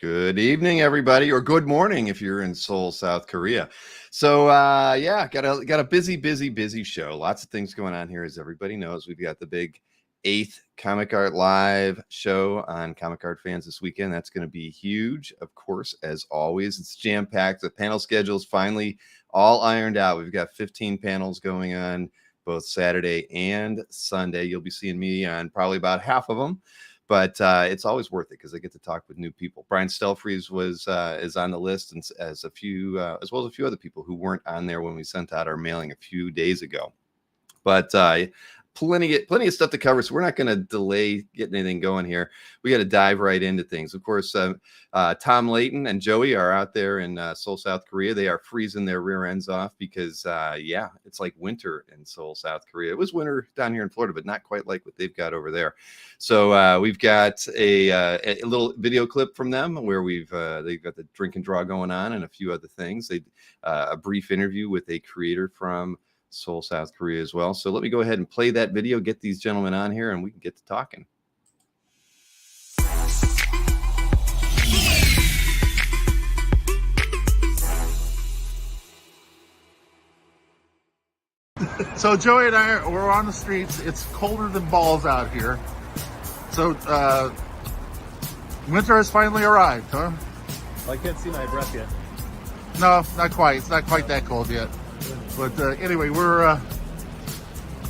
Good evening, everybody, or good morning if you're in Seoul, South Korea. So, yeah, got a busy show. Lots of things going on here, as everybody knows. We've got the big 8th Comic Art Live show on Comic Art Fans this weekend. That's going to be huge, of course, as always. It's jam-packed. The panel schedule is finally all ironed out. We've got 15 panels going on both Saturday and Sunday. You'll be seeing me on probably about half of them. But it's always worth it because I get to talk with new people. Brian Stelfreeze is on the list, and as well as a few other people who weren't on there when we sent out our mailing a few days ago. But plenty of stuff to cover, so we're not going to delay getting anything going here. We got to dive right into things. Of course, Tom Layton and Joey are out there in Seoul, South Korea. They are freezing their rear ends off because, it's like winter in Seoul, South Korea. It was winter down here in Florida, but not quite like what they've got over there. So we've got a little video clip from them where they've got the drink and draw going on and a few other things. They a brief interview with a creator from Seoul, South Korea as well. So let me go ahead and play that video, get these gentlemen on here, and we can get to talking. So Joey and we're on the streets. It's colder than balls out here. So winter has finally arrived, huh? Well, I can't see my breath yet. No, not quite. It's not quite that cold yet. But anyway, we're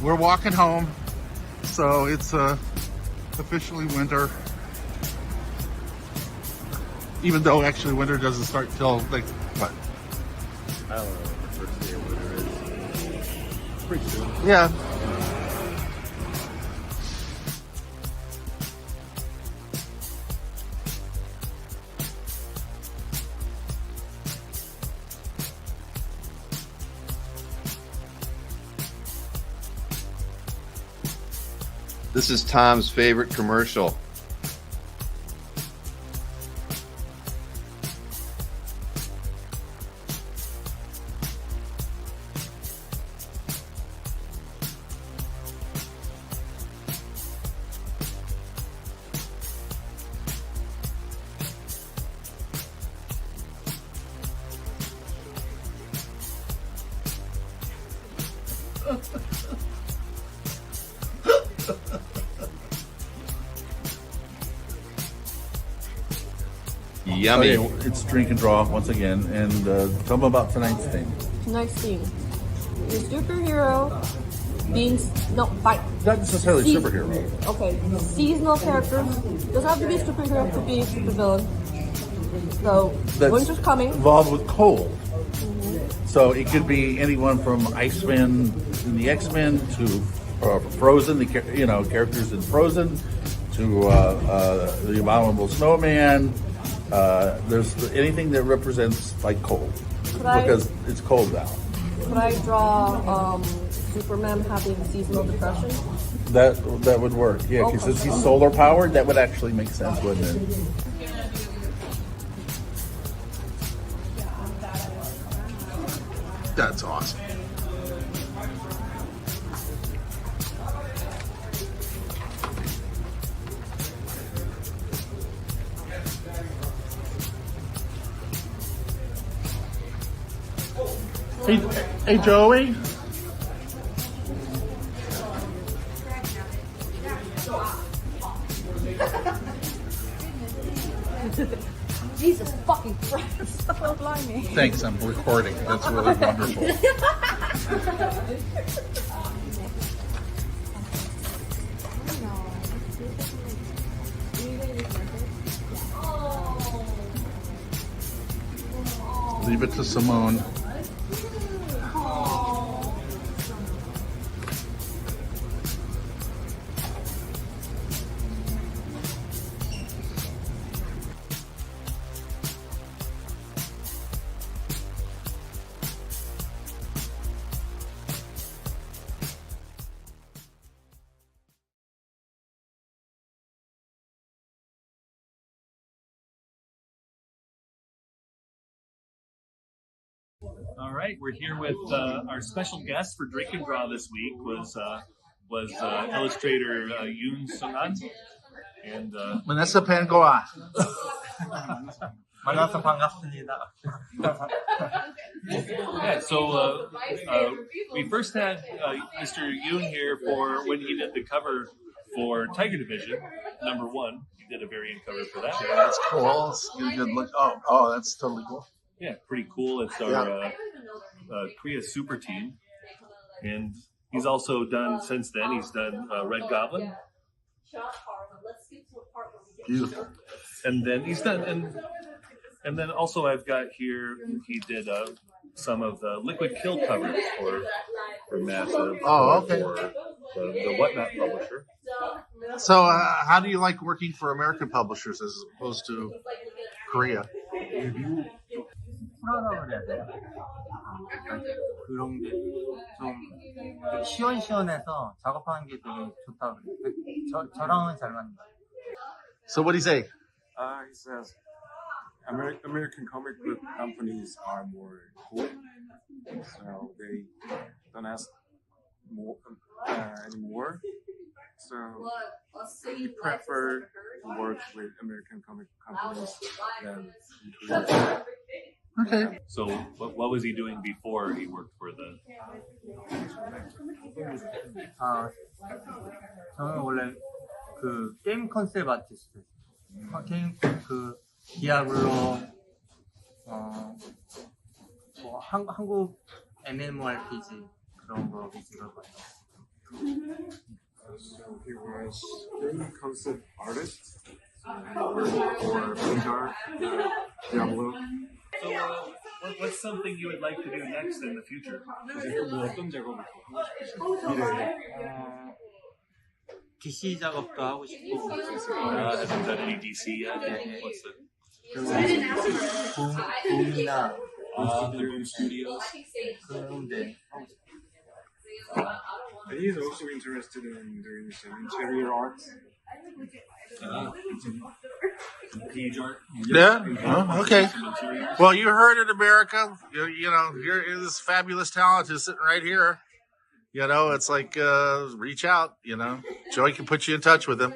walking home, so it's officially winter. Even though actually winter doesn't start till like what? I don't know what the first day of winter is. Pretty soon. Yeah. This is Tom's favorite commercial. Yummy. Okay, it's drink and draw once again, and tell them about tonight's theme. Tonight's theme is superhero being Not necessarily superhero. Okay, seasonal characters. Doesn't have to be a superhero, it could be a supervillain. So That's winter's coming. Involved with cold. So it could be anyone from Iceman in the X-Men to Frozen, the characters in Frozen, to the Abominable Snowman. There's anything that represents like cold because it's cold now. Could I draw Superman having seasonal depression? That would work. Yeah, because since he's solar powered, that would actually make sense, wouldn't it? That's awesome. Hey Joey. Jesus fucking Christ. Oh, blimey. Thanks, I'm recording. That's really wonderful. Leave it to Simone. All right, we're here with our special guest for Drink and Draw this week was illustrator Yoon Sung-an and Vanessa Pangoa. 만나서 반갑습니다. Yeah, so we first had Mr. Yoon here for when he did the cover for Tiger Division, #1. He did a variant cover for that. Yeah, that's cool. It's a good look. Oh, that's totally cool. Yeah, pretty cool. It's our Korea Super Team. And he's also done, since then, he's done Red Goblin. Beautiful. And then he's done, and then also I've got here, he did some of the Liquid Kill covers for Massive. Oh, okay. For the Whatnot publisher. So, how do you like working for American publishers as opposed to Korea? 프로그램을 그런 게 좀 시원시원해서 작업하는 게 되게 좋다 그래요. 저랑은 잘 맞는 것 같아요. So, what do you say? He says American comic book companies are more cool, so they don't ask more anymore. So we prefer to work with American comic companies than Korea. Okay. So what was he doing before he worked for the? 저는 원래 그 게임 컨셉 아티스트, 게임 그 디아블로, 뭐 한국 MMORPG 그런 거 위주로 봤어요. So he was a concept artist for Vanguard, Diablo. So what's something you would like to do next in the future? DC 작업도 하고 싶고, Haven't done any DC yet. What's the? 붐이나 Dream Studios. 그런데 And he's also interested in doing some interior art. Page art. Yeah. Oh, okay. Well, you heard it, America. You know, this fabulous talent is sitting right here. You know, it's like reach out. You know, Joey can put you in touch with him.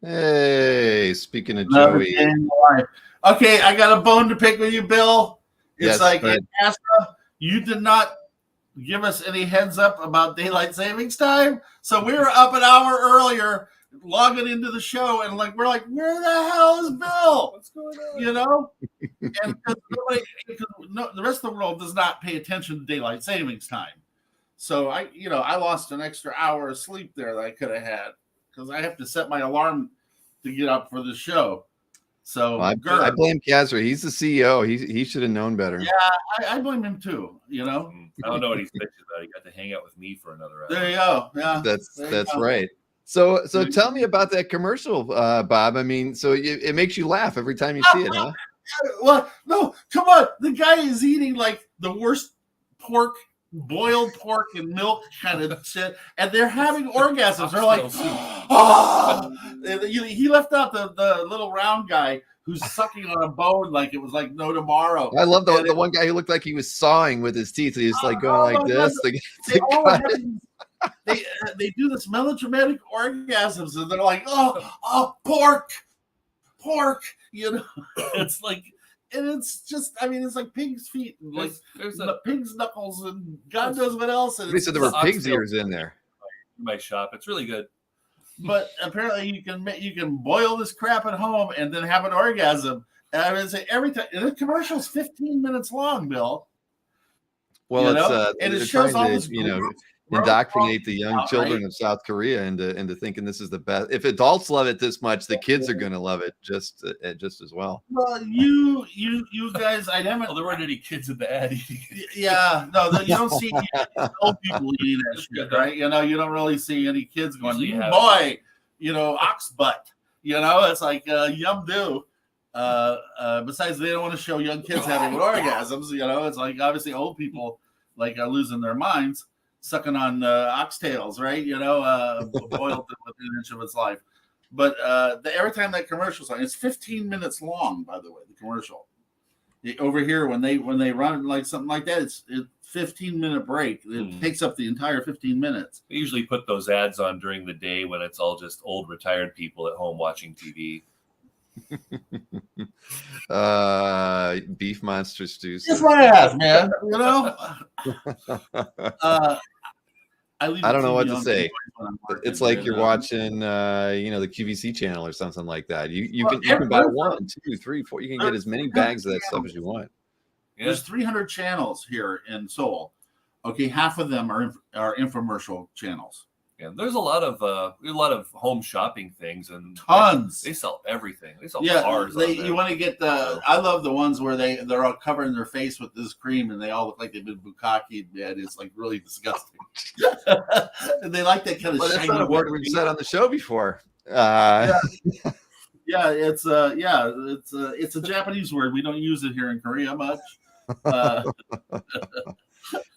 Hey, speaking of Joey. Okay, I got a bone to pick with you, Bill. It's Yes, like but- in NASA, you did not give us any heads up about daylight savings time. So we were up an hour earlier, logging into the show, and we're like, where the hell is Bill? What's going on? You know, and the rest of the world does not pay attention to daylight savings time. So I lost an extra hour of sleep there that I could have had because I have to set my alarm to get up for the show. So Well, I blame Kazra. He's the CEO. He should have known better. Yeah, I blame him too. You know, I don't know what he's bitching about. He got to hang out with me for another hour. there you go. Yeah, That's right. So tell me about that commercial, Bob. I mean, so it makes you laugh every time you see it, huh? Well, no, come on. The guy is eating like the worst pork, boiled pork and milk kind of shit, and they're having orgasms. They're like, oh! He left out the little round guy who's sucking on a bone like it was like no tomorrow. I love the one guy who looked like he was sawing with his teeth. He's like going like this. They do this melodramatic orgasms, and they're like, oh, pork, you know. It's like, and it's just, I mean, it's like pig's feet, and like there's pig's knuckles, and God knows what else. And They said there were pig's ears in there. My shop. It's really good. But apparently, you can boil this crap at home and then have an orgasm. And I would say every time, and the commercial's 15 minutes long, Bill. Well, and it they're shows all trying this to, indoctrinate the young children of South Korea into thinking this is the best. If adults love it this much, the kids are going to love it just as well. Well, you guys, I haven't. Well, there weren't any kids in the ad. Yeah, no, you don't see old people eating that shit, right? You know, you don't really see any kids going, boy, ox butt. You know, it's like yum do. Besides, they don't want to show young kids having orgasms. You know, it's like obviously old people are losing their minds, sucking on oxtails, right? You know, boiled within an inch of its life. But every time that commercial's on, it's 15 minutes long, by the way, the commercial. Over here, when they run like something like that, it's 15-minute break. It takes up the entire 15 minutes. They usually put those ads on during the day when it's all just old retired people at home watching TV. Beef monster stew. Kiss my ass, man. You know. I don't know what to say. Working, it's like you're watching, the QVC channel or something like that. You can buy 1, 2, 3, 4. You can get as many bags of that stuff as you want. Yeah. There's 300 channels here in Seoul. Okay, half of them are infomercial channels. Yeah, there's a lot of home shopping things, and tons. They sell everything. They sell Yeah, cars. you want to get the. I love the ones where they're all covering their face with this cream, and they all look like they've been bukkake. And it's like really disgusting. And they like that kind of. Well, that's shiny not a word we've said on the show before. Yeah, it's a Japanese word. We don't use it here in Korea much.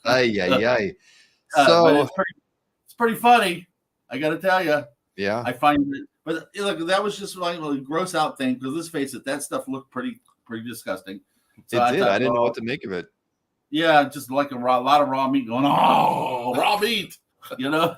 Ay. So it's pretty funny. I got to tell you. Yeah, I find it, but look, that was just like a gross out thing. Because let's face it, that stuff looked pretty disgusting. So I didn't know what to make of it. Yeah, just like a lot of raw meat going. Oh, raw meat, you know.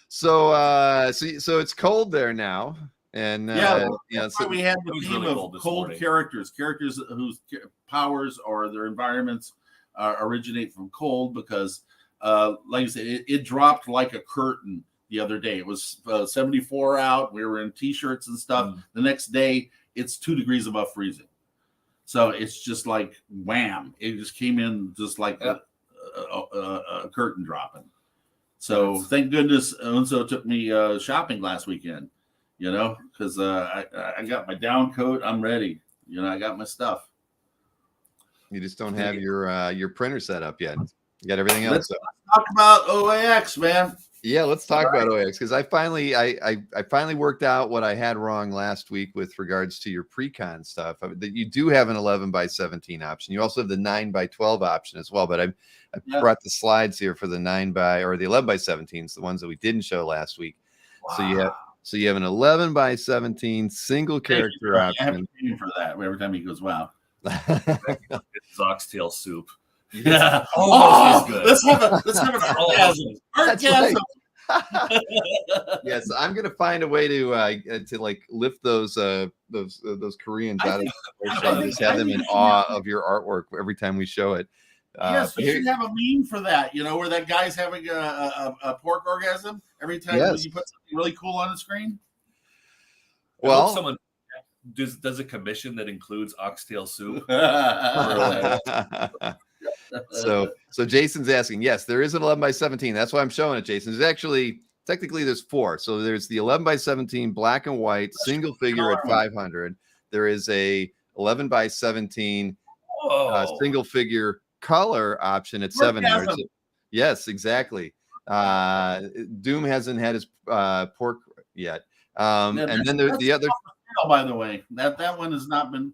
So it's cold there now, and that's why we have the theme really of cold characters whose powers or their environments originate from cold. Because, like I said, it dropped like a curtain the other day. It was 74 out. We were in t-shirts and stuff. The next day, it's 2 degrees above freezing. So it's just like wham! It just came in just like a curtain dropping. So thank goodness Unso took me shopping last weekend, because I got my down coat. I'm ready. I got my stuff. You just don't have your printer set up yet. You got everything else. Let's talk about OAX, man. Yeah, let's talk about OAX, because I finally worked out what I had wrong last week with regards to your pre-con stuff. That you do have an 11x17 option. You also have the 9x12 option as well. But I brought the slides here for the 9x or the 11x17s, the ones that we didn't show last week. Wow. So you have an 11x17 single character option. I have to pay for that every time he goes, wow. It's oxtail soup. Yeah. Good. Let's have an orgasm. Orgasm. Yes, I'm gonna find a way to like lift those Koreans out of the show and just have them in awe of your artwork every time we show it. Yes, we should have a meme for that. Where that guy's having a pork orgasm every time you put something really cool on the screen. Well, someone does a commission that includes oxtail soup. So Jason's asking, yes, there is an 11x17. That's why I'm showing it, Jason. There's actually technically there's 4. So there's the 11x17 black and white single figure at 500. There is a 11x17 single figure color option at 700. So, yes, exactly. Doom hasn't had his pork yet. And then there's the other. By the way, that one has not been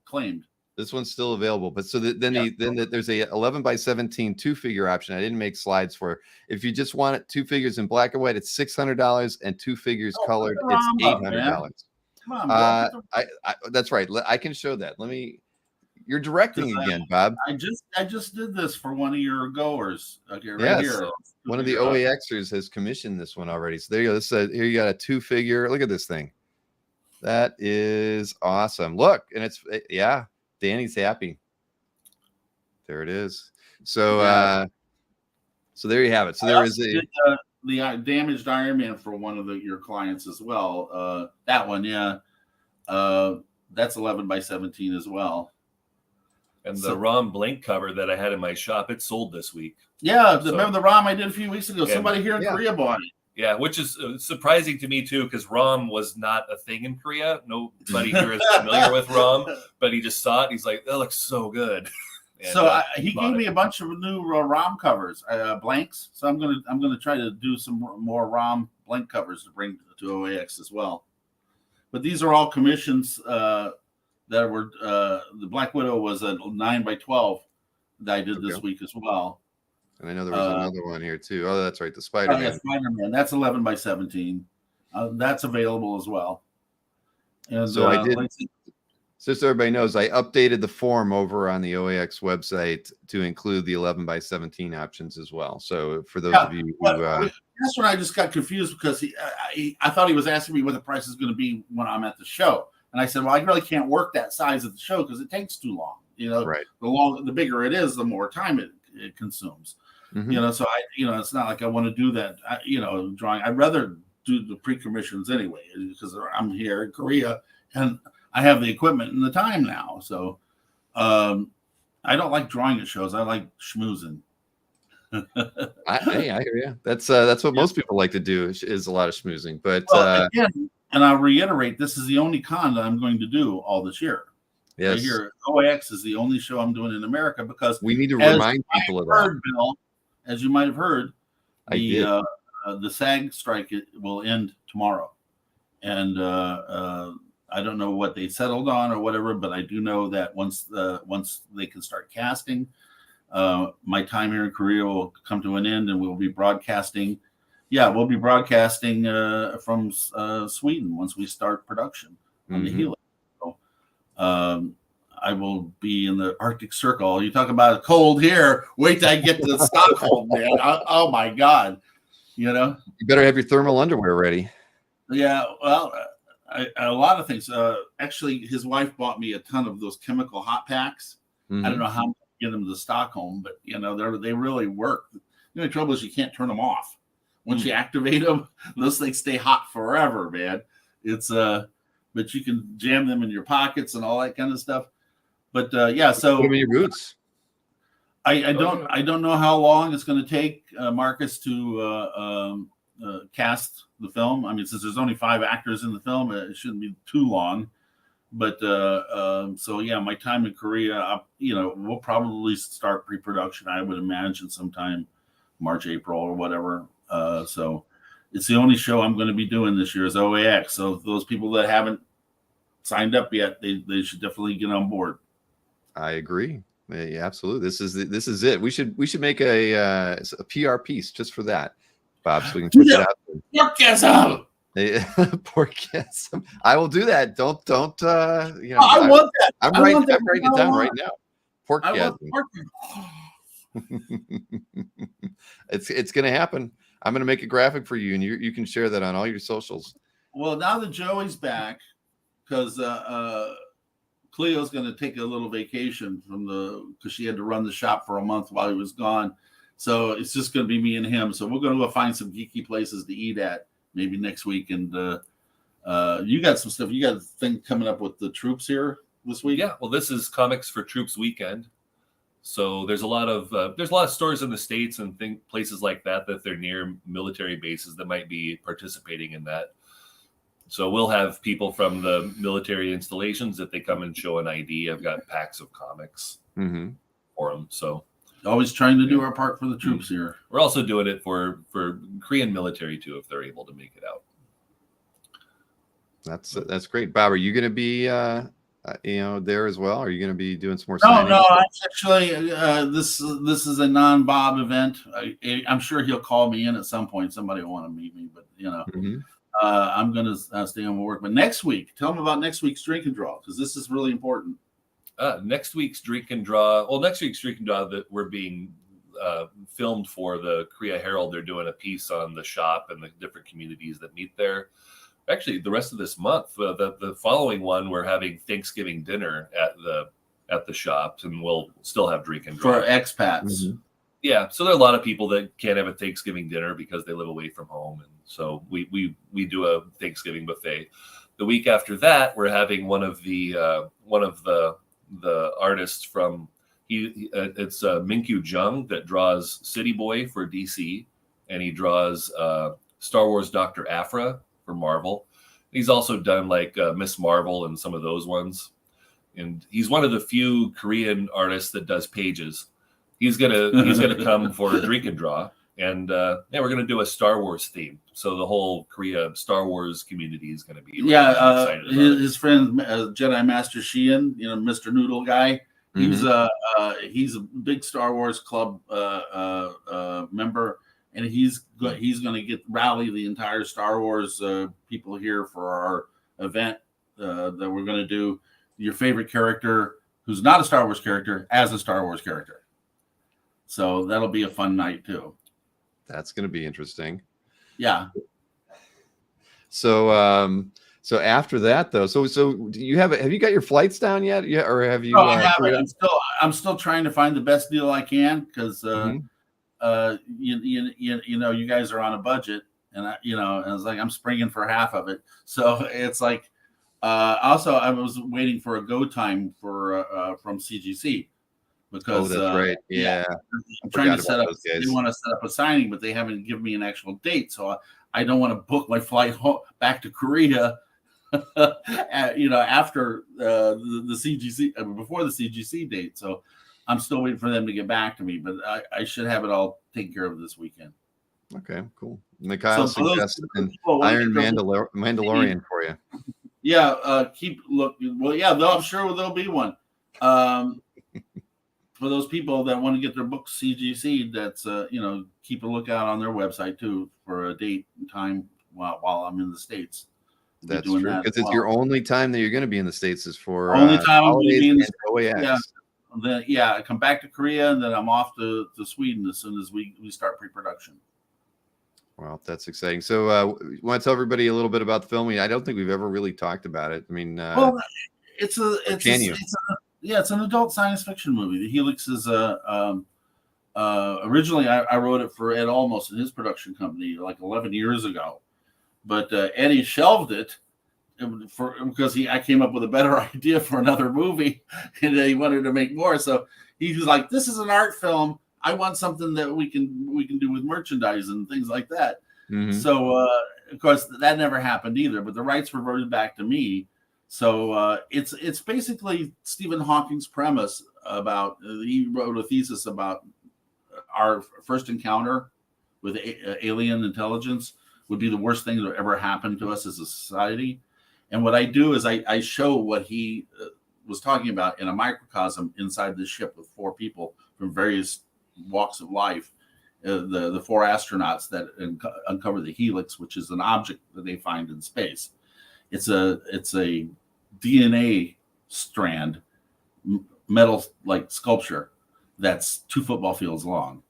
claimed. This one's still available, but so then there's a 11x17 2-figure option. I didn't make slides for. If you just want it 2 figures in black and white, it's $600, and 2 figures colored, it's $800. Come on, that's right. I can show that. You're directing again, Bob. I just did this for one of your goers. Okay, here. One of the OAXers has commissioned this one already. So there you go. This here you got a 2-figure. Look at this thing. That is awesome. Look, and it's Danny's happy. There it is. So so there you have it. So there is the damaged Iron Man for one of your clients as well. That one, that's 11x17 as well. And the ROM blank cover that I had in my shop, it sold this week. Yeah, remember the ROM I did a few weeks ago? Somebody here in Korea bought it. Yeah, which is surprising to me too, because ROM was not a thing in Korea. Nobody here is familiar with ROM, but he just saw it. He's like, "That looks so good." And, so he gave me a bunch of new ROM covers, blanks. So I'm gonna try to do some more ROM blank covers to bring to OAX as well. But these are all commissions that were. The Black Widow was a 9x12 that I did this week as well. And I know there was another one here too. Oh, that's right, the Spider-Man. Spider-Man. That's 11x17. That's available as well. And so I So everybody knows, I updated the form over on the OAX website to include the 11x17 options as well. So for those of you who, that's when I just got confused because I thought he was asking me what the price is going to be when I'm at the show, and I said, well, I really can't work that size at the show because it takes too long. right. The bigger it is, the more time it consumes. Mhm. So it's not like I want to do that. Drawing. I'd rather do the pre-commissions anyway because I'm here in Korea and I have the equipment and the time now. So I don't like drawing at shows. I like schmoozing. I hear you. That's what most people like to do is a lot of schmoozing. But again, and I'll reiterate, this is the only con that I'm going to do all this year. yes, Right here, OAX is the only show I'm doing in America because we need to remind people of that. Bill, as you might have heard, I the SAG strike will end tomorrow, and I don't know what they settled on or whatever, but I do know that once they can start casting, my time here in Korea will come to an end, and we'll be broadcasting. Yeah, we'll be broadcasting from Sweden once we start production on the Helix. So, I will be in the Arctic Circle. You talk about cold here. Wait till I get to Stockholm, man. Oh my God. You better have your thermal underwear ready. Yeah, well, a lot of things. Actually, his wife bought me a ton of those chemical hot packs. I don't know how to get them to Stockholm, but they really work. The only trouble is you can't turn them off. Once you activate them, those things stay hot forever, man. It's but you can jam them in your pockets and all that kind of stuff. But yeah, so put them in your boots. I don't know how long it's going to take Marcus to cast the film. I mean, since there's only 5 actors in the film, it shouldn't be too long. But so yeah, my time in Korea, we'll probably start pre-production. I would imagine sometime March, April, or whatever. So it's the only show I'm going to be doing this year is OAX. So those people that haven't signed up yet, they should definitely get on board. I agree. Yeah, absolutely. This is it. We should make a PR piece just for that, Bob, so we can push it out. Orgasm. Porkism. I will do that. Don't. I want that. I'm writing it down right now. Porkism. It's going to happen. I'm going to make a graphic for you, and you can share that on all your socials. Well, now that Joey's back, because Cleo's going to take a little vacation because she had to run the shop for a month while he was gone. So it's just going to be me and him. So we're going to go find some geeky places to eat at maybe next week. And you got some stuff. You got a thing coming up with the troops here this week? Yeah. Well, this is Comics for Troops weekend. So there's a lot of stores in the States and places like that they're near military bases that might be participating in that. So we'll have people from the military installations if they come and show an ID. I've got packs of comics for them. So always trying to do our part for the troops here. We're also doing it for Korean military too, if they're able to make it out. That's great, Bob. Are you going to be there as well? Are you going to be doing some more? No. Actually, this is a non-Bob event. I'm sure he'll call me in at some point. Somebody will want to meet me, but I'm going to stay on work. But next week, tell them about next week's drink and draw because this is really important. Next week's drink and draw that we're being filmed for the Korea Herald. They're doing a piece on the shop and the different communities that meet there. Actually, the rest of this month, the following one, we're having Thanksgiving dinner at the shops, and we'll still have drink and draw for expats. Yeah, so there are a lot of people that can't have a Thanksgiving dinner because they live away from home, and so we do a Thanksgiving buffet. The week after that, we're having one of the artists from it's Minkyu Jung that draws City Boy for DC, and he draws Star Wars Dr. Aphra for Marvel. He's also done like Miss Marvel and some of those ones, and he's one of the few Korean artists that does pages. He's gonna come for a drink and draw, and we're gonna do a Star Wars theme. So the whole Korea Star Wars community is gonna be excited about his friend Jedi Master Sheehan, Mr. Noodle guy. He's a big Star Wars club member, and he's going to rally the entire Star Wars people here for our event that we're going to do. your favorite character who's not a Star Wars character as a Star Wars character. So that'll be a fun night too. That's going to be interesting. Yeah. So after that though, so do you have you got your flights down yet? Yeah, or have you? No, I haven't. I'm still trying to find the best deal I can because you know, you guys are on a budget, and I was like, I'm springing for half of it. So it's like, also I was waiting for a go time for from CGC because that's right. Yeah. I'm trying to set up. They want to set up a signing, but they haven't given me an actual date, so I don't want to book my flight home, back to Korea. After the CGC, before the CGC date. So I'm still waiting for them to get back to me, but I should have it all taken care of this weekend. Okay, cool. Mikhail suggests an Iron Mandalorian for you. Yeah, Well, yeah, I'm sure there'll be one. For those people that want to get their books CGC, that's keep a lookout on their website too for a date and time while I'm in the States. That's true, because it's your only time that you're going to be in the States is for only time I'm going to be in the States. Yeah. I come back to Korea and then I'm off to Sweden as soon as we start pre-production. Well, that's exciting. So you want to tell everybody a little bit about the film? I don't think we've ever really talked about it. I mean, it's an adult science fiction movie. The Helix is originally I wrote it for Ed Almost and his production company like 11 years ago. But Eddie shelved it because I came up with a better idea for another movie, and he wanted to make more. So he was like, "This is an art film. I want something that we can do with merchandise and things like that." Mm-hmm. So of course that never happened either. But the rights reverted back to me. So it's basically Stephen Hawking's premise about he wrote a thesis about our first encounter with alien intelligence would be the worst thing that ever happened to us as a society. And what I do is I show what he was talking about in a microcosm inside the ship with 4 people from various walks of life, the 4 astronauts that uncover the Helix, which is an object that they find in space. It's a DNA strand, metal like sculpture that's 2 football fields long.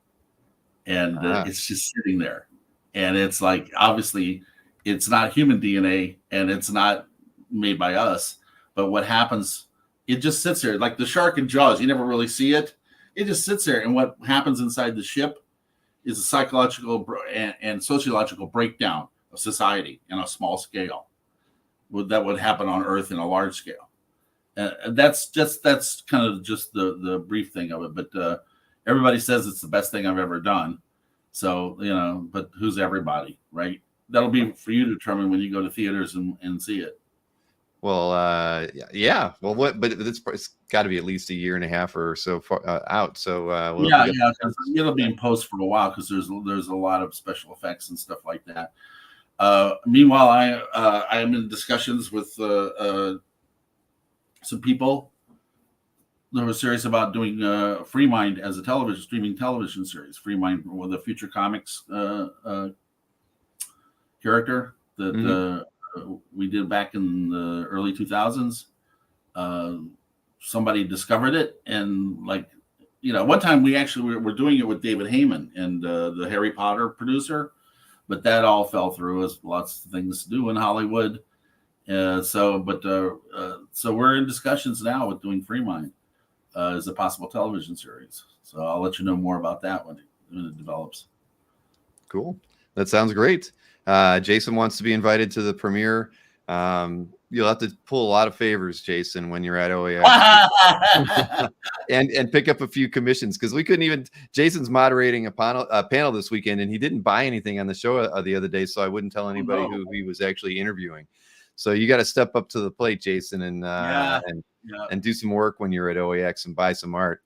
And it's just sitting there. And it's like, obviously, it's not human DNA and it's not made by us. But what happens, it just sits there like the shark in Jaws. You never really see it. It just sits there. And what happens inside the ship is a psychological and sociological breakdown of society on a small scale. That would happen on Earth in a large scale. That's kind of just the brief thing of it. But everybody says it's the best thing I've ever done. So, but who's everybody, right? That'll be for you to determine when you go to theaters and see it. Well, yeah. Well, but it's got to be at least a year and a half or so out. So, it'll be in post for a while because there's a lot of special effects and stuff like that. Meanwhile, I am in discussions with some people. There was serious about doing Free Mind as a streaming television series. Free Mind with a Future Comics character that we did back in the early 2000s. Somebody discovered it, and one time we actually were doing it with David Heyman and the Harry Potter producer, but that all fell through as lots of things do in Hollywood. So we're in discussions now with doing Free Mind as a possible television series. So I'll let you know more about that when it develops. Cool. That sounds great. Jason wants to be invited to the premiere. You'll have to pull a lot of favors, Jason, when you're at OAX and pick up a few commissions, because we couldn't even. Jason's moderating a panel this weekend, and he didn't buy anything on the show the other day, so I wouldn't tell anybody who he was actually interviewing. So you got to step up to the plate, Jason, and do some work when you're at OAX and buy some art.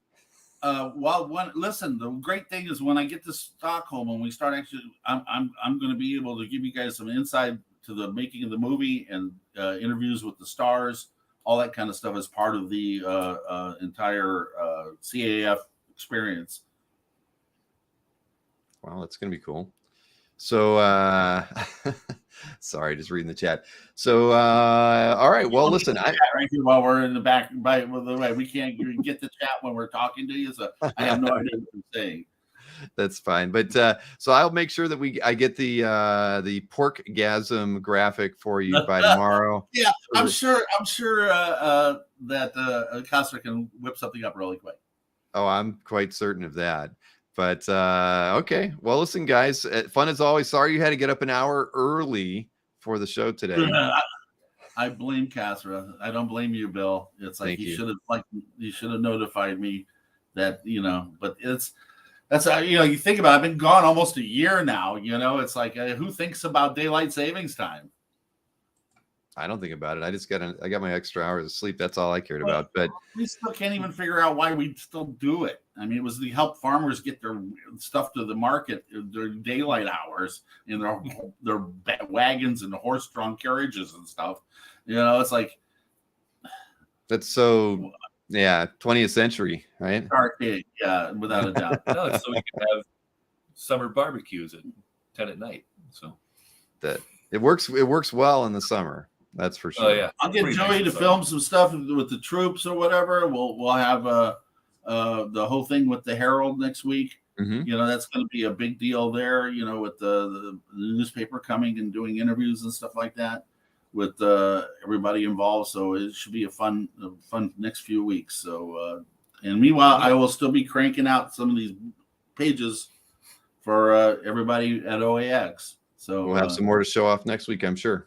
Listen, the great thing is when I get to Stockholm and we start I'm going to be able to give you guys some insight to the making of the movie and interviews with the stars, all that kind of stuff as part of the entire CAF experience. Wow, that's going to be cool. So, Sorry, just reading the chat. So, all right. Well, listen, right here while we're in the back. By the way, we can't get the chat when we're talking to you, so I have no idea what you're saying. That's fine. But so I'll make sure that I get the pork-gasm graphic for you by tomorrow. Yeah, I'm sure that Costa can whip something up really quick. Oh, I'm quite certain of that. But okay. Well, listen, guys, fun as always. Sorry you had to get up an hour early for the show today. I blame Casra. I don't blame you, Bill. It's like you should have notified me that, but that's how, you think about it. I've been gone almost a year now. It's like who thinks about daylight savings time? I don't think about it. I got my extra hours of sleep. That's all I cared about. But we still can't even figure out why we still do it. I mean, it was to help farmers get their stuff to the market, their daylight hours, in their wagons and horse-drawn carriages and stuff. It's like that's so 20th century, right? Arcade, yeah, without a doubt. No, it's so we can have summer barbecues at 10 at night. So that it works well in the summer. That's for sure. Oh yeah, I'll get Joey to film some stuff with the troops or whatever. We'll have the whole thing with the Herald next week. Mm-hmm. That's going to be a big deal there. With the newspaper coming and doing interviews and stuff like that with everybody involved. So it should be a fun next few weeks. So and meanwhile, I will still be cranking out some of these pages for everybody at OAX. So we'll have some more to show off next week, I'm sure.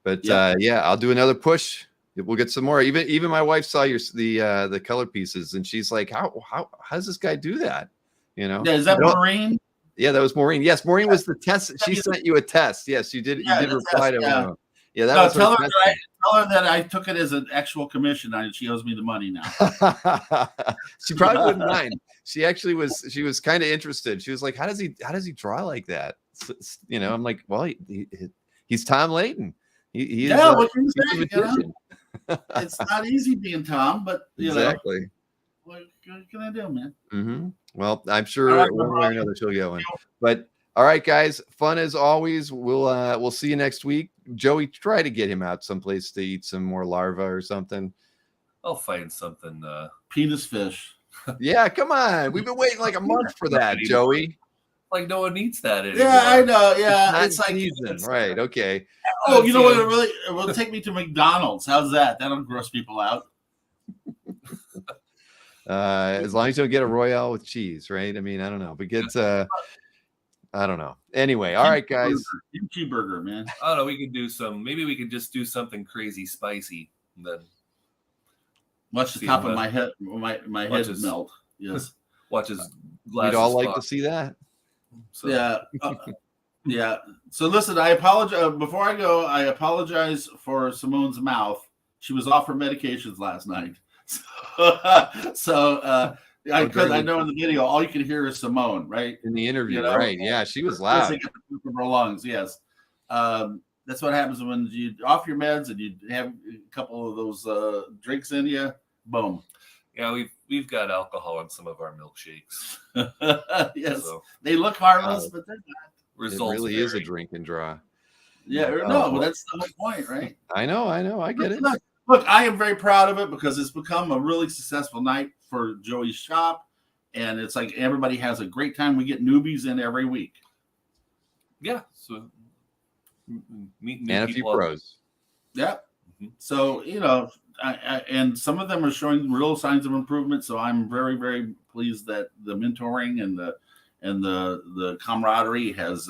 But I'll do another push. We'll get some more. Even my wife saw the color pieces, and she's like, "How does this guy do that?" Yeah, is that Maureen? Yeah, that was Maureen. Yes, Maureen was the test. She sent you a test. Yes, you did. You did reply to her. Yeah, that was tell her that I took it as an actual commission, and she owes me the money now. She probably wouldn't mind. She actually was. She was kind of interested. She was like, "How does he draw like that?" I'm like, "Well, he's Tom Layton. He is, what can you say? It's not easy being Tom, but exactly. What can I do, man? Mm-hmm. Well, I'm sure one way or another she'll go in. But all right, guys, fun as always. We'll see you next week. Joey, try to get him out someplace to eat some more larva or something. I'll find something. Penis fish. Yeah, come on. We've been waiting like a month for that, Joey. Like no one eats that anymore. Yeah, I know. Yeah, it's like season, right? Okay. Oh, you know what? It will take me to McDonald's. How's that? That'll gross people out. As long as you don't get a Royale with cheese, right? I mean, I don't know, but I don't know. Anyway, all right, guys. Kimchi burger, man. I don't know. We can do maybe we can just do something crazy spicy. And then watch the top of my head, my head melt. Yes. Watch his glasses. We'd all like to see that. So. Yeah. Yeah. So listen, I apologize. Before I go, I apologize for Simone's mouth. She was off her medications last night. I know in the video, all you can hear is Simone, right? In the interview, right? Yeah, she was loud. From her lungs, yes. That's what happens when you off your meds and you have a couple of those drinks in you. Boom. Yeah, we've got alcohol in some of our milkshakes. Yes, so, they look harmless, but they're not. Results it really is a drink and draw. Yeah, no, that's the whole point, right? I know, I get it. Look, I am very proud of it because it's become a really successful night for Joey's shop, and it's like everybody has a great time. We get newbies in every week. Yeah, so meet new and a few pros. Yeah, so and some of them are showing real signs of improvement. So I'm very, very pleased that the mentoring and the camaraderie has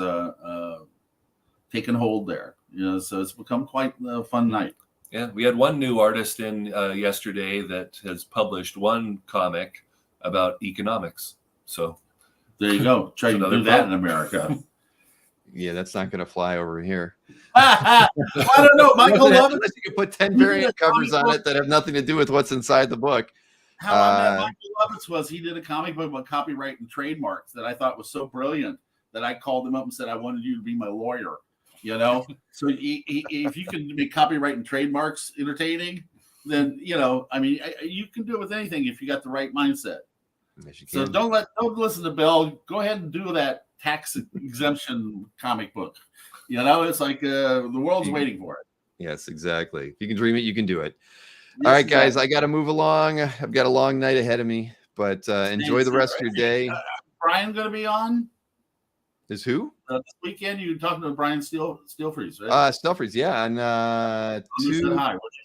taken hold there. So it's become quite a fun night. Yeah, we had one new artist in yesterday that has published one comic about economics. So there you go. Try to do that in America. Yeah, that's not going to fly over here. I don't know. Michael Lovitz. Unless you can put 10 variant covers on it that have nothing to do with what's inside the book. How I met Michael Lovitz he did a comic book about copyright and trademarks that I thought was so brilliant that I called him up and said, I wanted you to be my lawyer. So if you can make copyright and trademarks entertaining, then you can do it with anything if you got the right mindset. Yes, you can. So don't listen to Bill. Go ahead and do that tax exemption comic book. It's like the world's waiting for it. Yes, exactly. If you can dream it, you can do it. Yes, All right, guys, exactly. I got to move along. I've got a long night ahead of me, but enjoy the rest of your day. Brian going to be on? Is who? This weekend, you talking to Brian Steelfreeze, right? Steelfreeze, yeah, on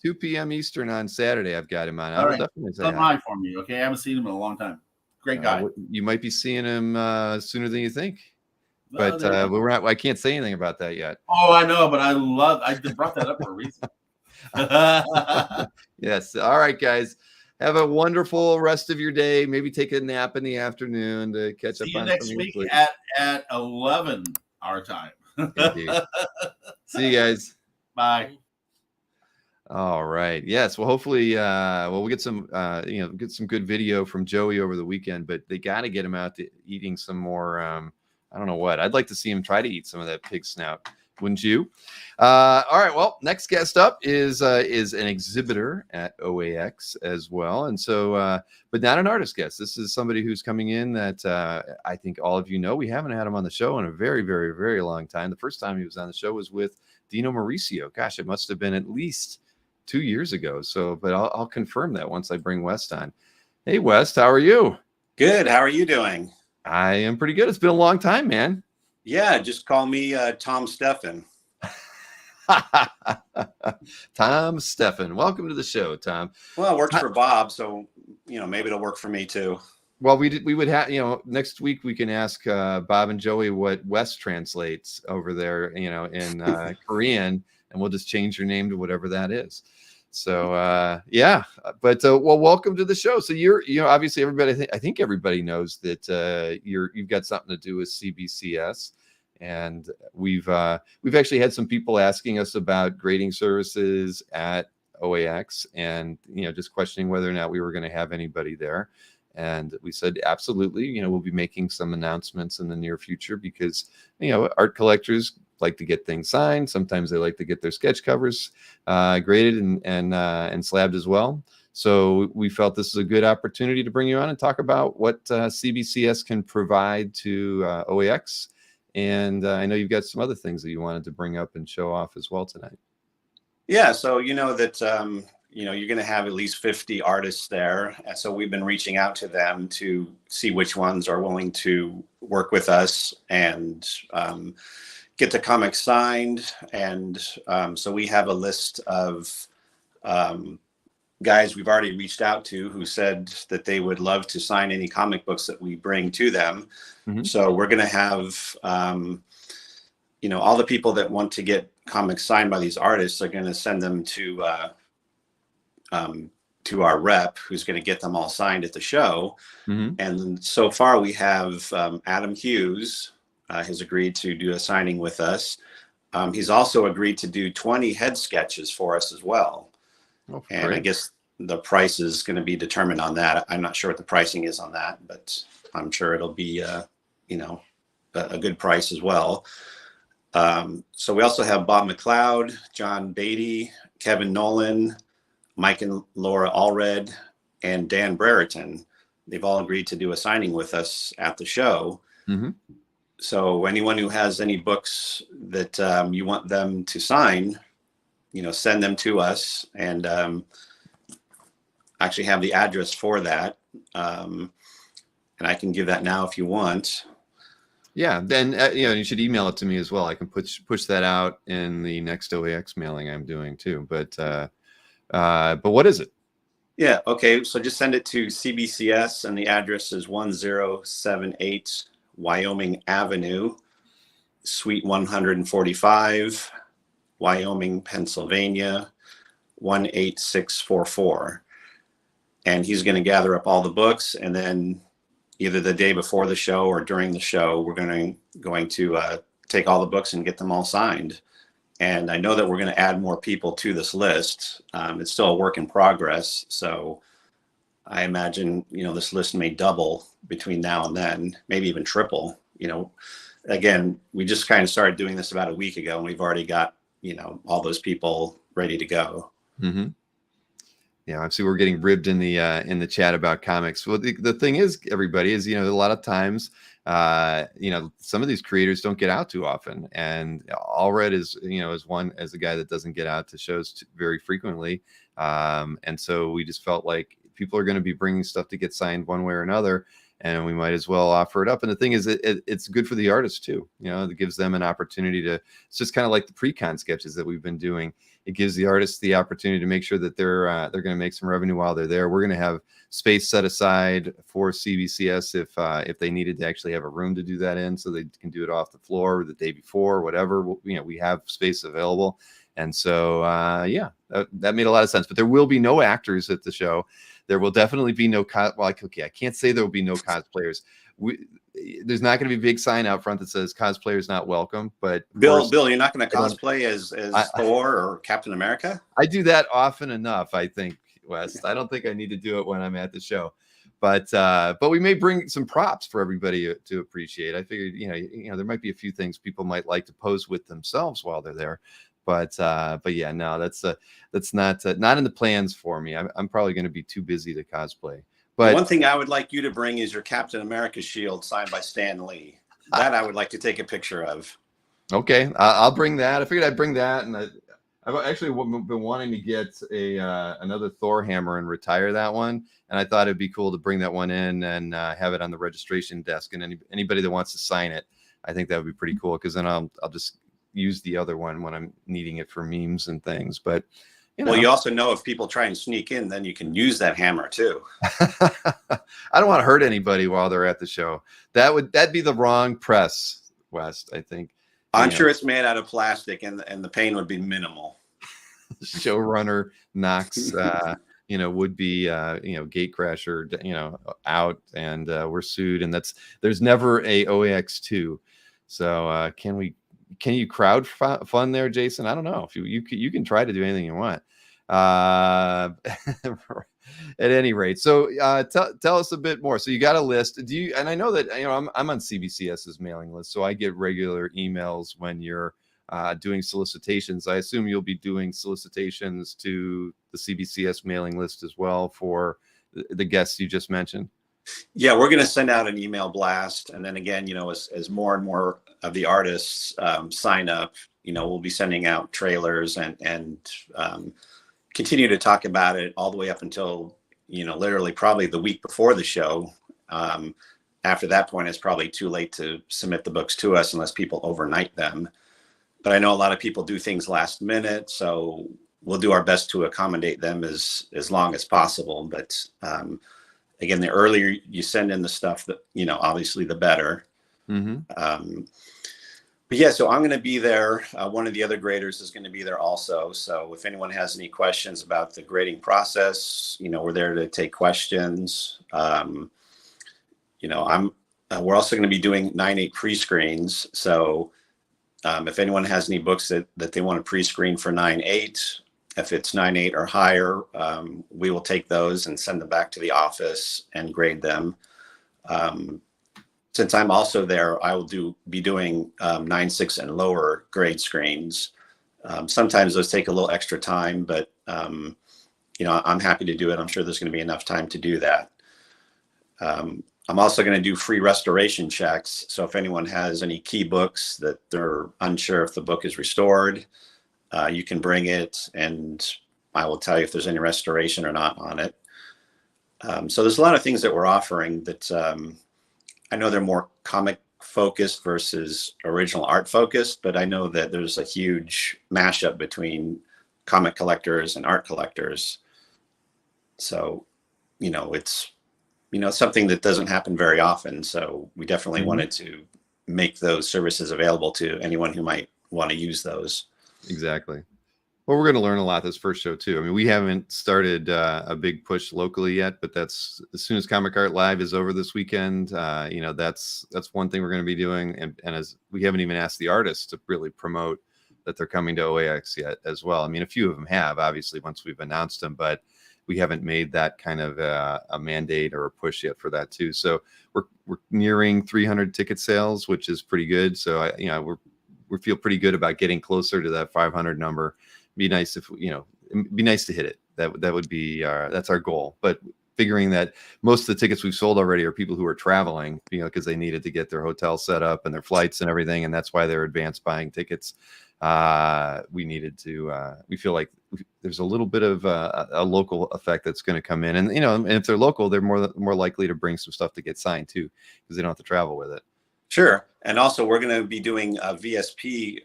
2 p.m. Eastern on Saturday. I've got him on. I will definitely say hi for me, okay? I haven't seen him in a long time. Great guy. You might be seeing him sooner than you think, but well, we're not. I can't say anything about that yet. Oh, I know, but I brought that up for a reason. Yes. All right, guys. Have a wonderful rest of your day. Maybe take a nap in the afternoon to catch up on. See you next week at 11 our time. See you guys. Bye. All right. Yes. Well, hopefully, we'll get some, get some good video from Joey over the weekend. But they got to get him out to eating some more. I don't know what. I'd like to see him try to eat some of that pig snout. Wouldn't you? All right. Well, next guest up is an exhibitor at OAX as well, and so, but not an artist guest. This is somebody who's coming in that I think all of you know. We haven't had him on the show in a very, very, very long time. The first time he was on the show was with Dino Mauricio. Gosh, it must have been at least 2 years ago. So, but I'll confirm that once I bring West on. Hey, West, how are you? Good. How are you doing? I am pretty good. It's been a long time, man. Yeah, just call me Tom Steffen. Tom Steffen. Welcome to the show, Tom. Well, it works for Bob, so maybe it'll work for me too. Well, we would have, next week we can ask Bob and Joey what West translates over there, in Korean, and we'll just change your name to whatever that is. So yeah, but well, welcome to the show. So you're obviously everybody. I think everybody knows that you've got something to do with CBCS, and we've actually had some people asking us about grading services at OAX, and just questioning whether or not we were going to have anybody there. And we said, absolutely, we'll be making some announcements in the near future because, art collectors like to get things signed. Sometimes they like to get their sketch covers graded and slabbed as well. So we felt this is a good opportunity to bring you on and talk about what CBCS can provide to OAX. And I know you've got some other things that you wanted to bring up and show off as well tonight. Yeah, so that you're going to have at least 50 artists there. And so we've been reaching out to them to see which ones are willing to work with us and get the comics signed. And so we have a list of guys we've already reached out to who said that they would love to sign any comic books that we bring to them. Mm-hmm. So we're going to have, all the people that want to get comics signed by these artists are going to send them to our rep, who's going to get them all signed at the show. Mm-hmm. And so far we have Adam Hughes has agreed to do a signing with us. He's also agreed to do 20 head sketches for us as well. Oh, and great. I guess the price is going to be determined on that. I'm not sure what the pricing is on that, but I'm sure it'll be, a good price as well. So we also have Bob McLeod, John Beatty, Kevin Nolan, Mike and Laura Allred, and Dan Brereton. They've all agreed to do a signing with us at the show. Mm-hmm. So anyone who has any books that you want them to sign, send them to us, and actually have the address for that. And I can give that now if you want. Yeah, then you should email it to me as well. I can push that out in the next OAX mailing I'm doing too. But what is it? Yeah, okay. So just send it to CBCS, and the address is 1078 Wyoming Avenue, Suite 145, Wyoming, Pennsylvania, 18644. And he's going to gather up all the books, and then either the day before the show or during the show, we're going to take all the books and get them all signed. And I know that we're going to add more people to this list. It's still a work in progress. So I imagine, this list may double between now and then, maybe even triple. Again, we just kind of started doing this about a week ago, and we've already got, all those people ready to go. Mm-hmm. Yeah, obviously we're getting ribbed in the chat about comics. Well, the thing is, everybody, is, a lot of times some of these creators don't get out too often, and Allred is a guy that doesn't get out to shows very frequently, and so we just felt like people are going to be bringing stuff to get signed one way or another, and we might as well offer it up. And the thing is, it's good for the artists too. It gives them an opportunity to. It's just kind of like the pre-con sketches that we've been doing. It gives the artists the opportunity to make sure that they're going to make some revenue while they're there. We're going to have space set aside for CBCS if they needed to actually have a room to do that in, so they can do it off the floor the day before, whatever. We have space available, and so that made a lot of sense. But there will be no actors at the show. There will definitely be no I can't say there will be no cosplayers. There's not going to be a big sign out front that says cosplayers not welcome. But Bill, you're not going to cosplay as Thor or Captain America? I do that often enough, I think, Wes. I don't think I need to do it when I'm at the show. But we may bring some props for everybody to appreciate. I figured, there might be a few things people might like to pose with themselves while they're there. But yeah, no, that's not in the plans for me. I'm probably going to be too busy to cosplay. But one thing I would like you to bring is your Captain America shield signed by Stan Lee. That I would like to take a picture of. Okay, I'll bring that. I figured I'd bring that, and I've actually been wanting to get another Thor hammer and retire that one. And I thought it'd be cool to bring that one in and have it on the registration desk. And anybody that wants to sign it, I think that would be pretty cool, because then I'll just use the other one when I'm needing it for memes and things. But well, you also know if people try and sneak in, then you can use that hammer too. I don't want to hurt anybody while they're at the show. That'd be the wrong press, West, I think. I'm sure it's made out of plastic, and the pain would be minimal. Showrunner knocks would be gate crasher out, and we're sued, and there's never a OAX2. So can you crowd fund there, Jason? I don't know. If you can try to do anything you want. At any rate, so tell us a bit more. So you got a list. And I know that I'm on CBCS's mailing list, so I get regular emails when you're doing solicitations. I assume you'll be doing solicitations to the CBCS mailing list as well for the guests you just mentioned. Yeah, we're going to send out an email blast, and then again, as more and more of the artists sign up, we'll be sending out trailers and continue to talk about it all the way up until literally probably the week before the show. After that point, it's probably too late to submit the books to us unless people overnight them. But I know a lot of people do things last minute, so we'll do our best to accommodate them as long as possible. But again, the earlier you send in the stuff, that obviously the better. Mm-hmm. But yeah, so I'm going to be there. One of the other graders is going to be there also. So if anyone has any questions about the grading process, we're there to take questions. We're also going to be doing 9/8 pre-screens. So if anyone has any books that they want to pre-screen for 9/8, if it's 9/8 or higher, we will take those and send them back to the office and grade them. Since I'm also there, I will be doing 9/6 and lower grade screens. Sometimes those take a little extra time, but I'm happy to do it. I'm sure there's going to be enough time to do that. I'm also going to do free restoration checks. So if anyone has any key books that they're unsure if the book is restored, you can bring it, and I will tell you if there's any restoration or not on it. So there's a lot of things that we're offering that I know they're more comic focused versus original art focused, but I know that there's a huge mashup between comic collectors and art collectors. So, it's something that doesn't happen very often. So we definitely wanted to make those services available to anyone who might want to use those. Exactly. Well, we're going to learn a lot this first show too. I mean, we haven't started a big push locally yet, but that's as soon as Comic Art Live is over this weekend. That's one thing we're going to be doing, and as we haven't even asked the artists to really promote that they're coming to OAX yet as well. I mean, a few of them have, obviously, once we've announced them, but we haven't made that kind of a mandate or a push yet for that too. So we're nearing 300 ticket sales, which is pretty good. So we feel pretty good about getting closer to that 500 number. Be nice if it'd be nice to hit it. That would be that's our goal. But figuring that most of the tickets we've sold already are people who are traveling, because they needed to get their hotel set up and their flights and everything, and that's why they're advance buying tickets. We feel like there's a little bit of a local effect that's going to come in, and and if they're local, they're more likely to bring some stuff to get signed too, because they don't have to travel with it. Sure. And also, we're going to be doing VSP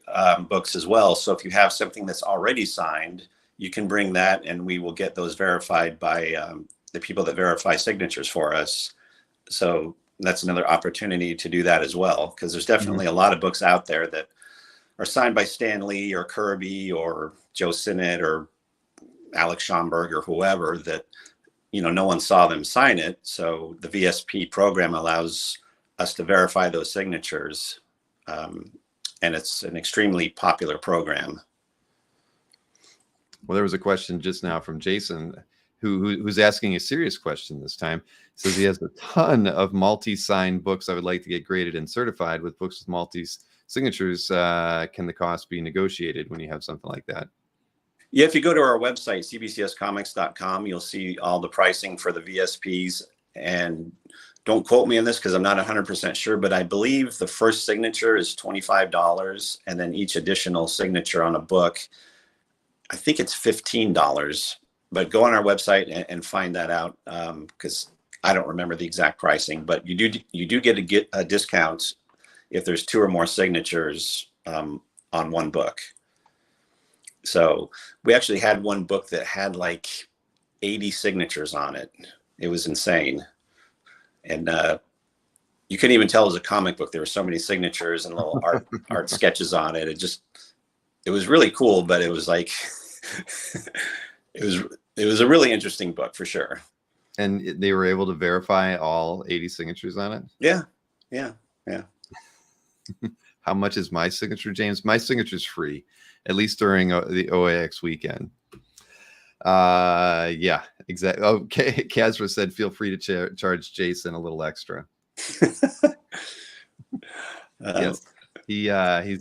books as well. So if you have something that's already signed, you can bring that, and we will get those verified by the people that verify signatures for us. So that's another opportunity to do that as well, because there's definitely a lot of books out there that are signed by Stan Lee or Kirby or Joe Sinnott or Alex Schomburg or whoever that, no one saw them sign it. So the VSP program allows us to verify those signatures. And it's an extremely popular program. Well, there was a question just now from Jason who's asking a serious question this time. Says he has a ton of multi-signed books I would like to get graded and certified. With books with multi-signatures, can the cost be negotiated when you have something like that? Yeah, if you go to our website, cbcscomics.com, you'll see all the pricing for the VSPs. And don't quote me on this because I'm not 100% sure, but I believe the first signature is $25, and then each additional signature on a book, I think it's $15. But go on our website and find that out, because I don't remember the exact pricing. But you do get a discount if there's 2 or more signatures on one book. So we actually had one book that had like 80 signatures on it. It was insane. And you couldn't even tell it was a comic book. There were so many signatures and little art sketches on it. It was really cool, but it was like, it was a really interesting book for sure. And they were able to verify all 80 signatures on it? Yeah. How much is my signature, James? My signature is free, at least during the OAX weekend. Yeah, exactly. Okay, Kazra said, feel free to charge Jason a little extra. Yes, he's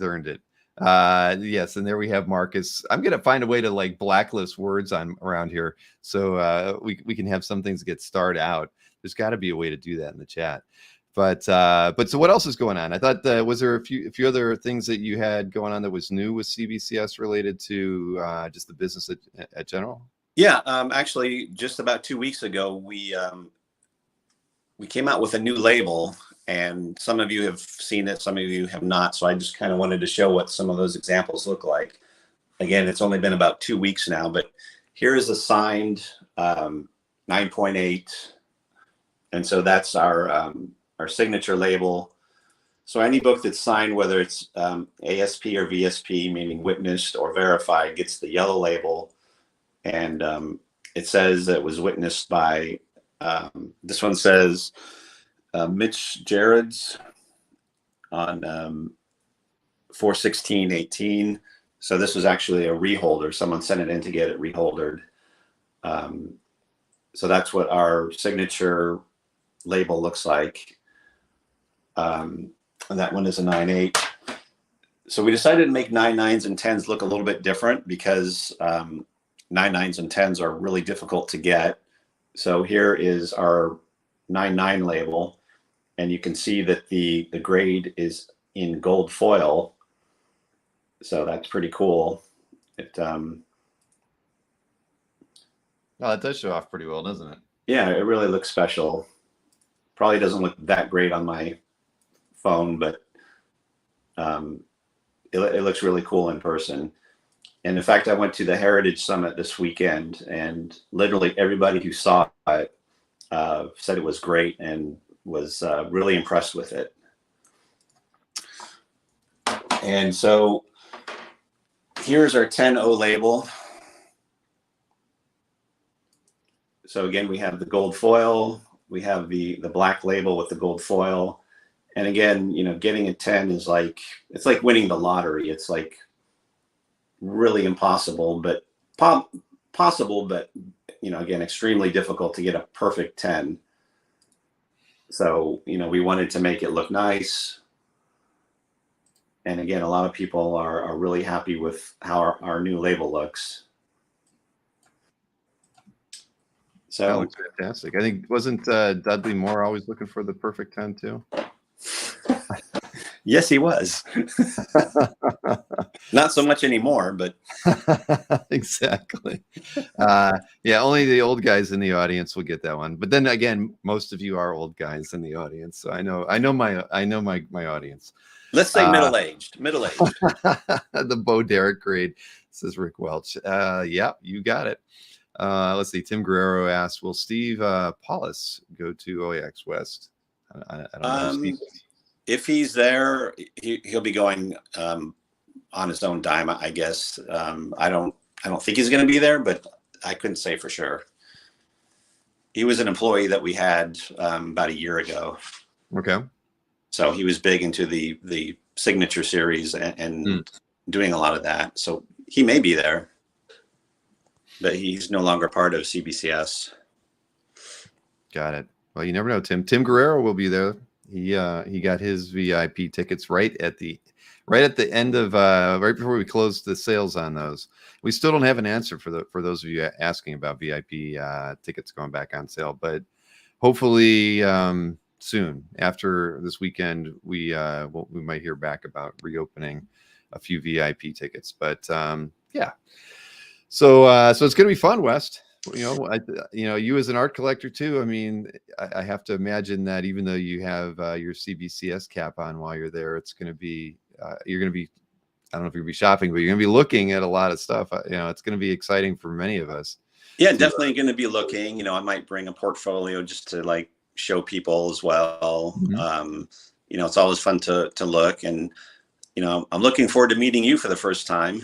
earned it. Yes, and there we have Marcus. I'm gonna find a way to like blacklist words around here, so we can have some things get starred out. There's got to be a way to do that in the chat. But so what else is going on? I thought was there a few other things that you had going on that was new with CBCS related to just the business at general? Yeah, actually, just about 2 weeks ago, we came out with a new label, and some of you have seen it, some of you have not. So I just kind of wanted to show what some of those examples look like. Again, it's only been about 2 weeks now, but here is a signed 9.8, and so that's our signature label. So any book that's signed, whether it's ASP or VSP, meaning witnessed or verified, gets the yellow label. And it says it was witnessed by, this one says Mitch Jarrett's on 4/16/18. So this was actually a reholder. Someone sent it in to get it reholdered. So that's what our signature label looks like. And that one is a 9.8. So we decided to make 9.9s and 10s look a little bit different because 9.9s and 10s are really difficult to get. So here is our 9.9 label, and you can see that the grade is in gold foil. So that's pretty cool. Oh, it does show off pretty well, doesn't it? Yeah, it really looks special. Probably doesn't look that great on my phone, but it looks really cool in person. And in fact, I went to the Heritage Summit this weekend, and literally everybody who saw it said it was great and was really impressed with it. And so here's our 10.0 label. So again, we have the gold foil, we have the black label with the gold foil. And again, getting a 10 is like, it's like winning the lottery. It's like really impossible, but possible, but again, extremely difficult to get a perfect 10. So, we wanted to make it look nice. And again, a lot of people are really happy with how our new label looks. That So looks fantastic. I think wasn't Dudley Moore always looking for the perfect 10 too? yes, he was. Not so much anymore, but Exactly. Yeah, only the old guys in the audience will get that one. But then again, most of you are old guys in the audience, so I know my audience. let's say middle-aged. The Bo Derek grade, says Rick Welch. Yeah, you got it. Let's see. Tim Guerrero asked, "Will Steve Paulus go to OAX West?" I don't know. Steve. If he's there, he'll be going on his own dime, I guess. I don't think he's going to be there, but I couldn't say for sure. He was an employee that we had about a year ago. Okay. So he was big into the signature series and doing a lot of that. So he may be there, but he's no longer part of CBCS. Got it. Well, you never know, Tim. Tim Guerrero will be there. He got his VIP tickets right at the end of right before we closed the sales on those. We still don't have an answer for those of you asking about VIP tickets going back on sale, but hopefully soon after this weekend we might hear back about reopening a few VIP tickets. But yeah, so it's gonna be fun, West. You as an art collector too. I mean, I have to imagine that even though you have your CBCS cap on while you're there, it's going to be you're going to be, I don't know if you're going to be shopping, but you're going to be looking at a lot of stuff. It's going to be exciting for many of us. Yeah, definitely going to be looking. I might bring a portfolio just to like show people as well. Mm-hmm. It's always fun to look, and I'm looking forward to meeting you for the first time.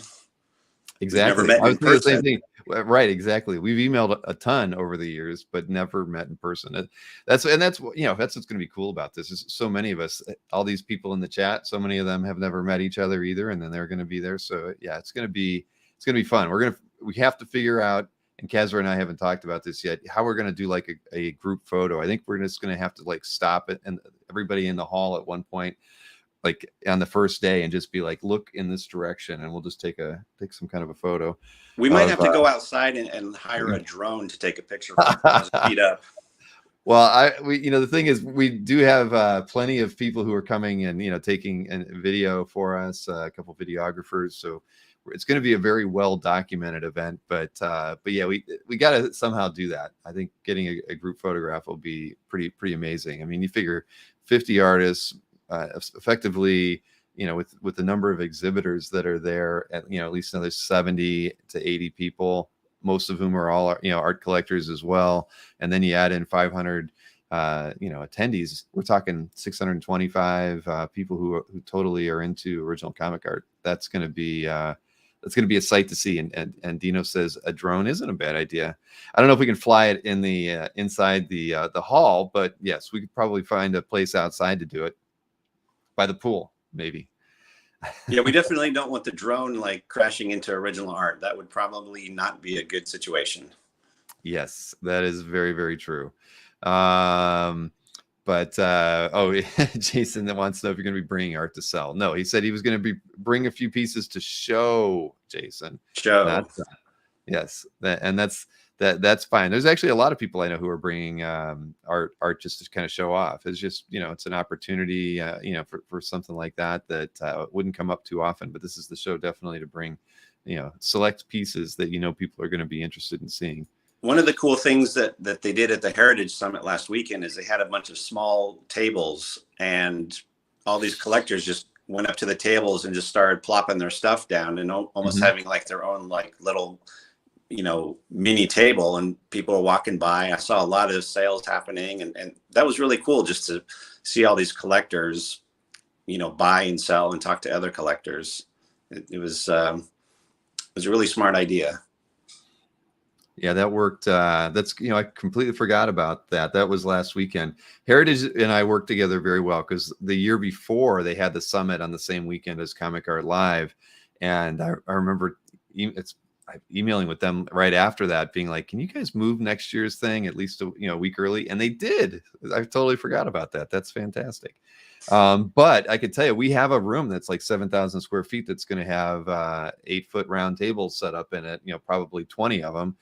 Exactly. I was doing the same thing. Right, exactly. We've emailed a ton over the years, but never met in person. That's what's going to be cool about this. Is so many of us, all these people in the chat, so many of them have never met each other either, and then they're going to be there. So yeah, it's going to be fun. We have to figure out, and Kazra and I haven't talked about this yet, how we're going to do like a group photo. I think we're just going to have to like stop it and everybody in the hall at one point, like on the first day, and just be like, look in this direction, and we'll just take some kind of a photo. We might have to go outside and hire a drone to take a picture from feet up. Well, the thing is, we do have plenty of people who are coming and taking a video for us, a couple videographers. So it's going to be a very well documented event. But yeah, we got to somehow do that. I think getting a group photograph will be pretty amazing. I mean, you figure 50 artists, effectively, with the number of exhibitors that are there, at least another 70 to 80 people, most of whom are all art collectors as well, and then you add in 500 attendees, we're talking 625 people who totally are into original comic art. That's going to be a sight to see. And Dino says a drone isn't a bad idea. I don't know if we can fly it in the inside the hall, but yes, we could probably find a place outside to do it, by the pool, maybe. Yeah, we definitely don't want the drone like crashing into original art. That would probably not be a good situation. Yes, that is very, very true. Jason that wants to know if you're going to be bringing art to sell. No, he said he was going to bring a few pieces to show, Jason. Yes, that's fine. There's actually a lot of people I know who are bringing art just to kind of show off. It's just, it's an opportunity, for something like that wouldn't come up too often. But this is the show definitely to bring, select pieces that people are going to be interested in seeing. One of the cool things that they did at the Heritage Summit last weekend is they had a bunch of small tables, and all these collectors just went up to the tables and just started plopping their stuff down and almost having like their own like little mini table, and people are walking by. I saw a lot of sales happening, and that was really cool just to see all these collectors, buy and sell and talk to other collectors. It was a really smart idea. Yeah, that worked. That's, I completely forgot about that. That was last weekend. Heritage and I worked together very well because the year before they had the summit on the same weekend as Comic Art Live. And I remember emailing with them right after that, being like, can you guys move next year's thing at least a week early? And they did. I totally forgot about that. That's fantastic. But I could tell you, we have a room that's like 7,000 square feet that's going to have 8-foot round tables set up in it, probably 20 of them,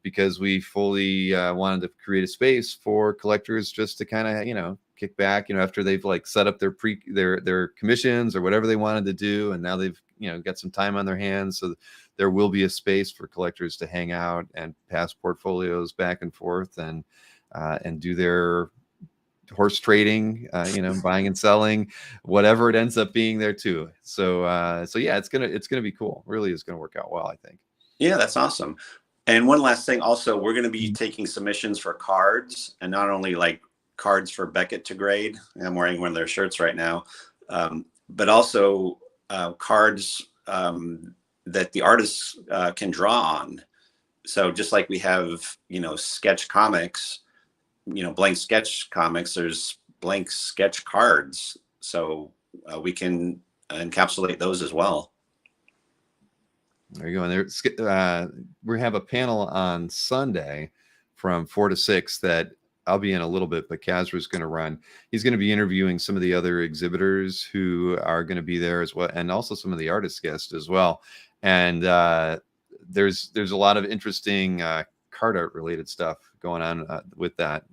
because we fully wanted to create a space for collectors just to kind of, kick back, after they've like set up their commissions or whatever they wanted to do. And now they've, got some time on their hands. So there will be a space for collectors to hang out and pass portfolios back and forth and do their horse trading, buying and selling, whatever it ends up being there too. So yeah, it's gonna be cool. Really is gonna work out well, I think. Yeah, that's awesome. And one last thing, also, we're going to be taking submissions for cards, and not only like cards for Beckett to grade. I'm wearing one of their shirts right now, but also cards that the artists can draw on. So just like we have, sketch comics, blank sketch comics, there's blank sketch cards. So we can encapsulate those as well. There you go. And we have a panel on Sunday from 4 to 6 that I'll be in a little bit, but Kazra's going to run. He's going to be interviewing some of the other exhibitors who are going to be there as well, and also some of the artist guests as well. And there's a lot of interesting card art related stuff going on with that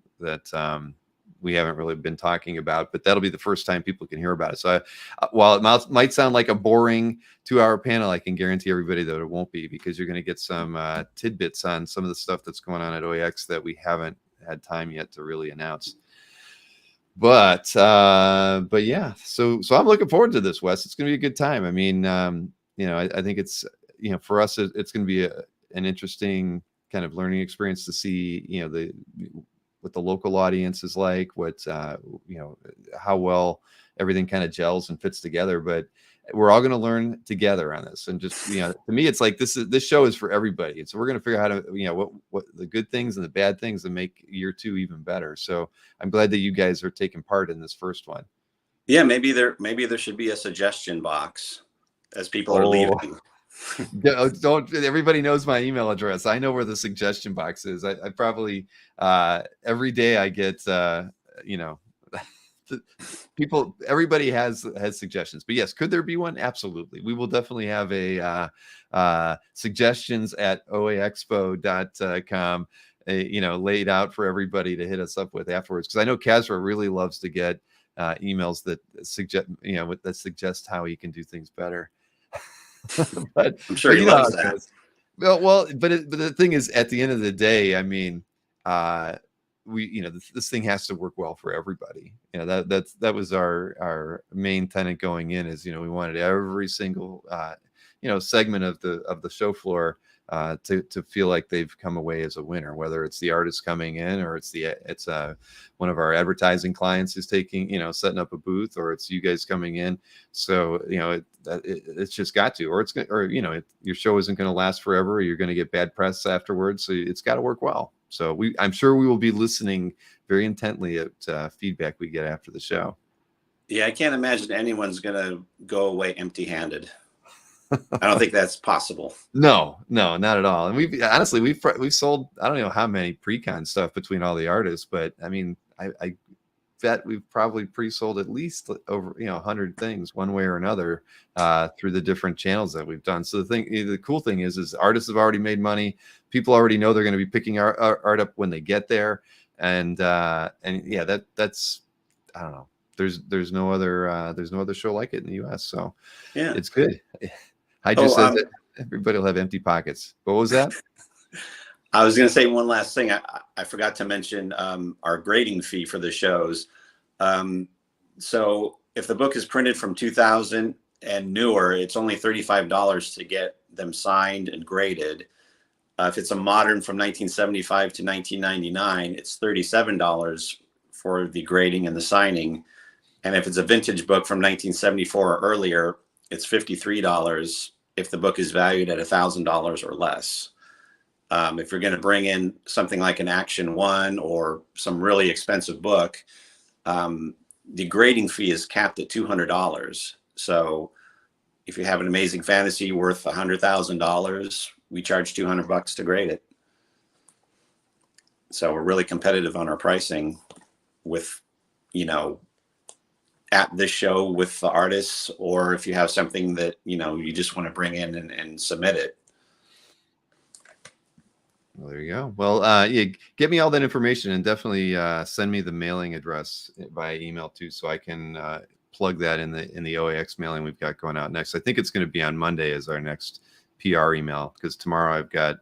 we haven't really been talking about, but that'll be the first time people can hear about it. So while it might sound like a boring 2-hour panel, I can guarantee everybody that it won't be, because you're going to get some tidbits on some of the stuff that's going on at OAX that we haven't had time yet to really announce. But yeah, so I'm looking forward to this, Wes. It's going to be a good time. I mean, I think it's, for us, it's going to be an interesting kind of learning experience to see, what the local audience is like, what how well everything kind of gels and fits together. But we're all going to learn together on this. And just, to me, it's like this show is for everybody. And so we're going to figure out how to, what the good things and the bad things that make year 2 even better. So I'm glad that you guys are taking part in this first one. Yeah, maybe there should be a suggestion box as people are leaving. Don't everybody knows my email address. I know where the suggestion box is. I probably every day I get everybody has suggestions. But yes, could there be one? Absolutely. We will definitely have a suggestions at oaexpo.com laid out for everybody to hit us up with afterwards, because I know Kazra really loves to get emails that suggest how he can do things better. But I'm sure he loves that. Well, but the thing is, at the end of the day, I mean, this thing has to work well for everybody. That was our main tenet going in, is we wanted every single segment of the show floor to feel like they've come away as a winner, whether it's the artist coming in, or it's one of our advertising clients who's setting up a booth, or it's you guys coming in. So it's just got to, your show isn't going to last forever, or you're going to get bad press afterwards. So it's got to work well. So I'm sure we will be listening very intently at feedback we get after the show. Yeah, I can't imagine anyone's going to go away empty-handed. I don't think that's possible. No, not at all. And we've sold, I don't know how many pre-con stuff between all the artists, but I mean, I bet we've probably pre-sold at least over 100 things one way or another through the different channels that we've done. So the cool thing is artists have already made money. People already know they're going to be picking our art up when they get there, and yeah, that's, I don't know. There's no other show like it in the U.S. So yeah, it's good. I just said that everybody will have empty pockets. What was that? I was going to say one last thing. I forgot to mention our grading fee for the shows. So if the book is printed from 2000 and newer, it's only $35 to get them signed and graded. If it's a modern from 1975 to 1999, it's $37 for the grading and the signing. And if it's a vintage book from 1974 or earlier, it's $53 if the book is valued at $1,000 or less. If you're going to bring in something like an Action 1 or some really expensive book, the grading fee is capped at $200. So if you have an amazing fantasy worth $100,000, we charge $200 to grade it. So we're really competitive on our pricing with, at this show with the artists, or if you have something that you just want to bring in and submit it. Well, there you go. Well, yeah, get me all that information and definitely send me the mailing address by email too, so I can plug that in the OAX mailing we've got going out next. I think it's going to be on Monday as our next PR email, because tomorrow I've got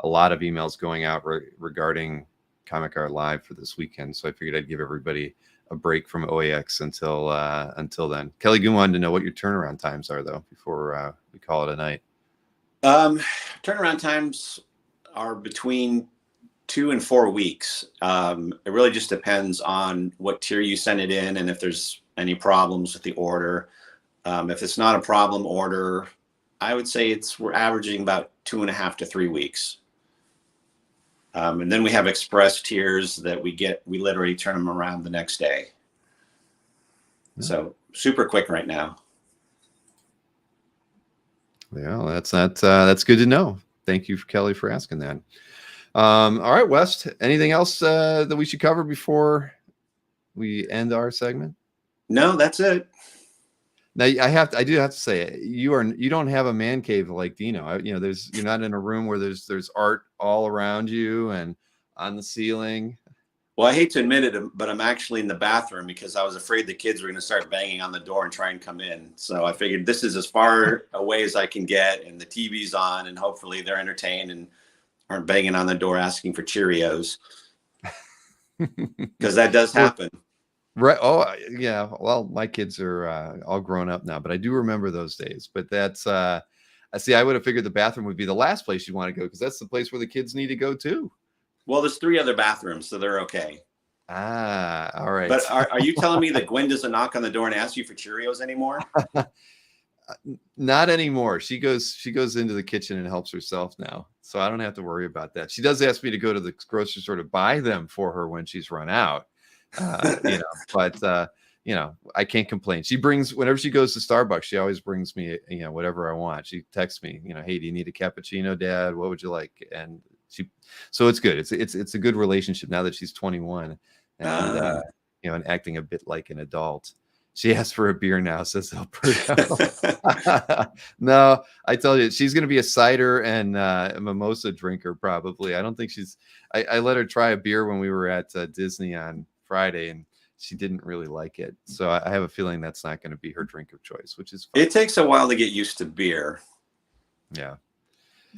a lot of emails going out regarding Comic Art Live for this weekend. So I figured I'd give everybody a break from OAX until then. Kelly Goon wanted to know what your turnaround times are, though, before we call it a night. Turnaround times are between 2 and 4 weeks. It really just depends on what tier you send it in and if there's any problems with the order. If it's not a problem order, I would say we're averaging about 2.5 to 3 weeks. And then we have express tiers that we literally turn them around the next day. So super quick right now. Yeah, that's good to know. Thank you, Kelly, for asking that. All right, West, anything else that we should cover before we end our segment? No, that's it. Now, I do have to say, you don't have a man cave like Dino. You're not in a room where there's art all around you and on the ceiling. Well, I hate to admit it, but I'm actually in the bathroom because I was afraid the kids were going to start banging on the door and try and come in. So I figured this is as far away as I can get, and the TV's on, and hopefully they're entertained and aren't banging on the door asking for Cheerios, because that does happen. Right. Oh, yeah. Well, my kids are all grown up now, but I do remember those days. But that's I see. I would have figured the bathroom would be the last place you want to go, because that's the place where the kids need to go too. Well, there's 3 other bathrooms, so they're okay. Ah, all right. But are you telling me that Gwen doesn't knock on the door and ask you for Cheerios anymore? Not anymore. She goes into the kitchen and helps herself now, so I don't have to worry about that. She does ask me to go to the grocery store to buy them for her when she's run out. But I can't complain. She brings, whenever she goes to Starbucks, she always brings me, whatever I want. She texts me, hey, do you need a cappuccino, Dad? What would you like? And so it's good. It's a good relationship now that she's 21 and and acting a bit like an adult. She asked for a beer now, says Alberto. No, I tell you, she's going to be a cider and a mimosa drinker probably. I don't think I let her try a beer when we were at Disney on Friday, and she didn't really like it. So I have a feeling that's not going to be her drink of choice, which is fine. It takes a while to get used to beer. Yeah.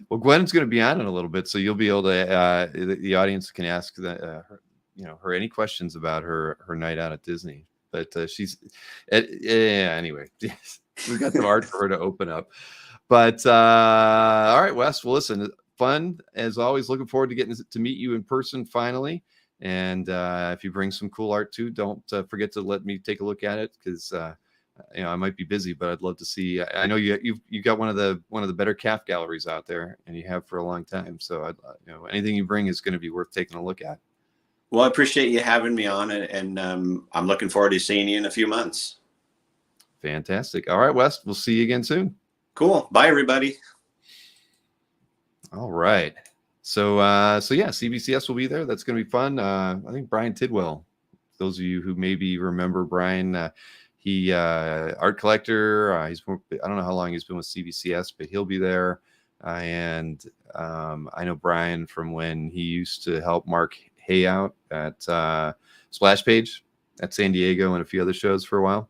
Well, Gwen's going to be on in a little bit, so you'll be able to. The audience can ask her any questions about her night out at Disney. But anyway, we got some art for her to open up. But all right, Wes. Well, listen, fun as always. Looking forward to getting to meet you in person finally. And if you bring some cool art too, don't forget to let me take a look at it, because I might be busy, but I'd love to see. I know you got one of the better calf galleries out there, and you have for a long time. So anything you bring is going to be worth taking a look at. Well, I appreciate you having me on, and I'm looking forward to seeing you in a few months. Fantastic. All right, Wes, we'll see you again soon. Cool. Bye, everybody. All right. So yeah, CBCS will be there. That's going to be fun. I think Brian Tidwell, those of you who maybe remember Brian, he art collector. I don't know how long he's been with CBCS, but he'll be there. And I know Brian from when he used to help Mark Hay out at Splash Page at San Diego and a few other shows for a while.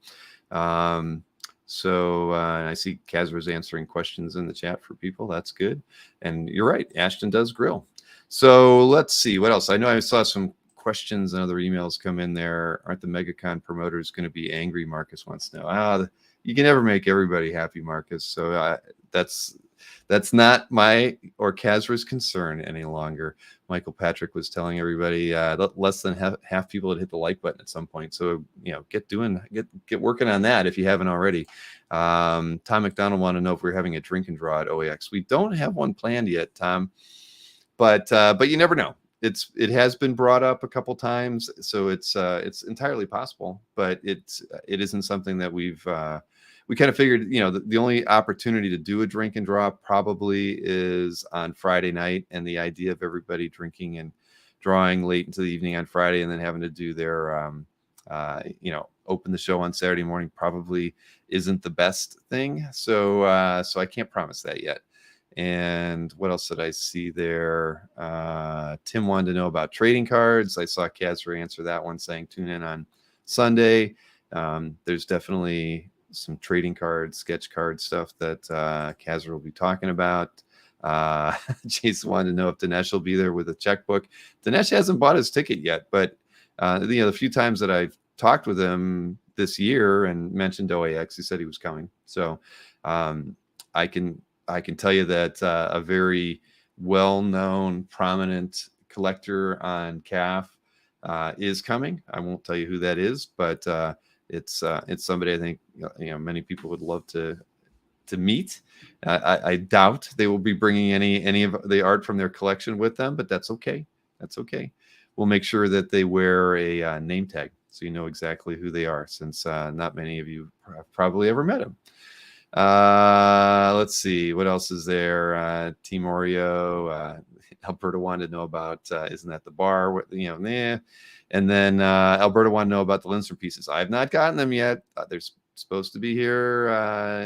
So I see Kaz was answering questions in the chat for people. That's good. And you're right, Ashton does grill. So let's see what else. I know I saw some questions and other emails come in there. Aren't the MegaCon promoters going to be angry? Marcus wants to know. You can never make everybody happy, Marcus. So that's not my or Kazra's concern any longer. Michael Patrick was telling everybody less than half people had hit the like button at some point. So get working on that if you haven't already. Tom McDonald wanted to know if we're having a drink and draw at OAX. We don't have one planned yet, Tom, but you never know. It has been brought up a couple times, so it's entirely possible, but it isn't something that we kind of figured, the only opportunity to do a drink and draw probably is on Friday night, and the idea of everybody drinking and drawing late into the evening on Friday and then having to do their, open the show on Saturday morning probably isn't the best thing. So I can't promise that yet. And what else did I see there? Tim wanted to know about trading cards. I saw Kazra answer that one, saying tune in on Sunday. There's definitely some trading card, sketch card stuff that Kazra will be talking about. Jason wanted to know if Dinesh will be there with a checkbook. Dinesh hasn't bought his ticket yet, but the few times that I've talked with him this year and mentioned OAX, he said he was coming. So I can tell you that a very well-known, prominent collector on CAF is coming. I won't tell you who that is, but it's somebody I think many people would love to meet. I doubt they will be bringing any of the art from their collection with them, but that's okay. That's okay. We'll make sure that they wear a name tag so you know exactly who they are, since not many of you have probably ever met them. Let's see, what else is there? Team Oreo, Alberta wanted to know about isn't that the bar? And then Alberta wanted to know about the Lindstrom pieces. I've not gotten them yet. They're supposed to be here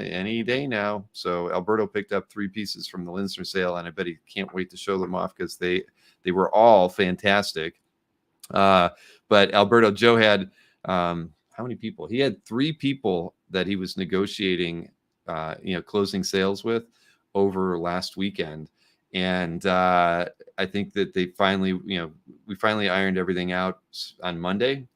any day now. So Alberto picked up 3 pieces from the Lindstrom sale, and I bet he can't wait to show them off because they were all fantastic. But Alberto, Joe had how many people? He had 3 people that he was negotiating closing sales with over last weekend. And I think that they finally, we finally ironed everything out on Monday,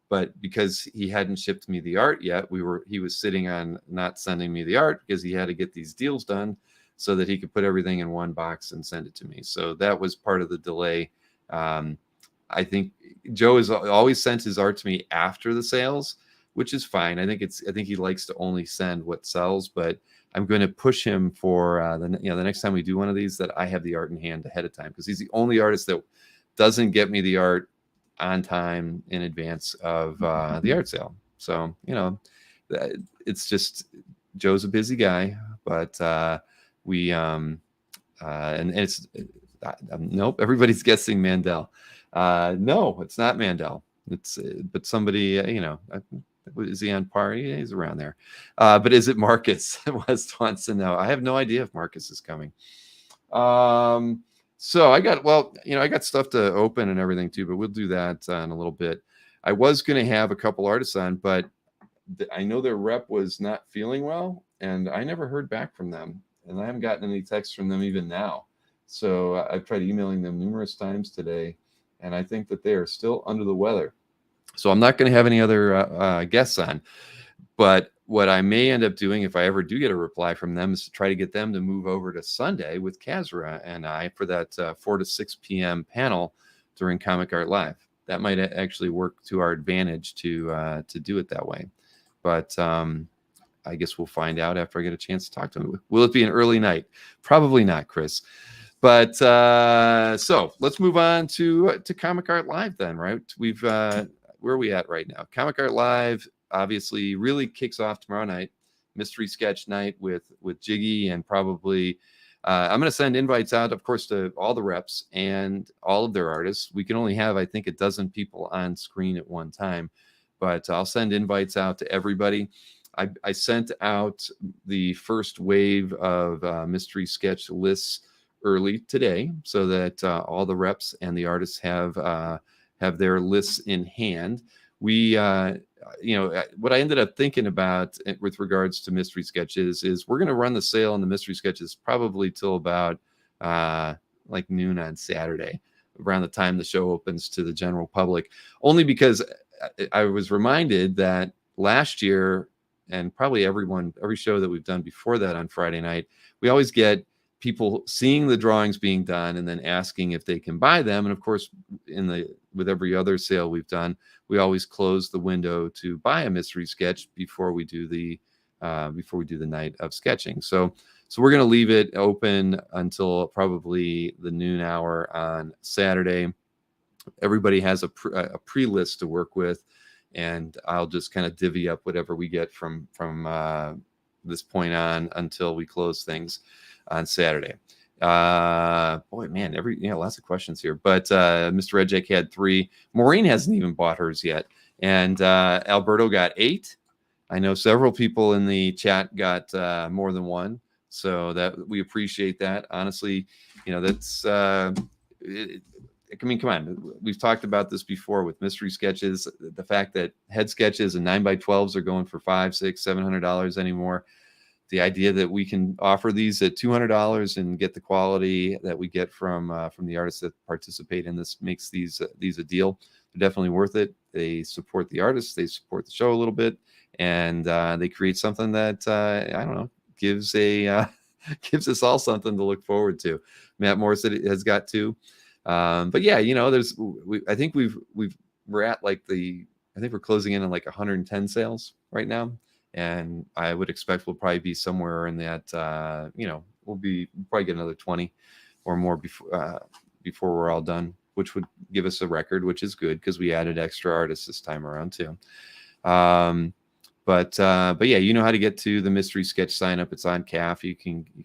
but because he hadn't shipped me the art yet, he was sitting on not sending me the art because he had to get these deals done so that he could put everything in one box and send it to me. So that was part of the delay. I think Joe has always sent his art to me after the sales, which is fine. I think he likes to only send what sells, but I'm going to push him for the next time we do one of these that I have the art in hand ahead of time, because he's the only artist that doesn't get me the art on time in advance of the art sale. So it's just Joe's a busy guy, but and it's nope. Everybody's guessing Mandel. No, it's not Mandel. It's but somebody is he on par? Yeah, he's around there. But is it Marcus? West wants to know. I have no idea if Marcus is coming. So I got stuff to open and everything too, but we'll do that in a little bit. I was going to have a couple artists on, but I know their rep was not feeling well, and I never heard back from them, and I haven't gotten any texts from them even now. So I've tried emailing them numerous times today, and I think that they are still under the weather. So I'm not going to have any other guests on. But what I may end up doing, if I ever do get a reply from them, is to try to get them to move over to Sunday with Kazra and I for that 4 to 6 p.m. panel during Comic Art Live. That might actually work to our advantage to do it that way. But I guess we'll find out after I get a chance to talk to them. Will it be an early night? Probably not, Chris. But so let's move on to Comic Art Live then, right? We've where are we at right now? Comic Art Live obviously really kicks off tomorrow night, mystery sketch night with Jiggy, and probably I'm going to send invites out, of course, to all the reps and all of their artists. We can only have, I think, 12 people on screen at one time, but I'll send invites out to everybody. I sent out the first wave of mystery sketch lists early today so that all the reps and the artists have their lists in hand. We, what I ended up thinking about with regards to mystery sketches is we're going to run the sale on the mystery sketches probably till about like noon on Saturday, around the time the show opens to the general public, only because I was reminded that last year, and probably every show that we've done before that on Friday night, we always get people seeing the drawings being done and then asking if they can buy them. And of course, with every other sale we've done, we always close the window to buy a mystery sketch before we do the night of sketching. So we're going to leave it open until probably the noon hour on Saturday. Everybody has a pre-list to work with, and I'll just kind of divvy up whatever we get from this point on until we close things on Saturday. Boy, man, lots of questions here. But Mr. Redjack had 3. Maureen hasn't even bought hers yet, and Alberto got 8. I know several people in the chat got more than one. So that we appreciate that. Honestly, that's I mean, come on. We've talked about this before with mystery sketches. The fact that head sketches and 9x12s are going for $500, $600, $700 anymore. The idea that we can offer these at $200 and get the quality that we get from the artists that participate in this makes these a deal. They're definitely worth it. They support the artists. They support the show a little bit, and they create something that I don't know, gives gives us all something to look forward to. Matt Morrison has got two. But yeah, I think we're at like I think we're closing in on like 110 sales right now. And I would expect we'll probably be somewhere in that, we'll probably get another 20 or more before we're all done, which would give us a record, which is good because we added extra artists this time around too. But yeah, you know how to get to the mystery sketch sign up. It's on CAF.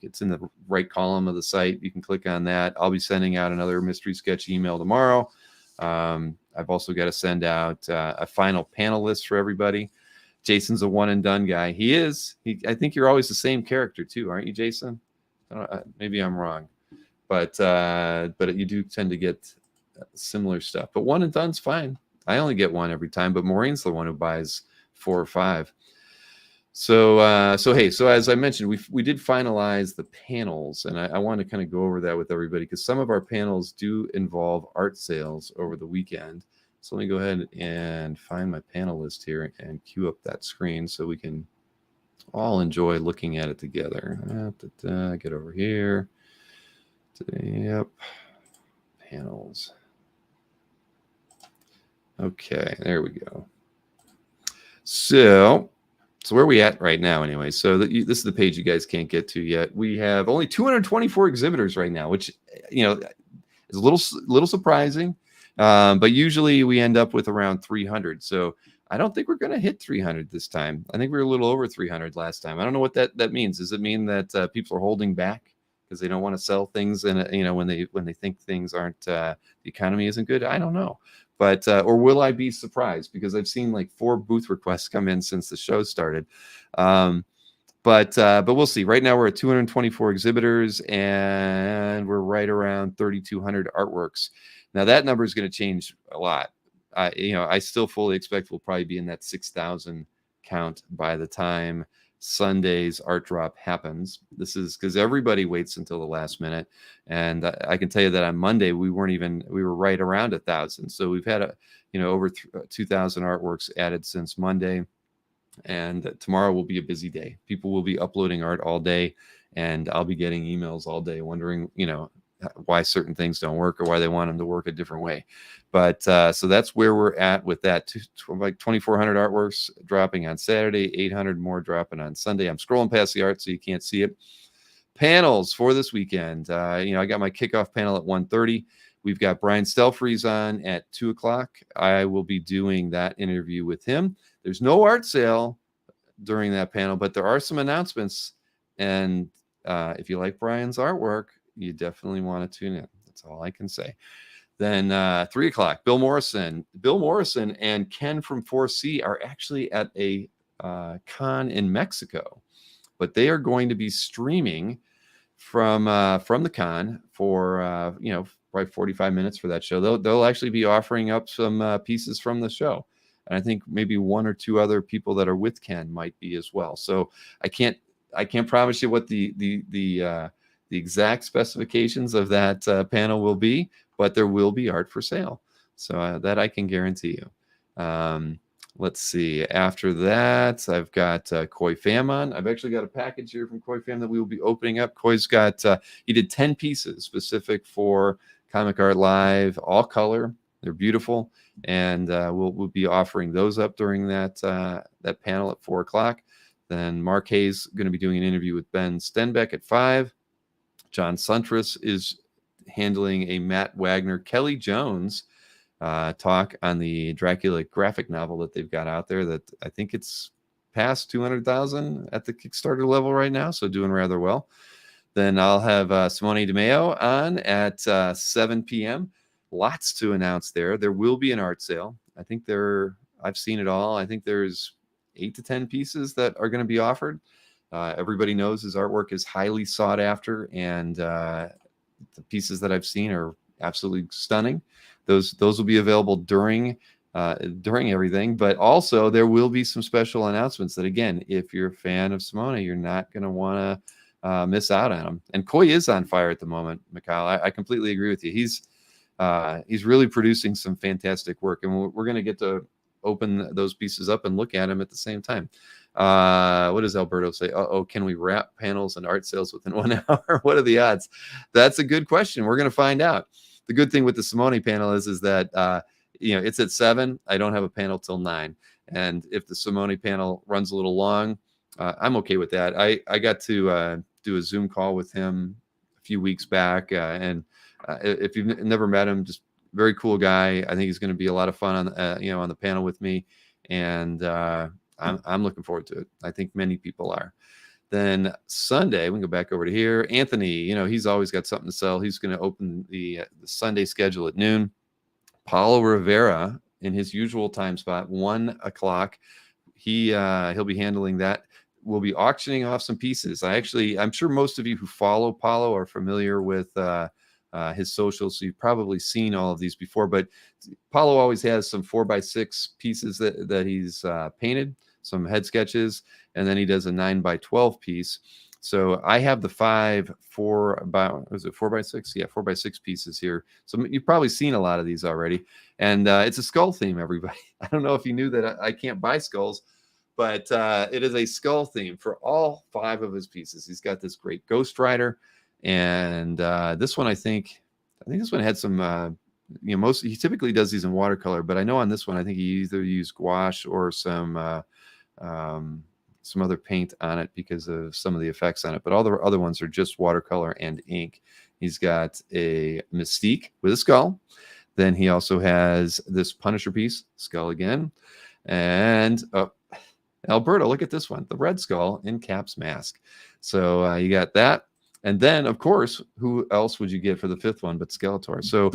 It's in the right column of the site. You can click on that. I'll be sending out another mystery sketch email tomorrow. I've also got to send out a final panel list for everybody. Jason's a one and done guy. He is. I think you're always the same character too, aren't you, Jason? Maybe I'm wrong, but you do tend to get similar stuff. But one and done's fine. I only get one every time, but Maureen's the one who buys 4 or 5. So as I mentioned, we did finalize the panels, and I want to kind of go over that with everybody because some of our panels do involve art sales over the weekend. So let me go ahead and find my panel list here and queue up that screen so we can all enjoy looking at it together. Get over here. Yep. Panels. Okay, there we go. So where are we at right now anyway? So this is the page you guys can't get to yet. We have only 224 exhibitors right now, which, is a little surprising. But usually we end up with around 300. So I don't think we're going to hit 300 this time. I think we were a little over 300 last time. I don't know what that means. Does it mean that people are holding back because they don't want to sell things and when they think things aren't the economy isn't good? I don't know. But or will I be surprised because I've seen like 4 booth requests come in since the show started. But we'll see. Right now we're at 224 exhibitors and we're right around 3,200 artworks. Now that number is going to change a lot. I still fully expect we'll probably be in that 6,000 count by the time Sunday's art drop happens. This is because everybody waits until the last minute, and I can tell you that on Monday we were right around 1,000. So we've had over 2,000 artworks added since Monday, and tomorrow will be a busy day. People will be uploading art all day, and I'll be getting emails all day wondering why certain things don't work or why they want them to work a different way. But so that's where we're at with that. Like 2,400 artworks dropping on Saturday, 800 more dropping on Sunday. I'm scrolling past the art so you can't see it. Panels for this weekend. I got my kickoff panel at 1:30. We've got Brian Stelfreeze on at 2 o'clock. I will be doing that interview with him. There's no art sale during that panel, but there are some announcements. And if you like Brian's artwork, you definitely want to tune in. That's all I can say. Then 3 o'clock, Bill Morrison and Ken from 4C are actually at a con in Mexico, but they are going to be streaming from the con for probably 45 minutes for that show. They'll actually be offering up some pieces from the show, and I think maybe 1 or 2 other people that are with Ken might be as well. So I can't promise you what the exact specifications of that panel will be, but there will be art for sale. So that I can guarantee you. Let's see. After that, I've got Koi Pham on. I've actually got a package here from Koi Pham that we will be opening up. Koi's got, he did 10 pieces specific for Comic Art Live, all color. They're beautiful. And we'll be offering those up during that panel at 4 o'clock. Then Mark Hayes going to be doing an interview with Ben Stenbeck at 5. John Suntress is handling a Matt Wagner, Kelly Jones talk on the Dracula graphic novel that they've got out there that I think it's past 200,000 at the Kickstarter level right now, so doing rather well. Then I'll have Simone DeMeo on at 7 p.m. Lots to announce there. There will be an art sale. I've seen it all. I think there's 8 to 10 pieces that are going to be offered. Everybody knows his artwork is highly sought after, and the pieces that I've seen are absolutely stunning. Those will be available during everything, but also there will be some special announcements that, again, if you're a fan of Simone, you're not going to want to miss out on them. And Koi is on fire at the moment, Mikhail. I completely agree with you. He's really producing some fantastic work, and we're going to get to open those pieces up and look at them at the same time. What does Alberto say? Can we wrap panels and art sales within 1 hour? What are the odds? That's a good question. We're going to find out. The good thing with the Simone panel is that it's at 7. I don't have a panel till 9, and if the Simone panel runs a little long, I'm okay with that. I got to do a Zoom call with him a few weeks back, and if you've never met him, just very cool guy. I think he's going to be a lot of fun on the panel with me, and I'm looking forward to it. I think many people are. Then Sunday, we can go back over to here. Anthony, he's always got something to sell. He's going to open the Sunday schedule at noon. Paulo Rivera in his usual time spot, 1 o'clock. He'll be handling that. We'll be auctioning off some pieces. I'm sure most of you who follow Paulo are familiar with his socials, so you've probably seen all of these before. But Paulo always has some 4x6 pieces that he's painted, some head sketches, and then he does a 9x12 piece. So I have the 4x6? Yeah, 4x6 pieces here. So you've probably seen a lot of these already. And it's a skull theme, everybody. I don't know if you knew that I can't buy skulls, but it is a skull theme for all 5 of his pieces. He's got this great Ghost Rider. And this one, I think this one had some, he typically does these in watercolor, but I know on this one, I think he either used gouache or some other paint on it because of some of the effects on it. But all the other ones are just watercolor and ink. He's got a Mystique with a skull. Then he also has this Punisher piece, skull again. And Alberto, look at this one, the Red Skull in Cap's mask. So you got that. And then, of course, who else would you get for the 5th one but Skeletor? So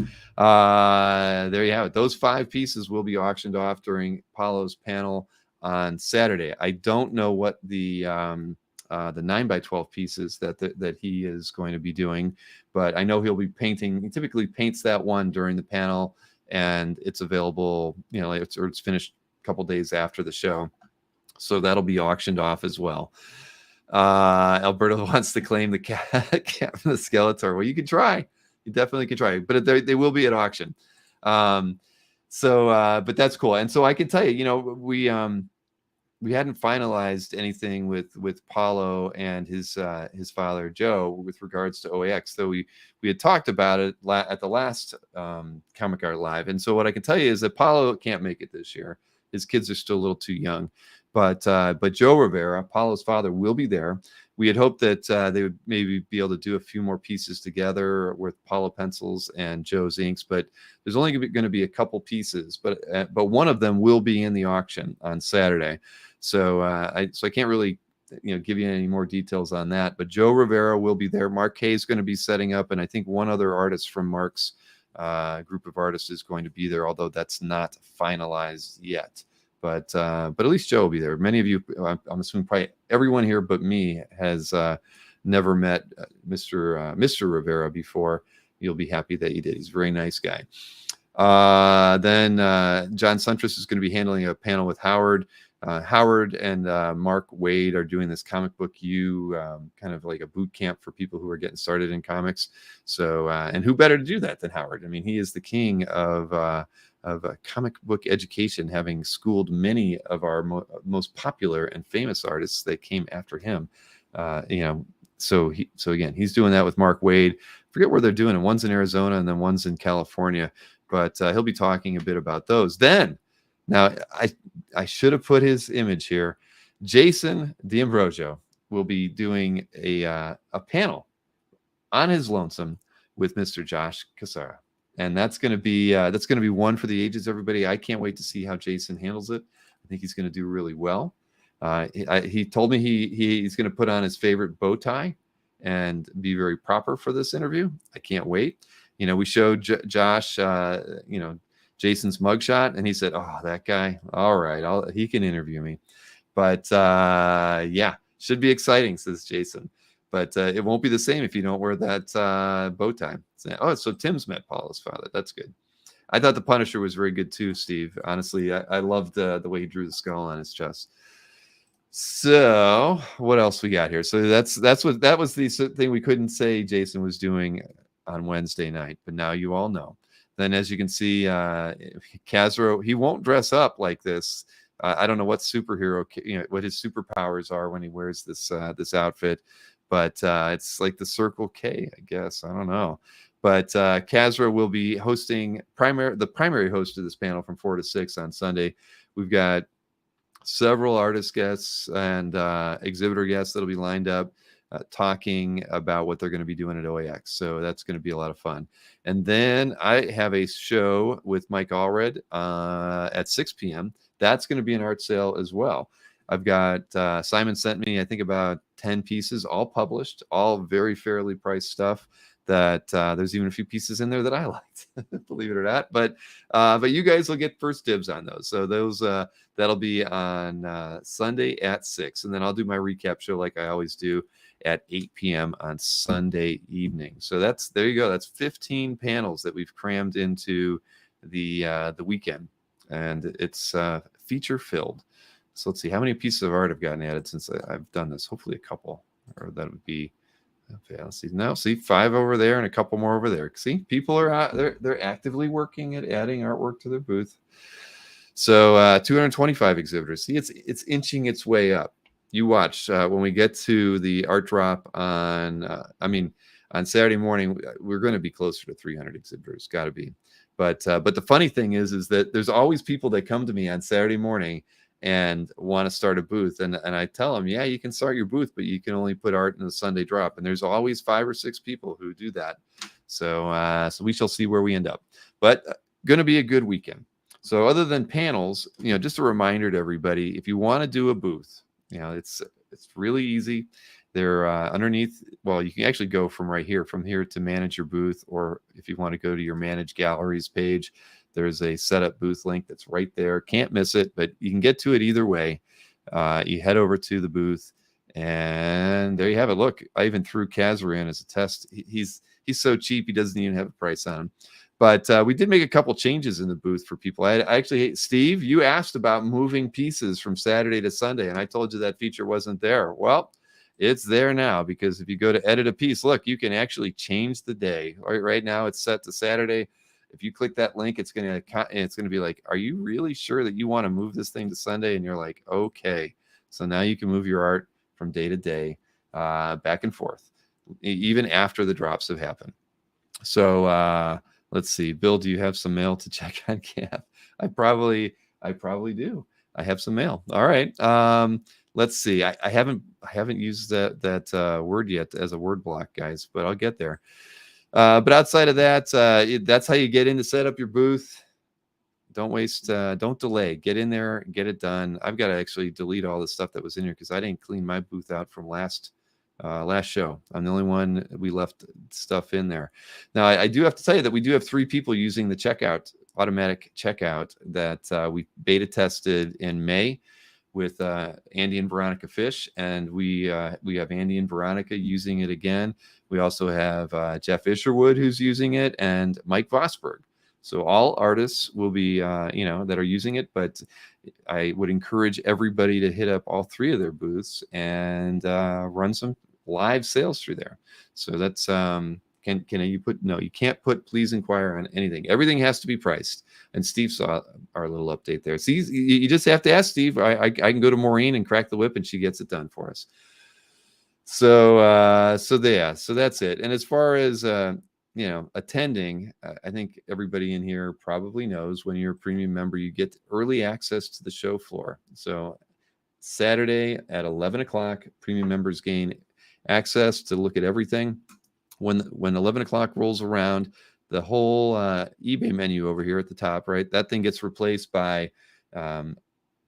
there you have it. Those 5 pieces will be auctioned off during Paulo's panel on Saturday. I don't know what the 9x12 pieces that he is going to be doing, but I know he'll be painting. He typically paints that one during the panel, and it's available, it's finished a couple days after the show. So that'll be auctioned off as well. Alberto wants to claim the cat from the Skeletor. Well, you can try. You definitely can try, but they will be at auction. But that's cool. And so I can tell you, we hadn't finalized anything with Paulo and his father Joe with regards to OAX, though we had talked about it at the last Comic Art Live. And so what I can tell you is that Paulo can't make it this year. His kids are still a little too young. But Joe Rivera, Paulo's father, will be there. We had hoped that they would maybe be able to do a few more pieces together with Paulo pencils and Joe's inks, but there's only going to be a couple pieces. But one of them will be in the auction on Saturday. So I can't really give you any more details on that. But Joe Rivera will be there. Mark Kay is going to be setting up, and I think one other artist from Mark's group of artists is going to be there, although that's not finalized yet. But at least Joe will be there. Many of you, I'm assuming probably everyone here but me, has never met Mr. Rivera before. You'll be happy that you did. He's a very nice guy. Then John Suntress is going to be handling a panel with Howard. Howard and Mark Wade are doing this Comic Book U, kind of like a boot camp for people who are getting started in comics. So, and who better to do that than Howard? I mean, he is the king of comic book education, having schooled many of our most popular and famous artists that came after him. So again, he's doing that with Mark Wade. Forget where they're doing it. One's in Arizona and then one's in California. But he'll be talking a bit about those. Now I should have put his image here. Jason D'Ambrosio will be doing a panel on his lonesome with Mr. Josh Cassara. And that's going to be one for the ages, everybody. I can't wait to see how Jason handles it. I think he's going to do really well. He told me he's going to put on his favorite bow tie and be very proper for this interview. I can't wait. We showed Josh, Jason's mugshot, and he said, "Oh, that guy. All right, he can interview me." But yeah, Should be exciting, says Jason. But it won't be the same if you don't wear that bow tie. So Tim's met Paula's father. That's good. I thought the Punisher was very good too, Steve. Honestly, I loved the way he drew the skull on his chest. So what else we got here? So that was the thing we couldn't say Jason was doing on Wednesday night, but now you all know. Then, as you can see, Kazro, he won't dress up like this. I don't know what superhero, what his superpowers are when he wears this this outfit, but it's like the Circle K, I guess. I don't know. But Kazra will be hosting the primary host of this panel from 4 to 6 on Sunday. We've got several artist guests and exhibitor guests that'll be lined up talking about what they're going to be doing at OAX. So that's going to be a lot of fun. And then I have a show with Mike Allred at 6 p.m. That's going to be an art sale as well. I've got Simon sent me, I think, about 10 pieces, all published, all very fairly priced stuff. That there's even a few pieces in there that I liked, believe it or not. But you guys will get first dibs on those. So those that'll be on Sunday at 6, and then I'll do my recap show like I always do at 8 p.m. on Sunday evening. So there you go. That's 15 panels that we've crammed into the weekend, and it's feature filled. So let's see how many pieces of art I've gotten added since I've done this. Hopefully a couple, or that would be. Okay, let's see. Now, see 5 over there and a couple more over there. See, people are out. They're actively working at adding artwork to their booth. So 225 exhibitors. See, it's inching its way up. You watch when we get to the art drop on. On Saturday morning, we're going to be closer to 300 exhibitors. Got to be. But the funny thing is that there's always people that come to me on Saturday morning and want to start a booth, and I tell them, yeah, you can start your booth, but you can only put art in the Sunday drop, and there's always 5 or 6 people who do that. So we shall see where we end up, but going to be a good weekend. So other than panels, just a reminder to everybody, if you want to do a booth, it's really easy. They're underneath. Well, you can actually go from here to manage your booth, or if you want to go to your manage galleries page, there's a setup booth link that's right there. Can't miss it, but you can get to it either way. You head over to the booth, and there you have it. Look, I even threw Kazra in as a test. He's so cheap, he doesn't even have a price on him. But we did make a couple changes in the booth for people. I actually, Steve, you asked about moving pieces from Saturday to Sunday, and I told you that feature wasn't there. Well, it's there now, because if you go to edit a piece, look, you can actually change the day. Right now, it's set to Saturday. If you click that link, it's gonna be like, are you really sure that you want to move this thing to Sunday? And you're like, okay. So now you can move your art from day to day, back and forth, even after the drops have happened. So let's see, Bill, do you have some mail to check on Cap? I probably do. I have some mail. All right. Let's see. I haven't used that word yet as a word block, guys, but I'll get there. But outside of that, that's how you get in to set up your booth. Don't delay. Get in there, get it done. I've got to actually delete all the stuff that was in here because I didn't clean my booth out from last show. I'm the only one we left stuff in there. Now, I do have to tell you that we do have 3 people using the automatic checkout that we beta tested in May with Andy and Veronica Fish, and we have Andy and Veronica using it again. We also have Jeff Isherwood who's using it, and Mike Vosberg. So all artists will be that are using it, but I would encourage everybody to hit up all 3 of their booths and run some live sales through there. So that's you can't put please inquire on anything. Everything has to be priced. And Steve saw our little update there. See, you just have to ask Steve. I can go to Maureen and crack the whip, and she gets it done for us. So that's it. And as far as attending, I think everybody in here probably knows when you're a premium member, you get early access to the show floor. So Saturday at 11 o'clock, premium members gain access to look at everything. When 11 o'clock rolls around, the whole eBay menu over here at the top, right, that thing gets replaced by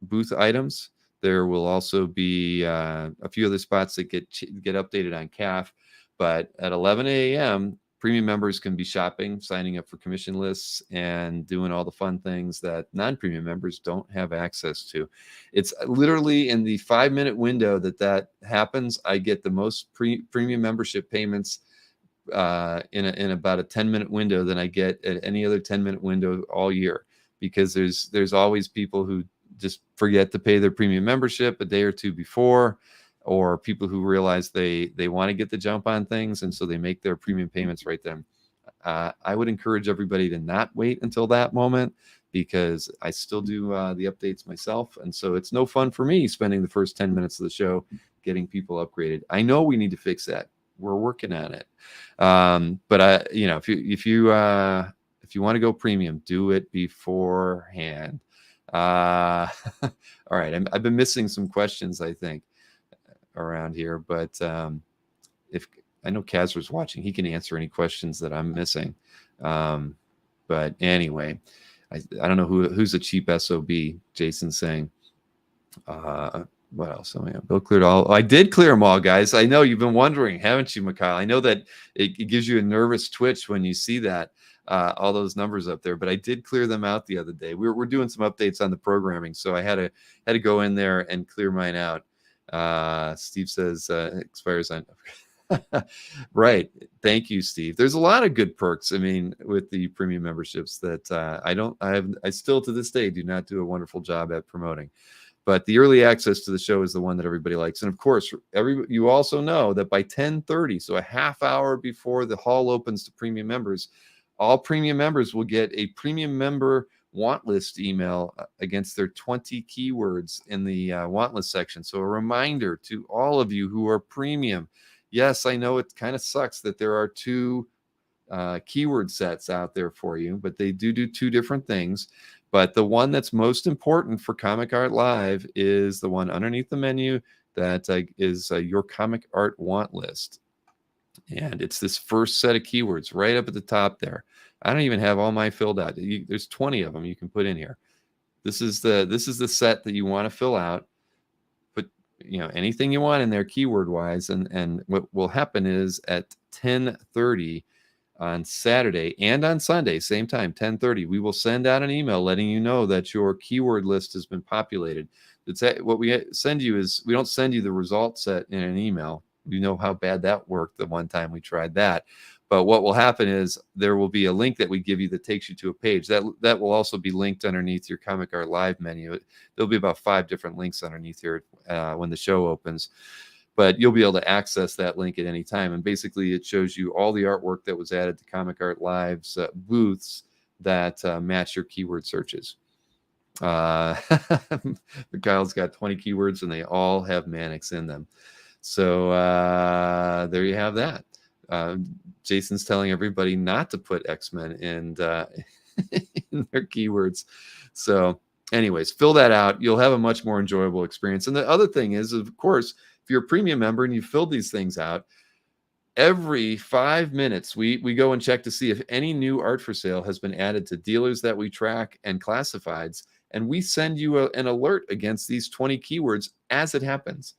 booth items. There will also be a few other spots that get updated on CAF. But at 11 a.m., premium members can be shopping, signing up for commission lists, and doing all the fun things that non-premium members don't have access to. It's literally in the 5-minute window that happens. I get the most premium membership payments in about a 10-minute window than I get at any other 10-minute window all year, because there's always people who just forget to pay their premium membership a day or two before, or people who realize they want to get the jump on things, and so they make their premium payments right then. I would encourage everybody to not wait until that moment, because I still do the updates myself, and so it's no fun for me spending the first 10 minutes of the show getting people upgraded. I know we need to fix that. We're working on it. But if you want to go premium, do it beforehand. All right, I've been missing some questions, I think, around here, but if I know Kazer's watching, he can answer any questions that I'm missing. But anyway, I don't know who's a cheap SOB. Jason's saying. What else? Oh, yeah, Bill cleared all. I did clear them all, guys. I know you've been wondering, haven't you, Mikhail? I know that it gives you a nervous twitch when you see that all those numbers up there, but I did clear them out the other day. We're doing some updates on the programming, so I had to go in there and clear mine out. Steve says expires on. Right. Thank you, Steve. There's a lot of good perks. I mean, with the premium memberships that I still to this day do not do a wonderful job at promoting. But the early access to the show is the one that everybody likes. And of course, you also know that by 10:30, so a half hour before the hall opens to premium members, all premium members will get a premium member want list email against their 20 keywords in the want list section. So a reminder to all of you who are premium. Yes, I know it kind of sucks that there are two keyword sets out there for you, but they do two different things. But the one that's most important for Comic Art Live is the one underneath the menu that is your Comic Art want list. And it's this first set of keywords right up at the top there. I don't even have all mine filled out. There's 20 of them you can put in here. This is the set that you want to fill out. Put anything you want in there keyword wise, and what will happen is at 10:30 on Saturday and on Sunday, same time, 10:30, we will send out an email letting you know that your keyword list has been populated. What we send you is, we don't send you the result set in an email. You know how bad that worked the one time we tried that. But what will happen is there will be a link that we give you that takes you to a page. That will also be linked underneath your Comic Art Live menu. There'll be about 5 different links underneath here when the show opens. But you'll be able to access that link at any time. And basically, it shows you all the artwork that was added to Comic Art Live's booths that match your keyword searches. Kyle's got 20 keywords, and they all have Mannix in them. So there you have that. Jason's telling everybody not to put X-Men in their keywords. So anyways, fill that out. You'll have a much more enjoyable experience. And the other thing is, of course, if you're a premium member and you filled these things out, every 5 minutes we go and check to see if any new art for sale has been added to dealers that we track and classifieds, and we send you an alert against these 20 keywords as it happens.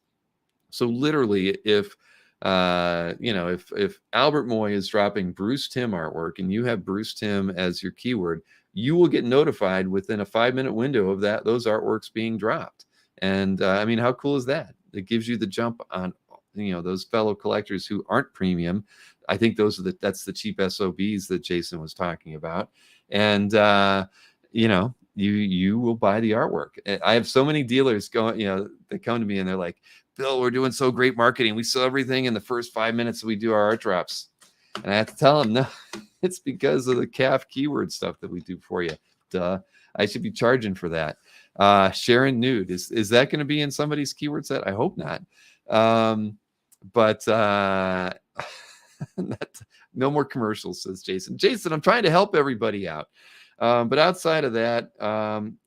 So literally, if Albert Moy is dropping Bruce Timm artwork and you have Bruce Timm as your keyword, you will get notified within a 5-minute window of those artworks being dropped. And I mean, how cool is that? It gives you the jump on, those fellow collectors who aren't premium. I think that's the cheap SOBs that Jason was talking about. And, you will buy the artwork. I have so many dealers that come to me and they're like, Bill, we're doing so great marketing. We sell everything in the first 5 minutes that we do our art drops. And I have to tell them, no, it's because of the CAF keyword stuff that we do for you. Duh. I should be charging for that. Sharon Nude, is that going to be in somebody's keyword set? I hope not. But no more commercials, says Jason. Jason, I'm trying to help everybody out. But outside of that,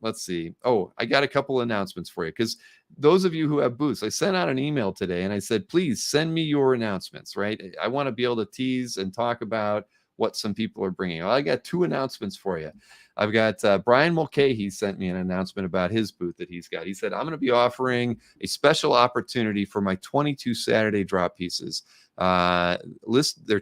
let's see. Oh, I got a couple announcements for you, because those of you who have booths, I sent out an email today and I said, please send me your announcements, right? I want to be able to tease and talk about what some people are bringing. Well, I got 2 announcements for you. I've got Brian Mulcahy sent me an announcement about his booth that he's got. He said, I'm going to be offering a special opportunity for my 22 Saturday drop pieces. List their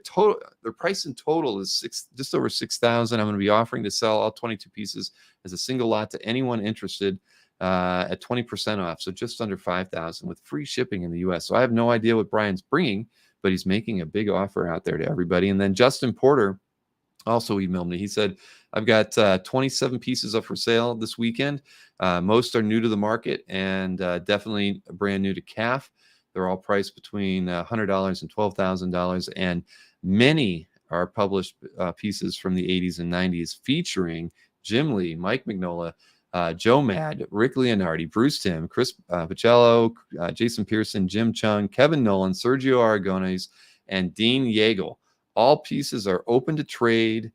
price in total is just over 6,000. I'm going to be offering to sell all 22 pieces as a single lot to anyone interested at 20% off. So just under 5,000 with free shipping in the US. So I have no idea what Brian's bringing, but he's making a big offer out there to everybody. And then Justin Porter also emailed me. He said, I've got 27 pieces up for sale this weekend. Most are new to the market and definitely brand new to calf. They're all priced between $100 and $12,000. And many are published pieces from the 80s and 90s featuring Jim Lee, Mike Mignola, Joe Mad, Rick Leonardi, Bruce Timm, Chris Pacello, Jason Pearson, Jim Chung, Kevin Nolan, Sergio Aragones, and Dean Yeagle. All pieces are open to trade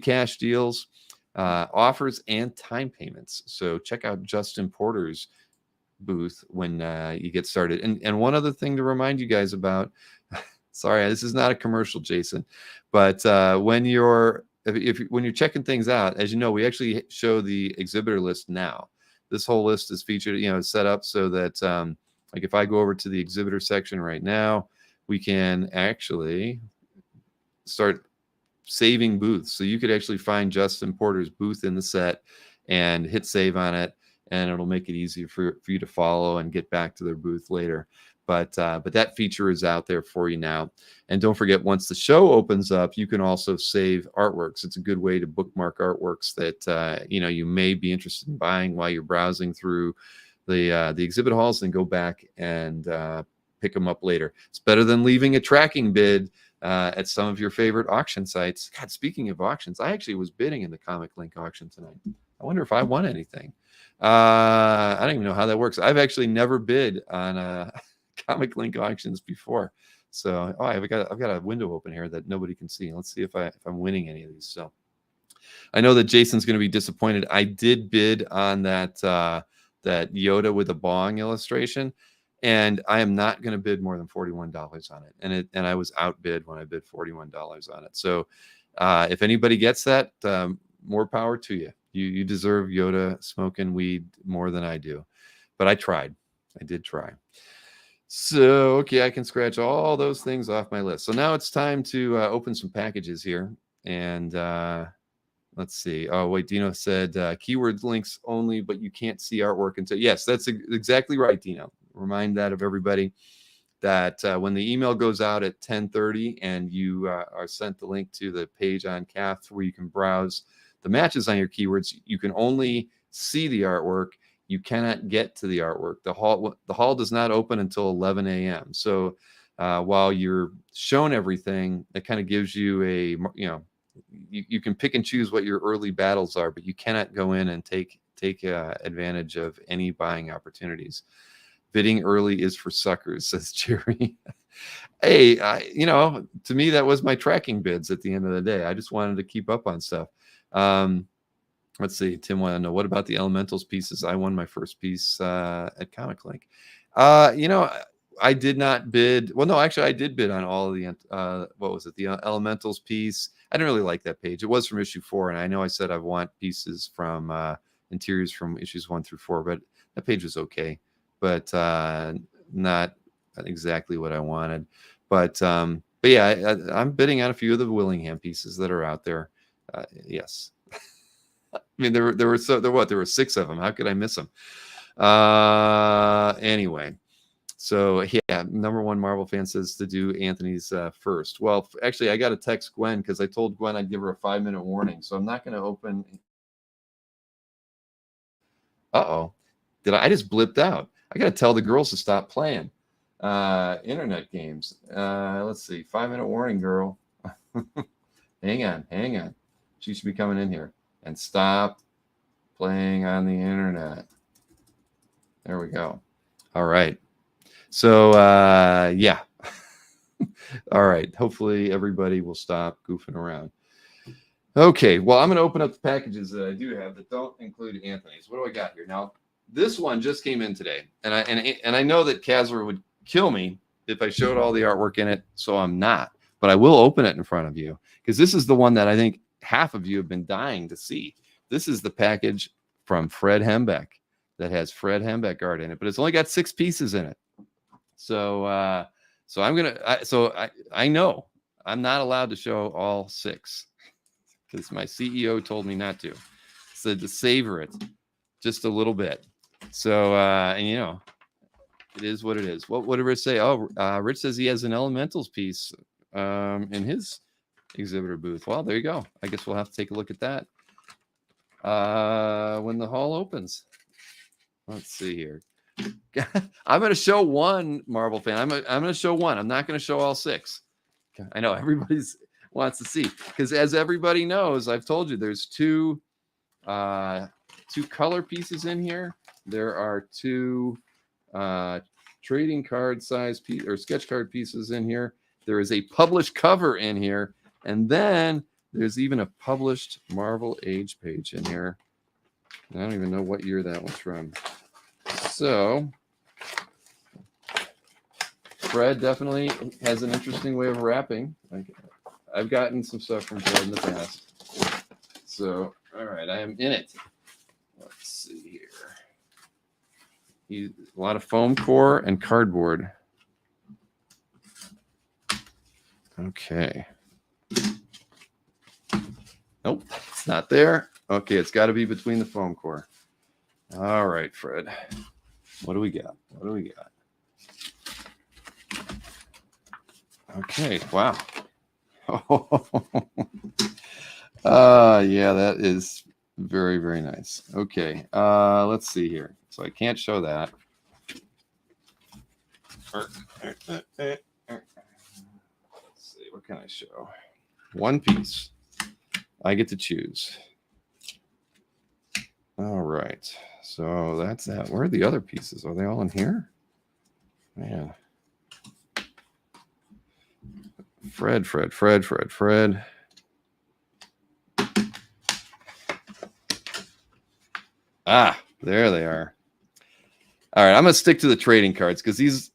cash deals, offers, and time payments. So check out Justin Porter's booth when you get started. And one other thing to remind you guys about, sorry, this is not a commercial, Jason, but when you're checking things out, as you know, we actually show the exhibitor list now. This whole list is featured, set up so that like if I go over to the exhibitor section right now, we can actually start saving booths. So you could actually find Justin Porter's booth in the set and hit save on it, and it'll make it easier for you to follow and get back to their booth later. But that feature is out there for you now. And don't forget, once the show opens up, you can also save artworks. It's a good way to bookmark artworks that you may be interested in buying while you're browsing through the exhibit halls, and go back and pick them up later. It's better than leaving a tracking bid at some of your favorite auction sites. God, speaking of auctions, I actually was bidding in the Comic Link auction tonight. I wonder if I won anything. I don't even know how that works. I've actually never bid on Comic Link auctions before. So I've got a window open here that nobody can see. Let's see if I'm winning any of these. So I know that Jason's going to be disappointed. I did bid on that Yoda with a bong illustration, and I am not going to bid more than $41 on it. And I was outbid when I bid $41 on it. So if anybody gets that, more power to you. You deserve Yoda smoking weed more than I do. But I tried. I did try. So, okay, I can scratch all those things off my list. So now it's time to open some packages here. And let's see. Oh, wait, Dino said keyword links only, but you can't see artwork until. Yes, that's exactly right, Dino. Remind that of everybody that when the email goes out at 10:30 and you are sent the link to the page on CAF where you can browse the matches on your keywords, you can only see the artwork. You cannot get to the artwork. The hall does not open until 11 a.m. So while you're shown everything, that kind of gives you you can pick and choose what your early battles are, but you cannot go in and take advantage of any buying opportunities. Bidding early is for suckers, says Jerry. Hey, to me, that was my tracking bids at the end of the day. I just wanted to keep up on stuff. Let's see. Tim wanted to know, what about the Elementals pieces? I won my first piece at Comic Link. I did not bid. Well, no, actually, I did bid on all of the, what was it? The Elementals piece. I didn't really like that page. It was from issue 4, and I know I said I want pieces from interiors from issues 1 through 4, but that page was okay, but not exactly what I wanted. But yeah, I'm bidding on a few of the Willingham pieces that are out there. Yes. I mean, there were 6 of them. How could I miss them? Anyway, so yeah, number one Marvel fan says to do Anthony's first. Well, actually, I got to text Gwen because I told Gwen I'd give her a 5-minute warning. So I'm not going to open. Uh-oh. I just blipped out. I got to tell the girls to stop playing internet games. Let's see. 5-minute warning, girl. Hang on. She should be coming in here. And stop playing on the internet. There we go. All right. So, yeah. All right. Hopefully everybody will stop goofing around. Okay. Well, I'm going to open up the packages that I do have that don't include Anthony's. What do I got here? Now, this one just came in today. And I know that Kazler would kill me if I showed all the artwork in it. So I'm not. But I will open it in front of you because this is the one that I think half of you have been dying to see. This is the package from Fred Hembeck that has Fred Hembeck art in it, but it's only got 6 pieces in it. So So I know I'm not allowed to show all 6 because my CEO told me not to. Said to savor it just a little bit. So and you know, it is what it is. What did Rich say? Oh, Rich says he has an elementals piece in his exhibitor booth. Well, there you go. I guess we'll have to take a look at that when the hall opens. Let's see here. I'm going to show one Marvel fan. I'm going to show one. I'm not going to show all 6. I know everybody's wants to see because, as everybody knows, I've told you there's 2 color pieces in here. There are 2 trading card size piece or sketch card pieces in here. There is a published cover in here, and then there's even a published Marvel Age page in here. I don't even know what year that was from. So Fred definitely has an interesting way of wrapping. I've gotten some stuff from Fred in the past. So, all right, I am in it. Let's see here. A lot of foam core and cardboard. Okay. Nope, it's not there. Okay, it's got to be between the foam core. All right, Fred. What do we got? What do we got? Okay, wow. Yeah, that is very, very nice. Okay, let's see here. So I can't show that. Let's see, what can I show? One piece. I get to choose. All right, so that's that. Where are the other pieces? Are they all in here? Man. Fred. Ah, there they are. All right, I'm going to stick to the trading cards because these,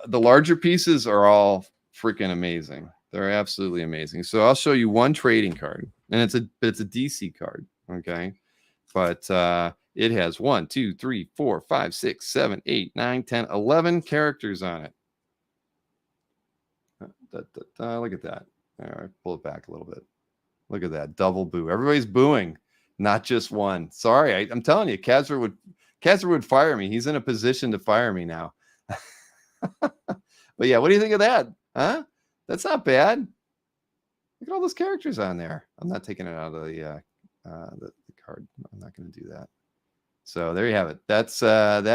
the larger pieces are all freaking amazing. They're absolutely amazing. So I'll show you one trading card, and it's a DC card, okay? But it has 1, 2, 3, 4, 5, 6, 7, 8, 9, 10, 11 characters on it. Look at that. All right, pull it back a little bit. Look at that double boo. Everybody's booing, not just one. Sorry, I'm telling you, Kazra would fire me. He's in a position to fire me now. But yeah, what do you think of that? Huh? That's not bad. Look at all those characters on there. I'm not taking it out of the card. I'm not going to do that. So there you have it. That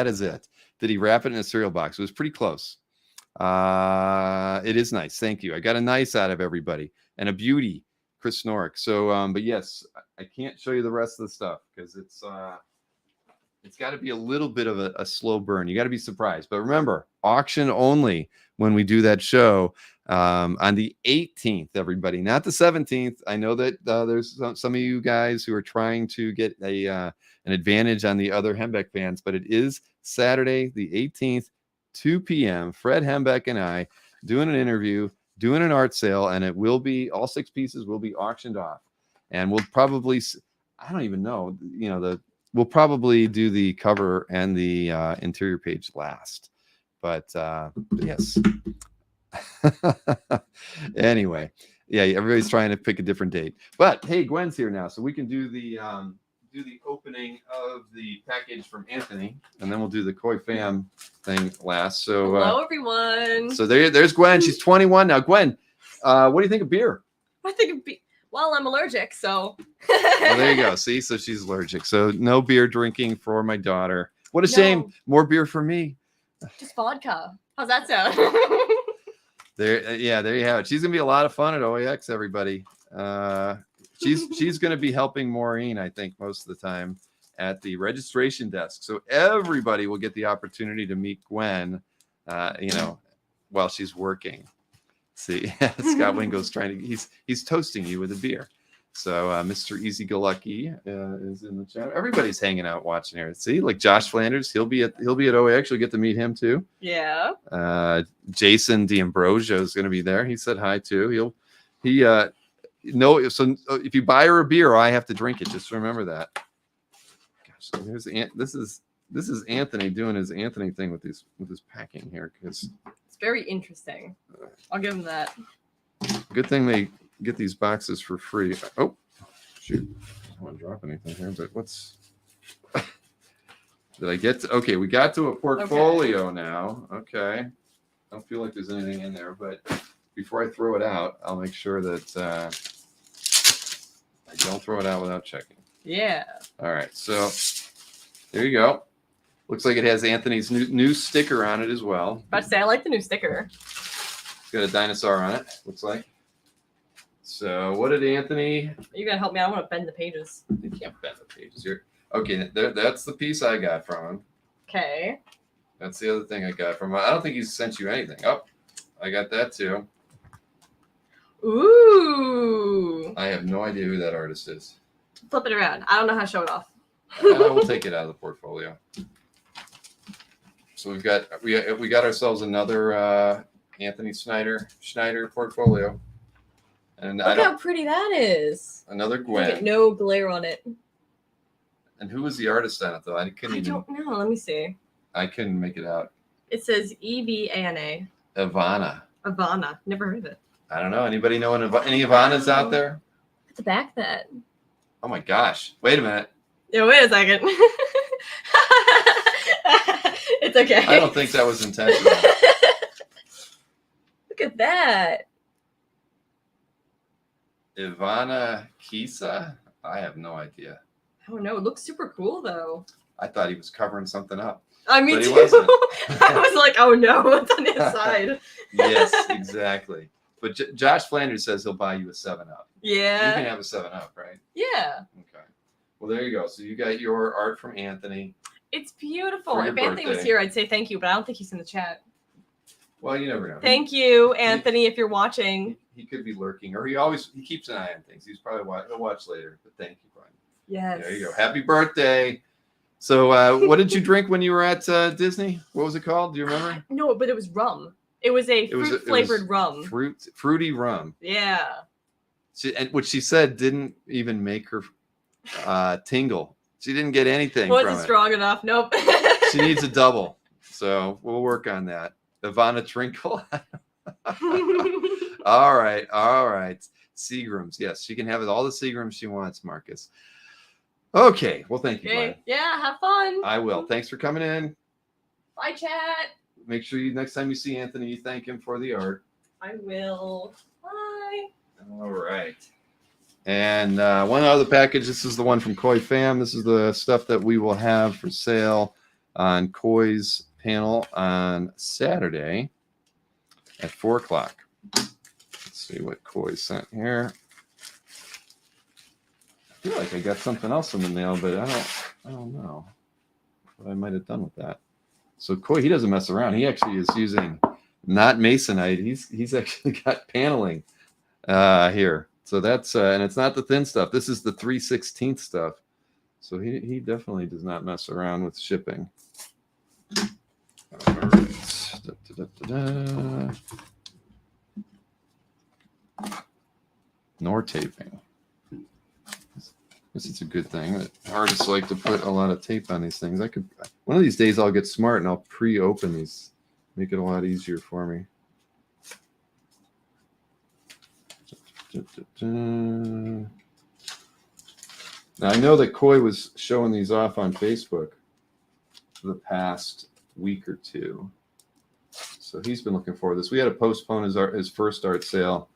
is it. Did he wrap it in a cereal box? It was pretty close. It is nice. Thank you. I got a nice out of everybody and a beauty, Chris Norick. So, but yes, I can't show you the rest of the stuff because it's got to be a little bit of a slow burn. You got to be surprised. But remember, auction only when we do that show on the 18th, everybody, not the 17th. I know that there's some of you guys who are trying to get an advantage on the other Hembeck fans, but it is Saturday, the 18th, 2 p.m. Fred Hembeck and I doing an interview, doing an art sale, and it will be all 6 pieces will be auctioned off. And we'll probably, I don't even know, we'll probably do the cover and the interior page last. But yes. Anyway, yeah, everybody's trying to pick a different date. But hey, Gwen's here now, so we can do the opening of the package from Anthony, and then we'll do the Koi Fam thing last. So hello, everyone. So there's Gwen. She's 21 now. Gwen, what do you think of beer? I think well, I'm allergic, so. Well, there you go. See, so she's allergic. So no beer drinking for my daughter. What a shame. More beer for me. Just vodka. How's that sound? There you have it. She's gonna be a lot of fun at OAX, everybody. She's gonna be helping Maureen, I think, most of the time at the registration desk. So everybody will get the opportunity to meet Gwen, while she's working. See, Scott Wingo's trying to he's toasting you with a beer. So Mr. Easy Go Lucky is in the chat. Everybody's hanging out watching here. See, like Josh Flanders, he'll be at OAX. You'll get to meet him too. Yeah. Jason D'Ambrosio is going to be there. He said hi too. So if you buy her a beer, I have to drink it. Just remember that. Gosh, this is Anthony doing his Anthony thing with his packing here because It's very interesting. I'll give him that. Good thing they get these boxes for free. Oh, shoot. I don't want to drop anything here, but what's... Did I get to... Okay, we got to a portfolio now. Okay. I don't feel like there's anything in there, but before I throw it out, I'll make sure that I don't throw it out without checking. Yeah. All right, so there you go. Looks like it has Anthony's new sticker on it as well. About to say, I like the new sticker. It's got a dinosaur on it, looks like. So what did Anthony... You gotta help me. I want to bend the pages. You can't bend the pages here. Okay, that's the piece I got from him. Okay. That's the other thing I got from him. I don't think he's sent you anything. Oh, I got that too. Ooh. I have no idea who that artist is. Flip it around. I don't know how to show it off. We'll take it out of the portfolio. So we got ourselves another Anthony Schneider portfolio, and Look how pretty that is. Another Look Gwen. at no glare on it. And who was the artist on it though? I don't know. Let me see. I couldn't make it out. It says Evana. Ivana. Ivana. Never heard of it. I don't know. Anybody know any Ivanas out there? What's the back that? Oh my gosh! Wait a minute. Yeah, wait a second. It's okay. I don't think that was intentional. Look at that. Ivana Kisa? I have no idea. I don't know. It looks super cool though. I thought he was covering something up. Me But he too. wasn't. I was like, oh no, what's on the inside? Yes, exactly. But Josh Flanders says he'll buy you a 7-Up. You Yeah. can have a 7-Up, right? Yeah. Okay. Well, there you go. So you got your art from Anthony. It's beautiful. For your If Anthony was birthday. here, I'd say thank you, but I don't think he's in the chat. Well, you never know. Thank you, Anthony, if you're watching. He could be lurking, or he keeps an eye on things. He's probably he'll watch later. But thank you, Brian. Yes. There you go. Happy birthday. So, what did you drink when you were at Disney? What was it called? Do you remember? No, but it was rum. It was a fruit-flavored rum. Fruity rum. Yeah. Which she said didn't even make her tingle. She didn't get anything from Wasn't it. strong enough. Nope. She needs a double. So we'll work on that. Ivana Trinkle. All right. Seagrams. Yes, she can have all the Seagrams she wants, Marcus. Okay. Well, thank you, Brian. Okay. Yeah, have fun. I will. Thanks for coming in. Bye, chat. Make sure next time you see Anthony, you thank him for the art. I will. Bye. All right. And one other package. This is the one from Koi Fam. This is the stuff that we will have for sale on Koi's panel on Saturday at 4 o'clock. Let's see what Koi sent here. I feel like I got something else in the mail, but I don't know what I might have done with that. So Koi, he doesn't mess around. He actually is using not masonite. He's actually got paneling here. So that's and it's not the thin stuff. This is the 3/16 stuff. So he definitely does not mess around with shipping. All right. Nor taping. I guess it's a good thing that artists like to put a lot of tape on these things. One of these days I'll get smart and I'll pre-open these, make it a lot easier for me. Now I know that Koi was showing these off on Facebook for the past week or two, so he's been looking forward to this. We had to postpone his first art sale.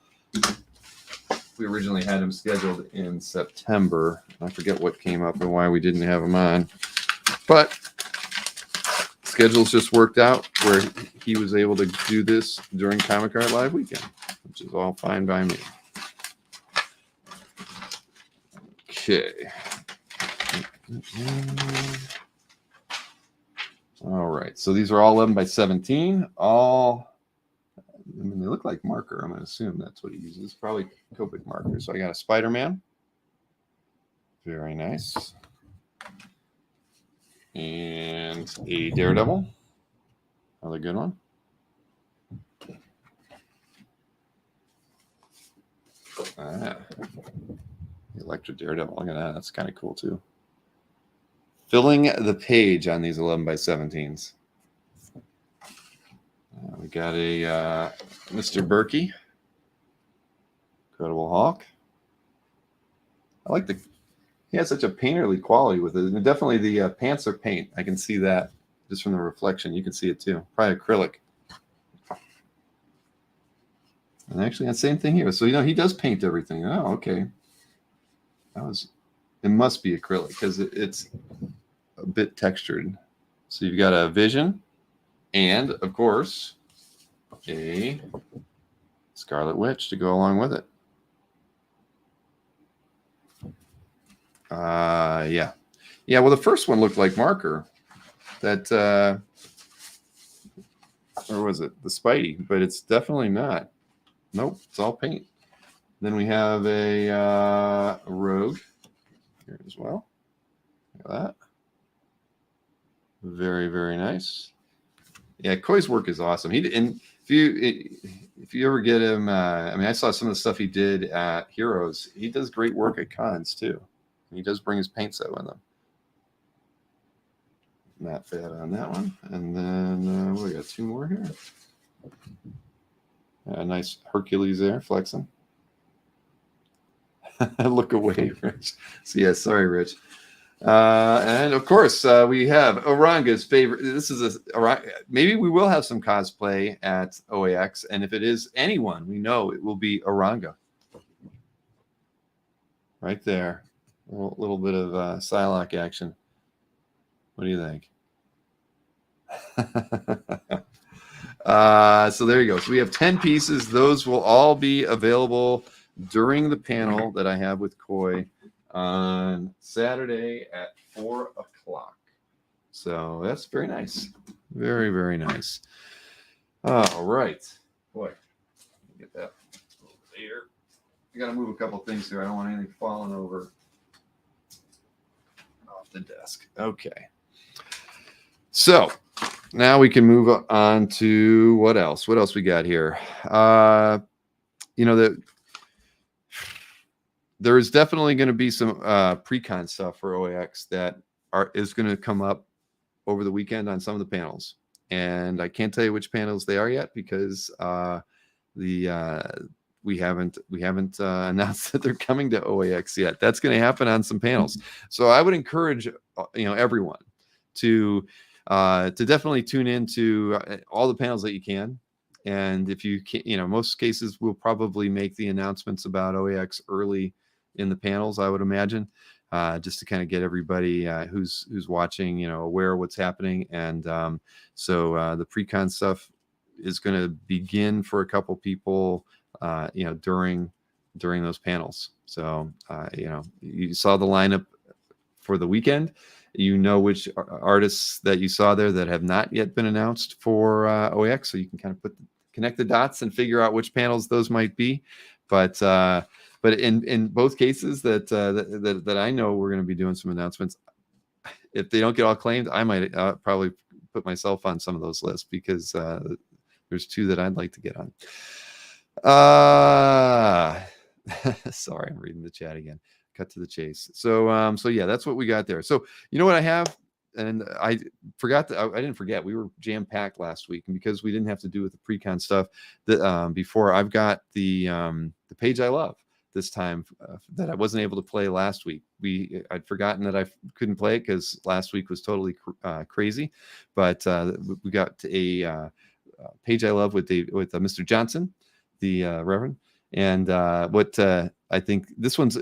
We originally had him scheduled in September. I forget what came up and why we didn't have him on, but schedules just worked out where he was able to do this during Comic Art Live weekend, which is all fine by me. Okay. All right. So these are all 11 by 17. I mean, they look like marker. I'm going to assume that's what he uses. Probably Copic marker. So I got a Spider-Man. Very nice. And a Daredevil. Another good one. The Electra Daredevil. Look at that. That's kind of cool too. Filling the page on these 11 by 17s. All We got a Mr. Berkey, Incredible Hulk. I like he has such a painterly quality with it. And definitely the pants are paint. I can see that just from the reflection. You can see it too. Probably acrylic. And actually, the same thing here. So, he does paint everything. Oh, okay. It must be acrylic because it's a bit textured. So you've got a Vision and, of course, a Scarlet Witch to go along with it. Yeah. Well, the first one looked like marker. That, or was it the Spidey? But it's definitely not. Nope, it's all paint. Then we have a Rogue here as well. Look at that. Very, very nice. Yeah, Koi's work is awesome. And if you ever get him, I saw some of the stuff he did at Heroes. He does great work at cons too. He does bring his paint set with him. Not bad on that one. And then we got two more here. Nice Hercules there, flexing. Look away, Rich. So yeah, sorry, Rich. And of course, we have Oranga's favorite. This is maybe we will have some cosplay at OAX, and if it is anyone, we know it will be Oranga. Right there, a little bit of Psylocke action. What do you think? So there you go. So we have 10 pieces. Those will all be available during the panel that I have with Koi on Saturday at 4 o'clock. So that's very nice. Very, very nice. All right. Boy, get that over there. I got to move a couple things here. I don't want anything falling over off the desk. Okay. So now we can move on to what else? What else we got here? There is definitely going to be some pre-con stuff for OAX that is going to come up over the weekend on some of the panels, and I can't tell you which panels they are yet because we haven't announced that they're coming to OAX yet. That's going to happen on some panels, so I would encourage everyone to definitely tune into all the panels that you can. And if you can, most cases we'll probably make the announcements about OAX early in the panels, I would imagine, just to kind of get everybody who's watching, aware of what's happening. And so the pre-con stuff is going to begin for a couple people, during those panels. So, you saw the lineup for the weekend. Which artists that you saw there that have not yet been announced for OAX, so you can kind of connect the dots and figure out which panels those might be. But in both cases that I know we're going to be doing some announcements. If they don't get all claimed, I might probably put myself on some of those lists because there's two that I'd like to get on. Sorry, I'm reading the chat again. Cut to the chase. So yeah, that's what we got there. So what I have, and I forgot that I didn't forget, we were jam-packed last week, and because we didn't have to do with the pre-con stuff that before, I've got the page I love this time that I wasn't able to play last week. I'd forgotten that I couldn't play it because last week was totally crazy, but we got a page I love with Mr. Johnson, the Reverend, and what I think this one's.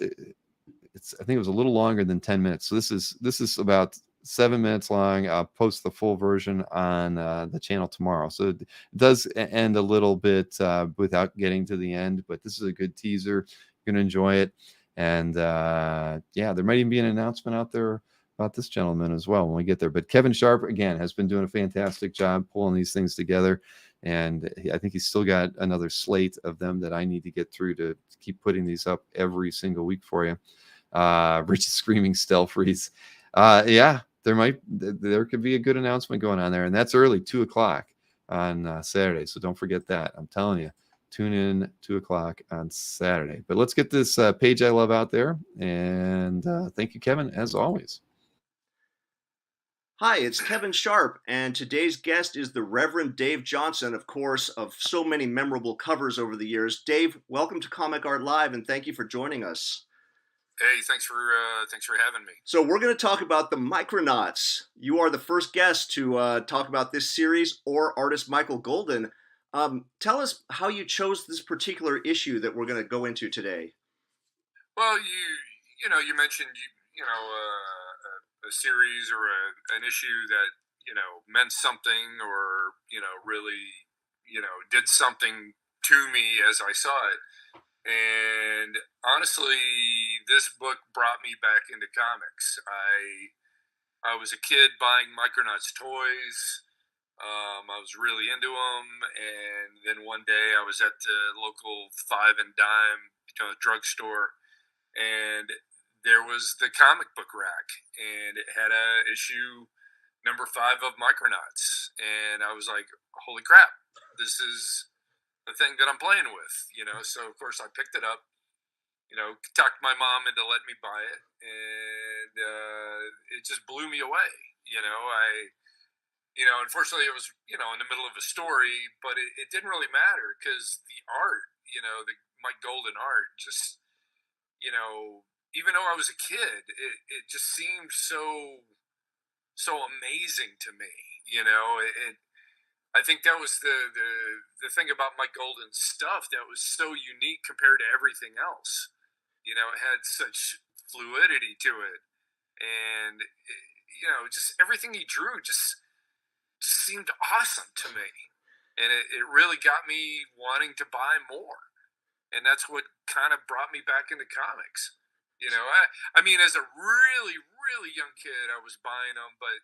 I think it was a little longer than 10 minutes. So this is about 7 minutes long. I'll post the full version on the channel tomorrow. So it does end a little bit without getting to the end, but this is a good teaser. You're going to enjoy it. And there might even be an announcement out there about this gentleman as well when we get there. But Kevin Sharp, again, has been doing a fantastic job pulling these things together. And I think he's still got another slate of them that I need to get through to keep putting these up every single week for you. Rich is screaming stealth freeze. There could be a good announcement going on there, and that's early, 2 o'clock on Saturday. So don't forget that. I'm telling you, tune in 2 o'clock on Saturday. But let's get this page I love out there, and thank you, Kevin, as always. Hi, it's Kevin Sharp, and today's guest is the Reverend Dave Johnson, of course, of so many memorable covers over the years. Dave, welcome to Comic Art Live, and thank you for joining us. Hey, thanks for having me. So we're going to talk about the Micronauts. You are the first guest to talk about this series, or artist Michael Golden. Tell us how you chose this particular issue that we're going to go into today. Well, you mentioned a series or an issue that meant something, or really did something to me as I saw it. And honestly, this book brought me back into comics. I was a kid buying Micronauts toys. I was really into them, and then one day I was at the local Five and Dime, drugstore, and there was the comic book rack, and it had a issue number 5 of Micronauts, and I was like, "Holy crap! This is the thing that I'm playing with." So of course I picked it up. Talked my mom into letting me buy it, and it just blew me away. Unfortunately, it was in the middle of a story, but it didn't really matter because the art, the Mike Golden art, just even though I was a kid, it just seemed so amazing to me. I think that was the thing about Mike Golden's stuff that was so unique compared to everything else. It had such fluidity to it, and just everything he drew just seemed awesome to me, and it really got me wanting to buy more, and that's what kind of brought me back into comics. I mean, as a really really young kid, I was buying them, but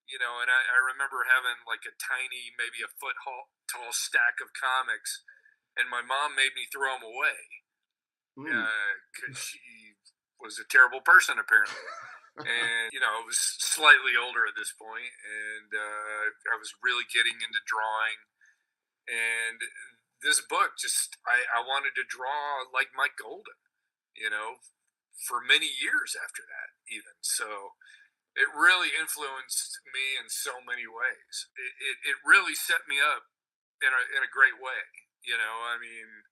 and I remember having like a tiny, maybe a foot tall stack of comics, and my mom made me throw them away because she was a terrible person apparently. And I was slightly older at this point, and I was really getting into drawing. And this book, just I wanted to draw like Mike Golden, for many years after that, even. So it really influenced me in so many ways. It really set me up in a great way. I mean,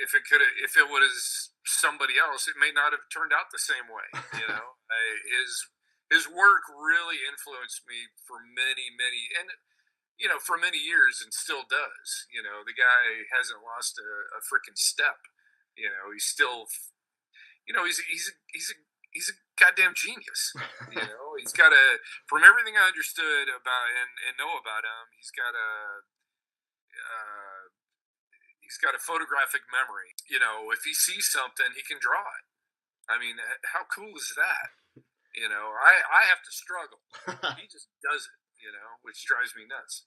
if it was somebody else, it may not have turned out the same way. His work really influenced me for many and for many years, and still does. The guy hasn't lost a freaking step. He's still he's a goddamn genius. He's got from everything I understood about and know about him, he's got a photographic memory. If he sees something, he can draw it. I mean, how cool is that? I have to struggle. He just does it, which drives me nuts.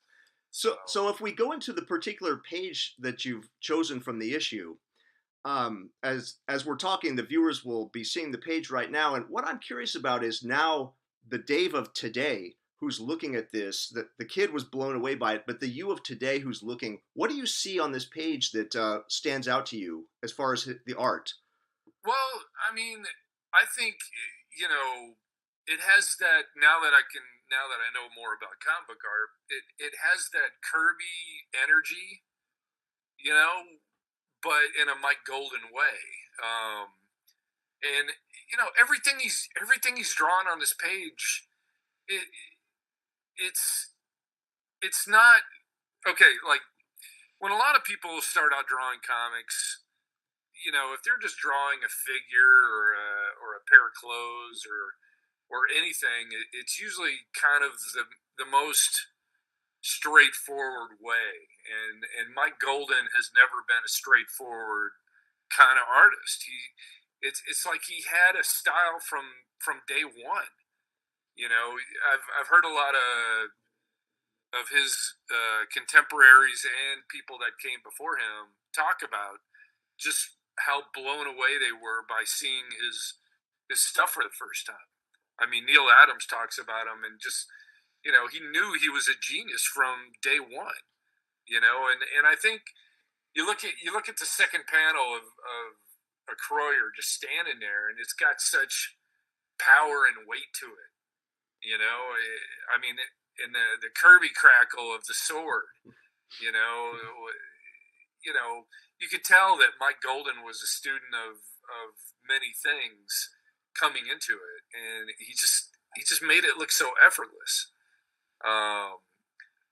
So if we go into the particular page that you've chosen from the issue, as we're talking, the viewers will be seeing the page right now. And what I'm curious about is now the Dave of today who's looking at this. The kid was blown away by it, but the you of today who's looking, what do you see on this page that stands out to you as far as the art? Well, I mean, I think it has that. Now that I know more about comic book art, it has that Kirby energy, but in a Mike Golden way. And everything he's drawn on this page, it's not okay. Like when a lot of people start out drawing comics, if they're just drawing a figure or a pair of clothes or anything, it's usually kind of the most straightforward way. And Mike Golden has never been a straightforward kind of artist. It's like he had a style from day one. I've heard a lot of his contemporaries and people that came before him talk about just how blown away they were by seeing his stuff for the first time. I mean, Neil Adams talks about him, and just he knew he was a genius from day one. And I think you look at the second panel of a Croyer just standing there, and it's got such power and weight to it. You know, I mean, in the Kirby crackle of the sword, you know, you could tell that Mike Golden was a student of many things coming into it, and he just made it look so effortless. I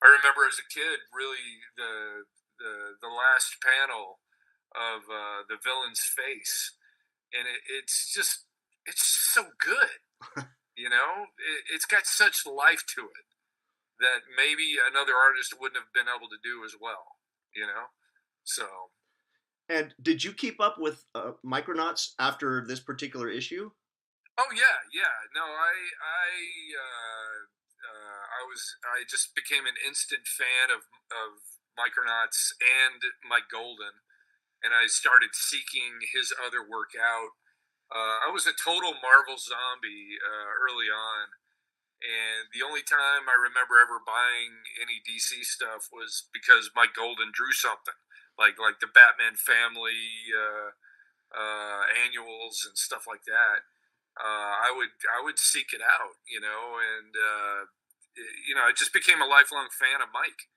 remember as a kid, really the last panel of the villain's face, and it's so good. You know, it's got such life to it that maybe another artist wouldn't have been able to do as well. You know, so. And did you keep up with Micronauts after this particular issue? Oh yeah. No, I just became an instant fan of Micronauts and Mike Golden, and I started seeking his other work out. I was a total Marvel zombie early on, and the only time I remember ever buying any DC stuff was because Mike Golden drew something like the Batman Family annuals and stuff like that. I would seek it out, and I just became a lifelong fan of Mike.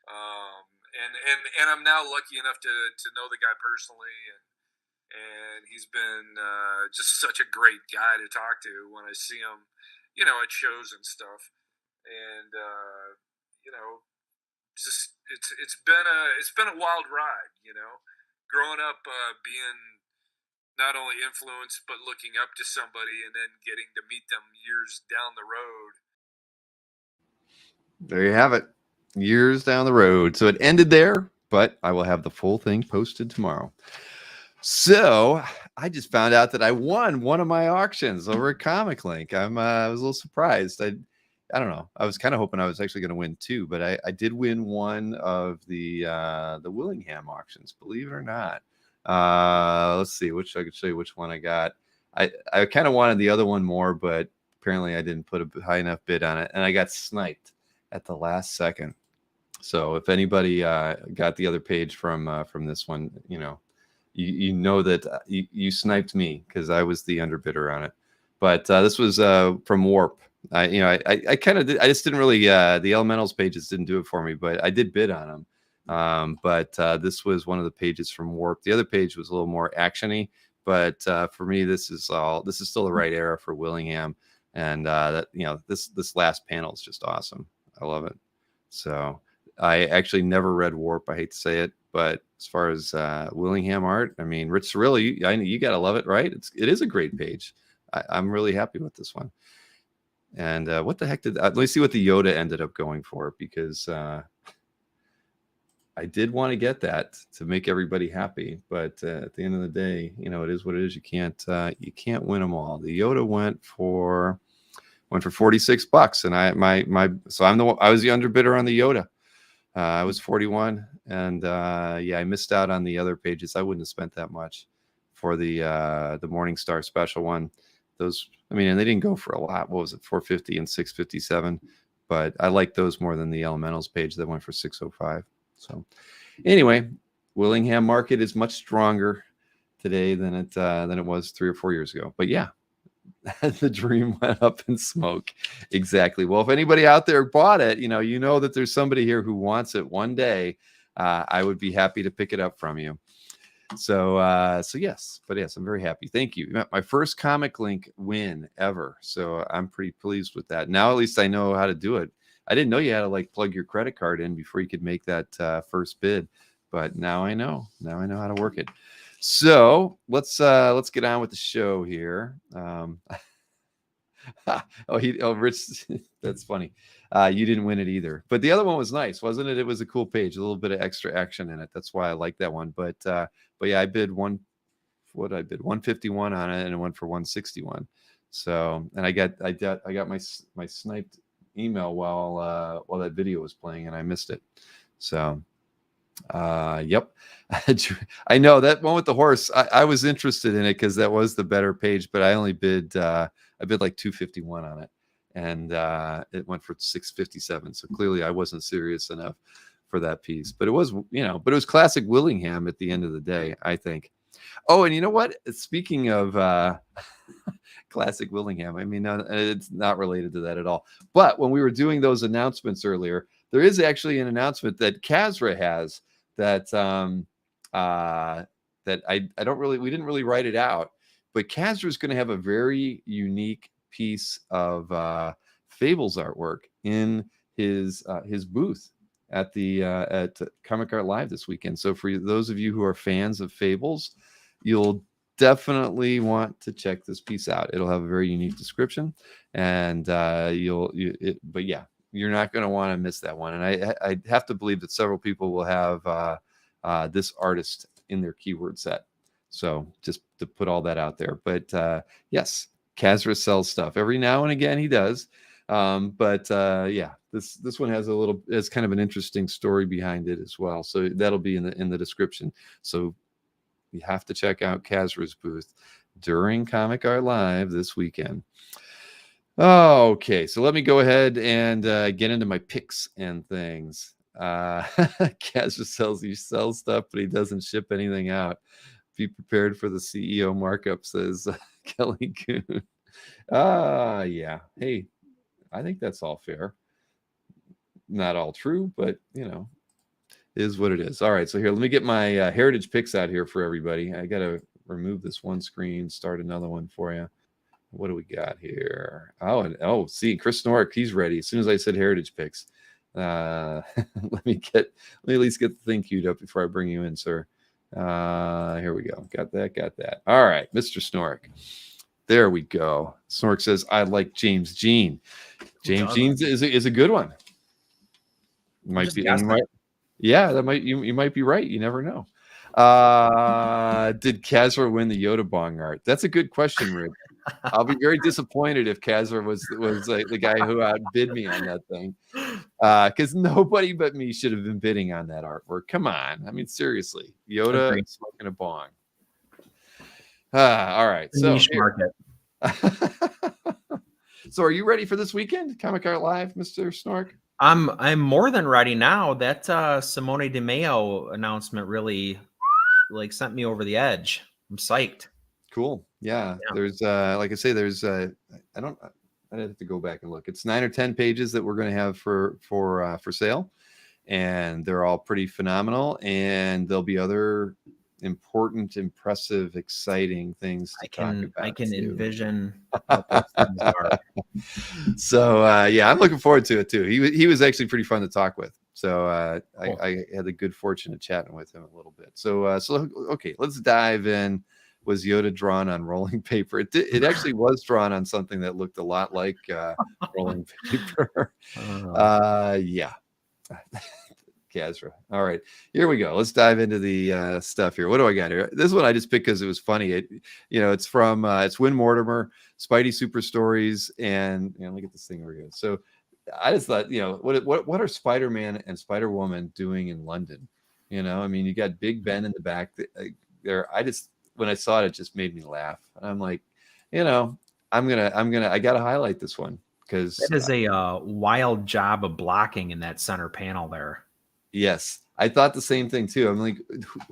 And I'm now lucky enough to know the guy personally, and he's been just such a great guy to talk to when I see him, at shows and stuff. And just it's been a wild ride, growing up, being not only influenced but looking up to somebody and then getting to meet them years down the road. There you have it. Years down the road. So it ended there, but I will have the full thing posted tomorrow. So I just found out that I won one of my auctions over at Comic Link. I was a little surprised. I don't know. I was kind of hoping I was actually going to win two, but I did win one of the Willingham auctions, believe it or not. Let's see, I could show you which one I got. I kind of wanted the other one more, but apparently I didn't put a high enough bid on it, and I got sniped at the last second. So if anybody got the other page from this one, you know that you sniped me because I was the underbidder on it. But this was from Warp. I kind of did. I just didn't really the Elementals pages didn't do it for me, but I did bid on them. But this was one of the pages from Warp. The other page was a little more actiony, but for me, this is still the right era for Willingham, and this last panel is just awesome. I love it. So I actually never read Warp. I hate to say it, but as far as Willingham art, I mean, Rich Cirillo, you gotta love it, right? It is a great page. I'm really happy with this one. And what the heck let me see what the Yoda ended up going for, because I did want to get that to make everybody happy, but at the end of the day, it is what it is. You can't win them all. The Yoda went for $46, and I was the underbidder on the Yoda. I was 41, and I missed out on the other pages. I wouldn't have spent that much for the Morningstar special one. Those, and they didn't go for a lot. What was it, $450 and $657? But I like those more than the Elementals page that went for $605. So anyway, Willingham market is much stronger today than it was 3 or 4 years ago. But yeah, the dream went up in smoke. Exactly. Well, if anybody out there bought it, you know that there's somebody here who wants it one day. I would be happy to pick it up from you. So yes, I'm very happy. Thank you. My first Comic Link win ever. So I'm pretty pleased with that. Now at least I know how to do it. I didn't know you had to plug your credit card in before you could make that first bid, but now I know. Now I know how to work it. So let's get on with the show here. Rich, that's funny. You didn't win it either, but the other one was nice, wasn't it? It was a cool page, a little bit of extra action in it. That's why I like that one. But yeah, I bid 151 on it, and it went for 161. So, and I got my sniped email while that video was playing, and I missed it. So yep. I know that one with the horse. I was interested in it because that was the better page, but I only bid like 251 on it, and it went for 657. So clearly I wasn't serious enough for that piece, but it was, but it was classic Willingham at the end of the day, I think. Oh, and you know what? Speaking of Classic Willingham. I mean, no, it's not related to that at all. But when we were doing those announcements earlier, there is actually an announcement that Kazra has that that I don't really, we didn't really write it out, but Kazra is going to have a very unique piece of Fables artwork in his booth at the at Comic Art Live this weekend. So for those of you who are fans of Fables, you'll definitely want to check this piece out. It'll have a very unique description, and but yeah, you're not going to want to miss that one. And I have to believe that several people will have this artist in their keyword set. So just to put all that out there. But yes, Kazra sells stuff every now and again. He does. Yeah, this one has kind of an interesting story behind it as well. So that'll be in the description. So you have to check out Kazra's booth during Comic Art Live this weekend. Okay, so let me go ahead and get into my picks and things. Kazra sells stuff, but he doesn't ship anything out. Be prepared for the CEO markup, says Kelly Coon. Yeah. Hey, I think that's all fair. Not all true, but is what it is. All right, so here, let me get my heritage picks out here for everybody. I got to remove this one screen, start another one for you. What do we got here? See, Chris Norick, he's ready. As soon as I said heritage picks, let me at least get the thing queued up before I bring you in, sir. Here we go. Got that. All right, Mr. Snork. There we go. Snork says, I like James Jean. James Jean is a good one. Might be. Yeah, that might you might be right. You never know. Did Kazra win the Yoda Bong art? That's a good question, Rick. I'll be very disappointed if Kazra was the guy who outbid me on that thing, because nobody but me should have been bidding on that artwork. Come on, I mean seriously, Yoda smoking a bong. All right, so niche market. So are you ready for this weekend, Comic Art Live, Mr. Snork? I'm more than ready now. That Simone Di Maio announcement really sent me over the edge. I'm psyched. Cool. Yeah. There's like I say, there's I'd have to go back and look. It's 9 or 10 pages that we're going to have for sale, and they're all pretty phenomenal. And there'll be other important, impressive, exciting things to talk about. I can envision. So yeah, I'm looking forward to it too. He was actually pretty fun to talk with. So cool. I had the good fortune of chatting with him a little bit. So okay, let's dive in. Was Yoda drawn on rolling paper? It actually was drawn on something that looked a lot like rolling paper. Yeah. Kazra. All right, here we go. Let's dive into the stuff here. What do I got here? This one I just picked because it was funny. It's from it's Win Mortimer, Spidey Super Stories, and look at this thing over here. So I just thought, what are Spider-Man and Spider-Woman doing in London? I mean, you got Big Ben in the back there. When I saw it, it just made me laugh. I'm like, I gotta highlight this one because that is a wild job of blocking in that center panel there. Yes, I thought the same thing too. I'm like,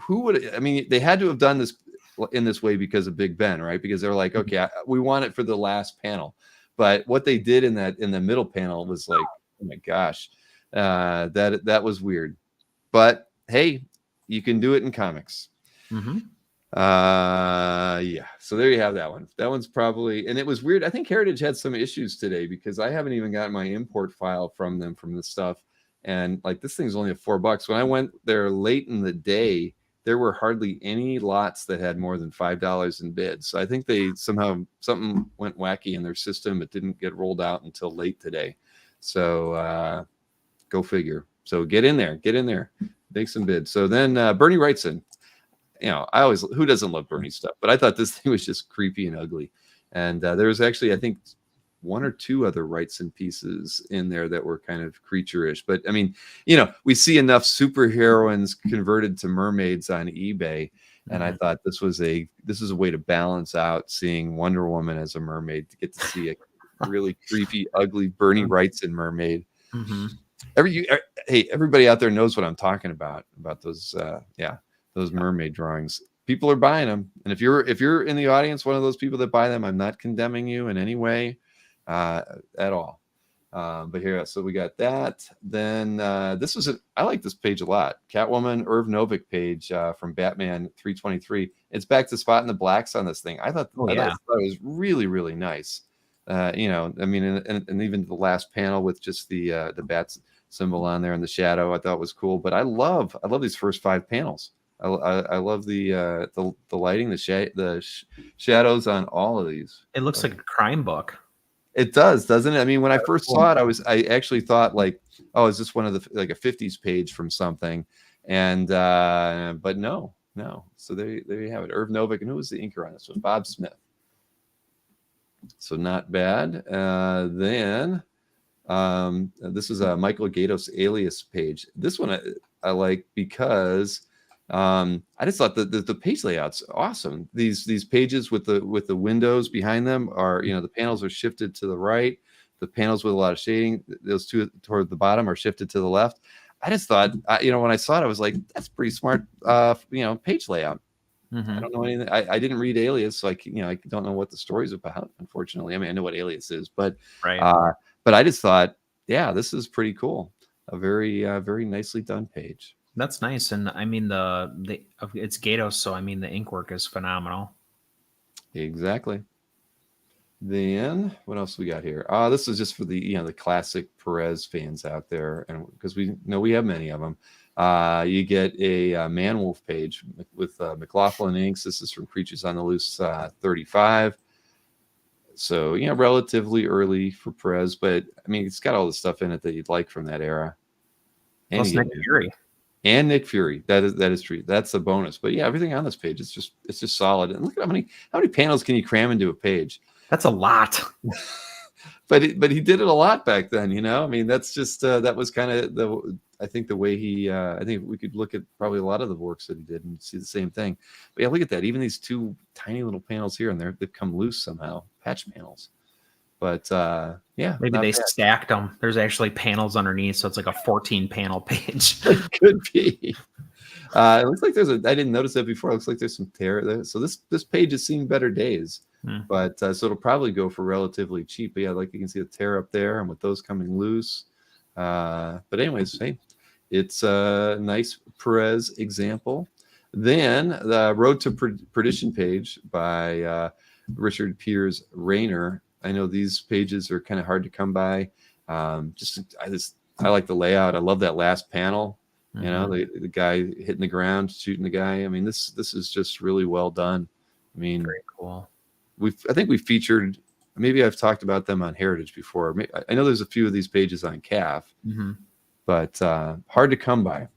who would? I mean, they had to have done this in this way because of Big Ben, right? Because they're like, okay, we want it for the last panel, but what they did in the middle panel was like, oh my gosh, that was weird. But hey, you can do it in comics. Mm-hmm. Yeah, so there you have that one. That one's probably, and it was weird. I think Heritage had some issues today because I haven't even gotten my import file from them from the stuff, and like this thing's only $4. When I went there late in the day, there were hardly any lots that had more than $5 in bids. So I think something went wacky in their system. It didn't get rolled out until late today. So go figure. So get in there, make some bids. So then Bernie Wrightson. Who doesn't love Bernie stuff? But I thought this thing was just creepy and ugly. And there was actually, I think, 1 or 2 other Wrightson pieces in there that were kind of creature-ish. But I mean, we see enough superheroines converted to mermaids on eBay, and I thought this was a way to balance out seeing Wonder Woman as a mermaid, to get to see a really creepy, ugly Bernie Wrightson mermaid. Mm-hmm. Hey, everybody out there knows what I'm talking about those those mermaid drawings. people are buying them. And if you're in the audience, one of those people that buy them, I'm not condemning you in any way at all. But here, so we got that. Then I like this page a lot. Catwoman Irv Novick page from Batman 323. It's back to spotting the blacks on this thing. I thought it was really, really nice. You know, I mean, and even the last panel with just the bat symbol on there in the shadow, I thought was cool. But I love these first 5 panels. I love the lighting, the shadows on all of these. It looks like a crime book. It does, doesn't it? I mean, when I first saw it, I actually thought like, oh, is this one of the like a 50s page from something? And but no. So there you have it. Irv Novick, and who was the inker on this one? Bob Smith. So not bad. Then this is a Michael Gatos alias page. This one I like because I just thought the page layout's awesome. These pages with the windows behind them are, you know, the panels are shifted to the right. The panels with a lot of shading, those two toward the bottom, are shifted to the left. I just thought, you know, when I saw it, I was like, that's pretty smart, you know, page layout. Mm-hmm. I don't know anything. I didn't read Alias, so I don't know what the story's about. Unfortunately, I mean, I know what Alias is, but but I just thought, yeah, this is pretty cool. A very very nicely done page. That's nice, and I mean it's Gatos, so I mean the ink work is phenomenal. Exactly. Then what else we got here? This is just for the the classic Perez fans out there, and because we know we have many of them. You get a Man-Wolf page with McLaughlin inks. This is from Creatures on the Loose 35. So, you know, relatively early for Perez, but I mean, it's got all the stuff in it that you'd like from that era. And plus Nick Fury. And Nick Fury. That is true. That's a bonus. But yeah, everything on this page, it's just solid. And look at how many panels can you cram into a page? That's a lot. But he did it a lot back then, you know. I mean, that's just that was kind of I think the way he I think we could look at probably a lot of the works that he did and see the same thing. But yeah, look at that. Even these 2 tiny little panels here and there, they've come loose somehow, patch panels. But yeah, maybe they stacked them. There's actually panels underneath, so it's like a 14 panel page. It could be. It looks like I didn't notice that before. It looks like there's some tear there. So this page has seen better days. But so it'll probably go for relatively cheap. But yeah, like you can see the tear up there, and with those coming loose. But anyways, hey, it's a nice Perez example. Then the Road to Perdition page by Richard Piers Rayner. I know these pages are kind of hard to come by. I like the layout. I love that last panel. You know, the guy hitting the ground, shooting the guy. I mean, this is just really well done. I mean, very cool. I think we featured, maybe I've talked about them on Heritage before. I know there's a few of these pages on CAF, but hard to come by.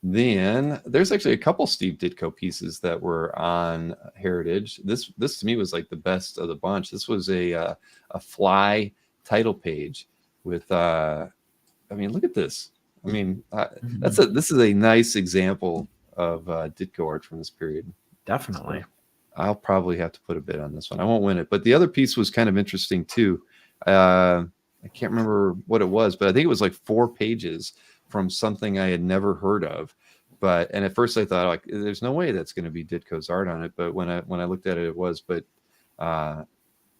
Then there's actually a couple Steve Ditko pieces that were on Heritage. This to me was like the best of the bunch. This was a Fly title page with I mean, look at this. I mean, this is a nice example of Ditko art from this period. Definitely. So I'll probably have to put a bid on this one. I won't win it, but the other piece was kind of interesting too. I can't remember what it was, but I think it was like 4 pages from something I had never heard of. And at first I thought, like, there's no way that's going to be Ditko's art on it. But when I looked at it, it was. But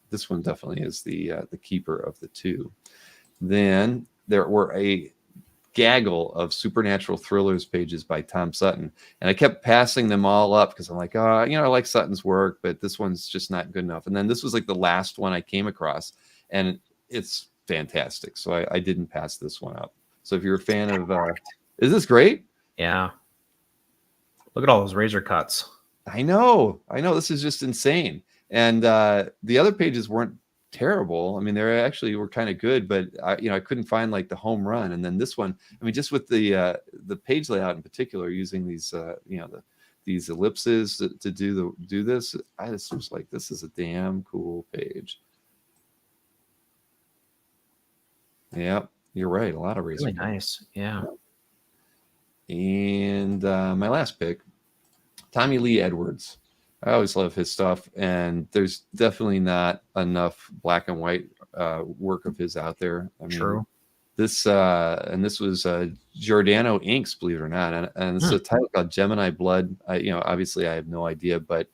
this one definitely is the keeper of the 2. Then there were a gaggle of supernatural thrillers pages by Tom Sutton, and I kept passing them all up because I'm like, I like Sutton's work, but this one's just not good enough. And then this was like the last one I came across, and it's fantastic, so I didn't pass this one up. So if you're a fan of is this great? Yeah, look at all those razor cuts. I know this is just insane. And the other pages weren't terrible. I mean, they were kind of good, but I couldn't find like the home run. And then this one, I mean, just with the page layout in particular, using these these ellipses to do this, I just was like, this is a damn cool page. Yeah, you're right. A lot of razor. Really nice. Yeah. And my last pick, Tommy Lee Edwards. I always love his stuff, and there's definitely not enough black and white work of his out there. I mean, true. this was Giordano Inks, believe it or not, and it's a title called Gemini Blood. Obviously I have no idea, but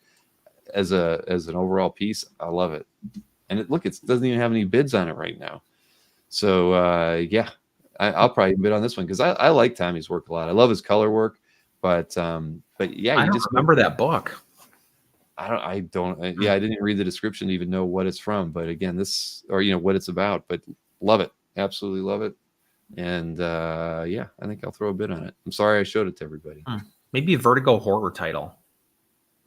as an overall piece, I love it. And it doesn't even have any bids on it right now. So I'll probably bid on this one because I like Tommy's work a lot. I love his color work, but yeah, I don't remember that book. I didn't read the description to even know what it's from. But again, what it's about. But love it, absolutely love it. And I think I'll throw a bid on it. I'm sorry I showed it to everybody. Maybe a Vertigo horror title.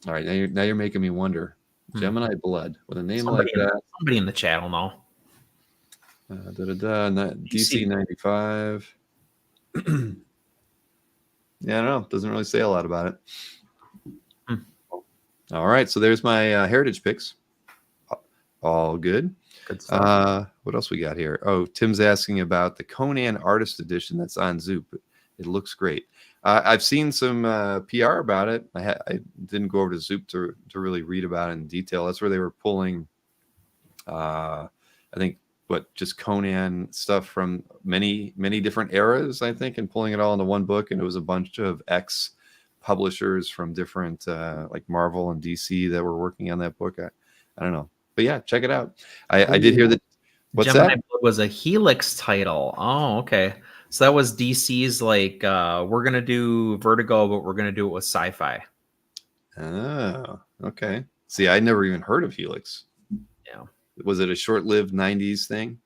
All right, now you're making me wonder. Gemini Blood with a name Somebody like that. Somebody in the chat will know. DC 95. Yeah, I don't know. Doesn't really say a lot about it. All right, so there's my heritage picks. All good. Good stuff. What else we got here? Oh, Tim's asking about the Conan Artist Edition that's on Zoop. It looks great. I've seen some PR about it. I didn't go over to Zoop to really read about it in detail. That's where they were pulling, I think, just Conan stuff from many, many different eras, I think, and pulling it all into one book. And it was a bunch of ex-publishers from different, like Marvel and DC that were working on that book. I don't know. But yeah, check it out. I did hear that. What's Gemini that? was a Helix title. Oh, okay. So that was DC's like, we're going to do Vertigo, but we're going to do it with sci-fi. Oh, okay. See, I never even heard of Helix. Yeah. Was it a short-lived 90s thing?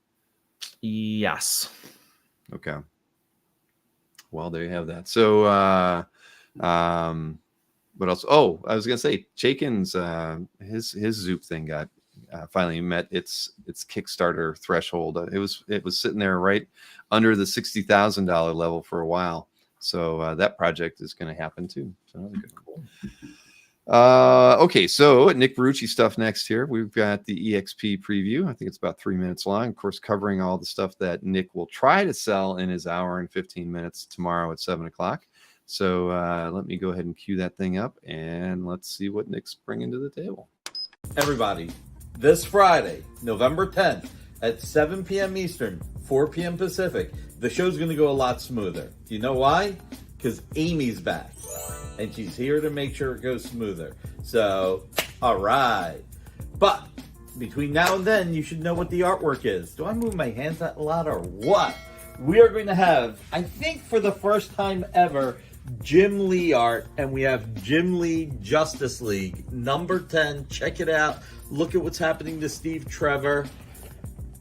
Yes. Okay. Well, there you have that. So, what else? Oh, I was going to say, Chaikin's, his Zoop thing got finally met its Kickstarter threshold. It was sitting there right under the $60,000 level for a while. So that project is going to happen too. So that'll be good. Cool. Okay, so Nick Barucci stuff next here. We've got the EXP preview. I think it's about 3 minutes long. Of course, covering all the stuff that Nick will try to sell in his hour and 15 minutes tomorrow at 7 o'clock. So let me go ahead and cue that thing up, and let's see what Nick's bringing to the table. Everybody, this Friday, November 10th at 7 p.m. Eastern, 4 p.m. Pacific, the show's going to go a lot smoother. You know why? Because Amy's back, and she's here to make sure it goes smoother. So, all right. But between now and then, you should know what the artwork is. Do I move my hands that a lot or what? We are going to have, I think for the first time ever, Jim Lee art, and we have Jim Lee Justice League number 10. Check it out. Look at what's happening to Steve Trevor.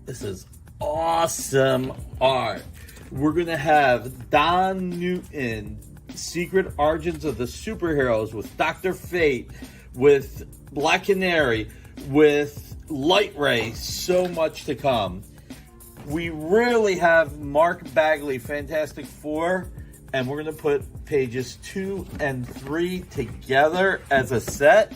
This is awesome art. We're going to have Don Newton, Secret Origins of the Superheroes, with Dr. Fate, with Black Canary, with Light Ray. So much to come. We really have Mark Bagley, Fantastic Four, and we're going to put pages 2 and 3 together as a set.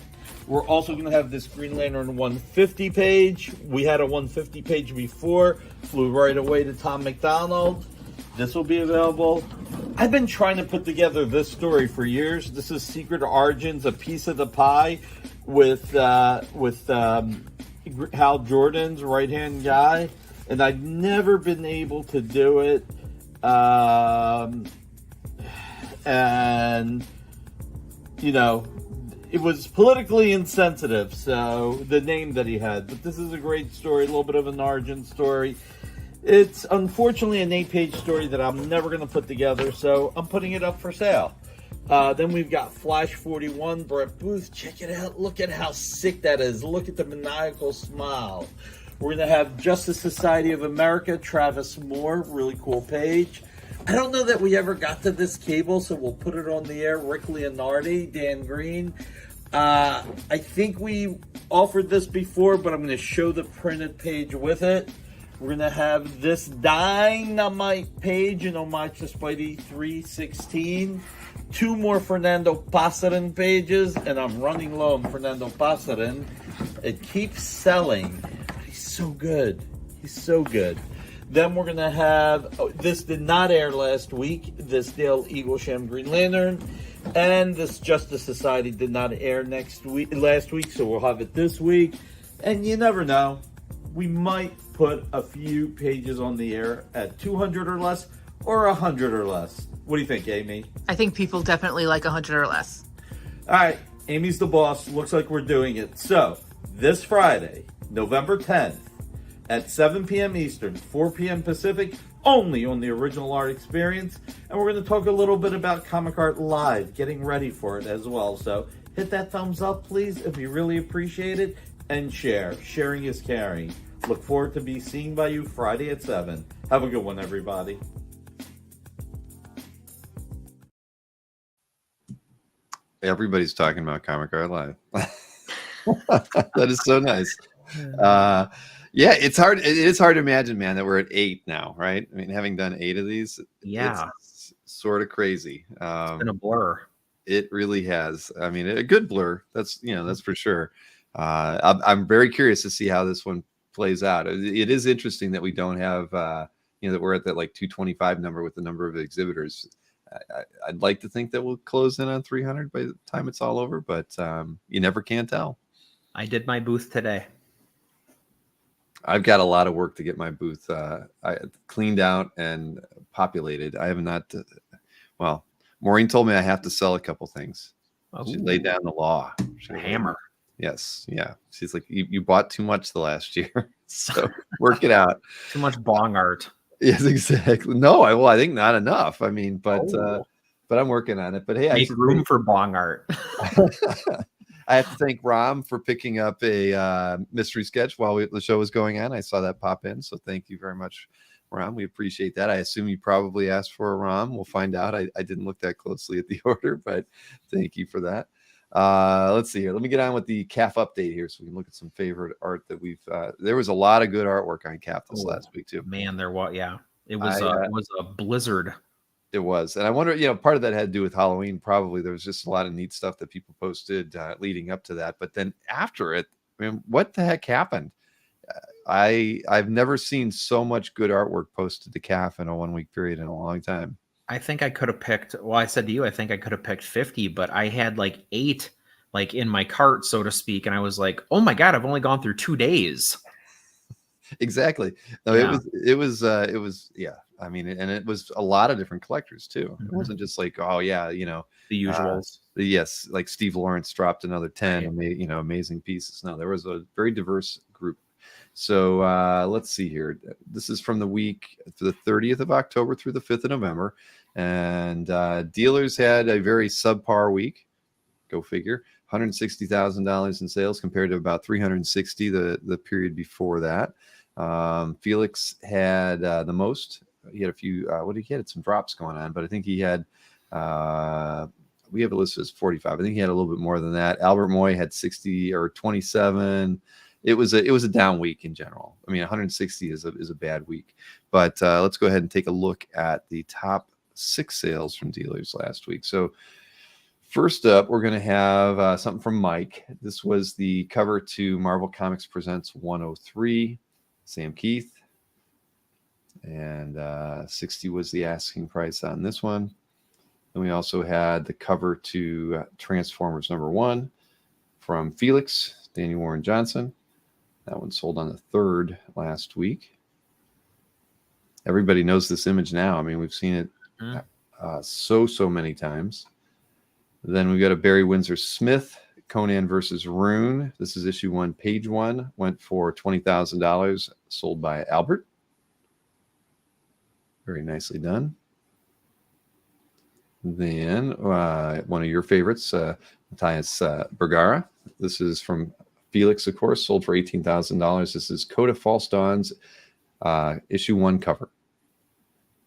We're also going to have this Green Lantern 150 page. We had a 150 page before, flew right away to Tom McDonald. This will be available. I've been trying to put together this story for years. This is Secret Origins, a piece of the pie with Hal Jordan's right-hand guy, and I've never been able to do it. And, you know, it was politically insensitive, so the name that he had. But this is a great story, a little bit of an origin story. It's unfortunately an 8-page story that I'm never going to put together, so I'm putting it up for sale. Then we've got Flash 41, Brett Booth. Check it out. Look at how sick that is. Look at the maniacal smile. We're going to have Justice Society of America, Travis Moore. Really cool page. I don't know that we ever got to this cable, so we'll put it on the air. Rick Leonardi, Dan Green. I think we offered this before, but I'm going to show the printed page with it. We're going to have this Dynamite page in homage to Spidey 316. 2 more Fernando Pasarin pages, and I'm running low on Fernando Pasarin. It keeps selling. He's so good. He's so good. Then we're going to have, this did not air last week, this Dale Eaglesham Green Lantern. And this Justice Society did not air last week, so we'll have it this week. And you never know. we might put a few pages on the air at 200 or less, or 100 or less. What do you think, Amy? I think people definitely like 100 or less. All right, Amy's the boss. Looks like we're doing it. So, this Friday, November 10th, at 7 p.m. Eastern, 4 p.m. Pacific, only on the Original Art Experience. And we're going to talk a little bit about Comic Art Live, getting ready for it as well. So, hit that thumbs up, please, if you really appreciate it. And share. Sharing is caring. Look forward to be seen by you Friday at 7. Have a good one, everybody. Everybody's talking about Comic Art Live. That is so nice. Yeah, it's hard. It is hard to imagine, man, that we're at 8 now, right? I mean, having done 8 of these, Yeah, it's sort of crazy. it's been a blur. It really has. I mean, a good blur. That's that's for sure. I'm very curious to see how this one plays out. It is interesting that we don't have, that we're at that like 225 number with the number of exhibitors. I'd like to think that we'll close in on 300 by the time it's all over, but you never can tell. I did my booth today. I've got a lot of work to get my booth cleaned out and populated. I have not. Well, Maureen told me I have to sell a couple things. She laid down the law. Hammer. Yes. Yeah. She's like, you bought too much the last year. So work it out. Too much bong art. Yes, exactly. No, I think not enough. I mean, but I'm working on it. But hey, make room for bong art. I have to thank Ram for picking up a mystery sketch while the show was going on. I saw that pop in. So thank you very much, Ram. We appreciate that. I assume you probably asked for a Ram. We'll find out. I didn't look that closely at the order, but thank you for that. Let's see here. Let me get on with the CAF update here so we can look at some favorite art that we've there was a lot of good artwork on CAF this last week too. Man, there was it was a blizzard. It was. And I wonder, part of that had to do with Halloween. Probably there was just a lot of neat stuff that people posted leading up to that. But then after it, I mean, what the heck happened? I've never seen so much good artwork posted to CAF in a 1 week period in a long time. I think I could have picked, well, I said to you, I think I could have picked 50, but I had like 8 like in my cart, so to speak. And I was like, oh my God, I've only gone through 2 days. Exactly. No, yeah. it was, yeah. I mean, and it was a lot of different collectors too. It wasn't just like, oh yeah, the usuals. Yes. Like Steve Lawrence dropped another 10, amazing pieces. No, there was a very diverse group. So let's see here. This is from the week to the 30th of October through the 5th of November. And dealers had a very subpar week. Go figure. $160,000 in sales compared to about 360 the period before that. Felix had the most. He had a few. He had some drops going on, but I think he had. We have it listed as 45. I think he had a little bit more than that. Albert Moy had 60 or 27. It was a down week in general. I mean, 160 is a bad week. But let's go ahead and take a look at the top 6 sales from dealers last week. So first up, we're going to have something from Mike. This was the cover to Marvel Comics Presents 103, Sam Keith. And 60 was the asking price on this one. And we also had the cover to Transformers #1 from Felix, Daniel Warren Johnson. That one sold on the 3rd last week. Everybody knows this image now. I mean, we've seen it so many times. Then we got a Barry Windsor Smith, Conan versus Rune. This is issue 1, page 1. Went for $20,000, sold by Albert. Very nicely done. Then one of your favorites, Matthias Bergara. This is from Felix, of course, sold for $18,000. This is Code of False Dawns, issue 1 cover.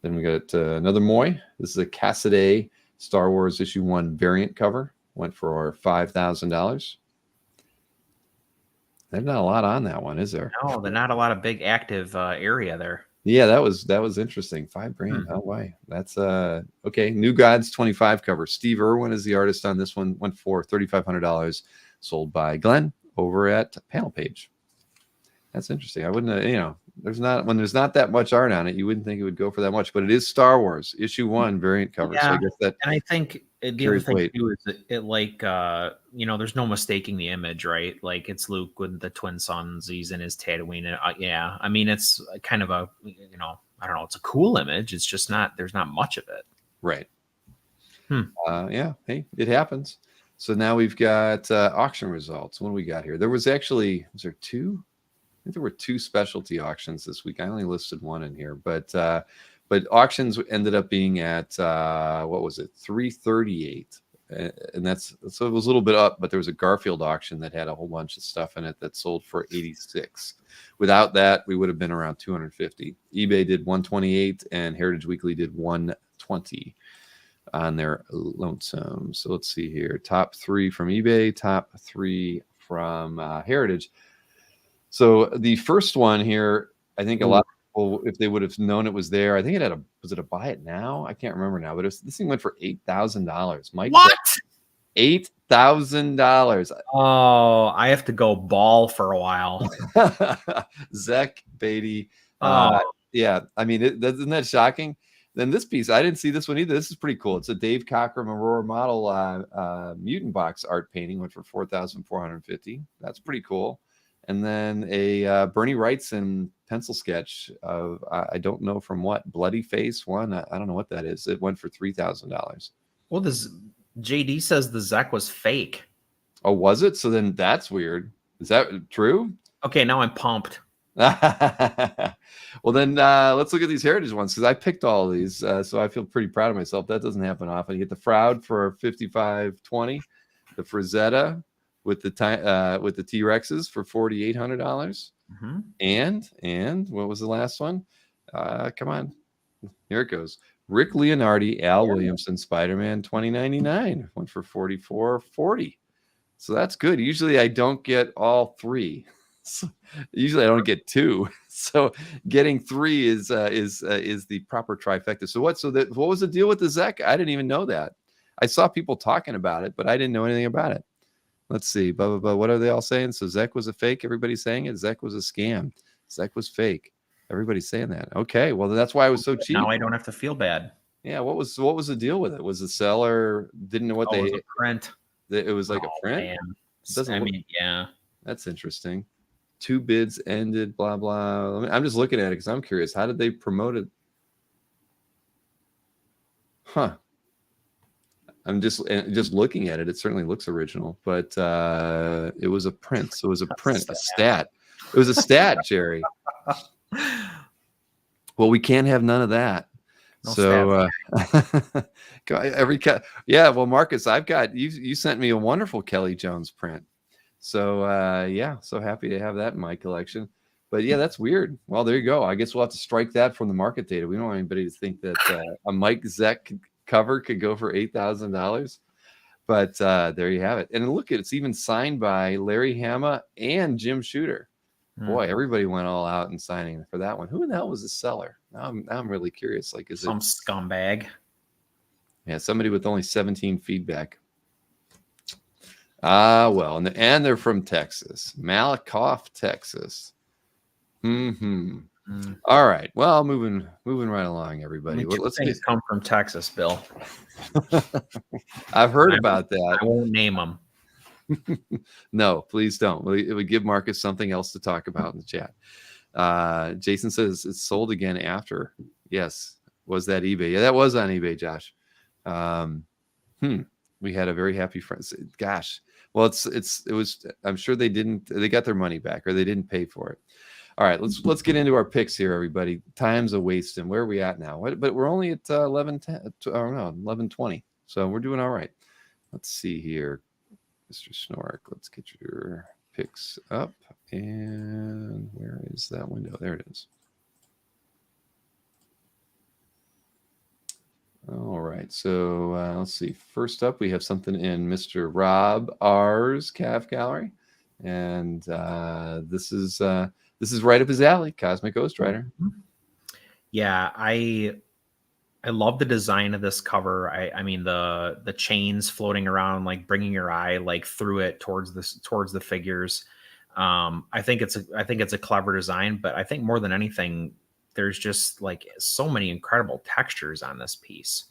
Then we got another Moy. This is a Cassaday Star Wars issue 1 variant cover. Went for $5,000. There's not a lot on that one, is there? No, there's not a lot of big active area there. Yeah, that was interesting. $5,000. Oh, why? That's okay. New Gods 25 cover. Steve Irwin is the artist on this one. Went for $3,500. Sold by Glenn over at Panel Page. That's interesting. I wouldn't, there's not that much art on it. You wouldn't think it would go for that much, but it is Star Wars issue 1 variant cover. Yeah, So I guess that, and I think the other carries thing weight. too is it like there's no mistaking the image, right? Like it's Luke with the twin sons. He's in his Tatooine. And, yeah, I mean it's kind of a I don't know. It's a cool image. It's just there's not much of it. Right. Yeah. Hey, it happens. So now we've got auction results. What do we got here? Was there 2? I think there were 2 specialty auctions this week. I only listed 1 in here, but auctions ended up being at what was it, 338, and so it was a little bit up. But there was a Garfield auction that had a whole bunch of stuff in it that sold for 86. Without that, we would have been around 250. eBay did 128, and Heritage Weekly did 120 on their lonesome. So let's see here: top 3 from eBay, top 3 from Heritage. So the first one here, I think a lot of people, if they would have known it was there, I think it had was it a buy it now? I can't remember now, but this thing went for $8,000. Mike, what? $8,000. Oh, I have to go ball for a while. Zach Beatty. Oh. Yeah, I mean, isn't that shocking? Then this piece, I didn't see this one either. This is pretty cool. It's a Dave Cockrum Aurora model mutant box art painting, went for $4,450. That's pretty cool. And then a Bernie Wrightson pencil sketch of I don't know from what, Bloody Face one. I don't know what that is. It went for $3,000. Well, this JD says the Zek was fake. Oh, was it? So then that's weird. Is that true? Okay, now I'm pumped. Well, then let's look at these Heritage ones, because I picked all of these, so I feel pretty proud of myself. That doesn't happen often. You get the Froud for $5,520, the Frazetta with the T-Rexes for $4,800, and what was the last one? Come on, here it goes. Rick Leonardi, Al Williamson, Spider-Man 2099 went for $4,440. So that's good. Usually I don't get all 3. So usually I don't get 2. So getting 3 is the proper trifecta. So what was the deal with the Zek? I didn't even know that. I saw people talking about it, but I didn't know anything about it. Let's see. Blah, blah, blah. What are they all saying? So Zek was a fake. Everybody's saying it. Zek was a scam. Zek was fake. Everybody's saying that. Okay. Well, that's why it was so cheap. Now I don't have to feel bad. Yeah. What was the deal with it? Was the seller didn't know what it was a print? It was like a print. Man. Yeah. That's interesting. 2 bids ended. Blah blah. I'm just looking at it because I'm curious. How did they promote it? Huh. I'm just looking at it. It certainly looks original, but it was a print. So it was a print, a stat. It was a stat, Jerry. Well, we can't have none of that. No so yeah. Well, Marcus, I've got you sent me a wonderful Kelly Jones print. So yeah, so happy to have that in my collection. But yeah, that's weird. Well, there you go. I guess we'll have to strike that from the market data. We don't want anybody to think that a Mike Zek cover could go for $8,000. But there you have it. And look, it's even signed by Larry Hama and Jim Shooter. Boy, everybody went all out in signing for that one. Who the hell was the seller? Now I'm really curious. Like, is some scumbag? Yeah, somebody with only 17 feedback. Well, and they're from Texas, Malakoff, Texas. All right. Well, moving right along, everybody. Let's come from Texas, Bill. I've heard about that. I won't name them. No, please don't. It would give Marcus something else to talk about in the chat. Jason says it's sold again after. Yes. Was that eBay? Yeah, that was on eBay, Josh. We had a very happy friend. Gosh. Well, it was, I'm sure they got their money back, or they didn't pay for it. All right, let's get into our picks here, everybody. Time's a wasting. Where are we at now? But we're only at 11:20. So we're doing all right. Let's see here, Mr. Snork. Let's get your picks up. And where is that window? There it is. All right. So let's see. First up, we have something in Mr. Rob R's Calf Gallery, and this is right up his alley, Cosmic Ghost Rider. Yeah, I love the design of this cover. I mean the chains floating around, like bringing your eye like through it towards the figures. I think it's a clever design, but I think more than anything, there's just like so many incredible textures on this piece,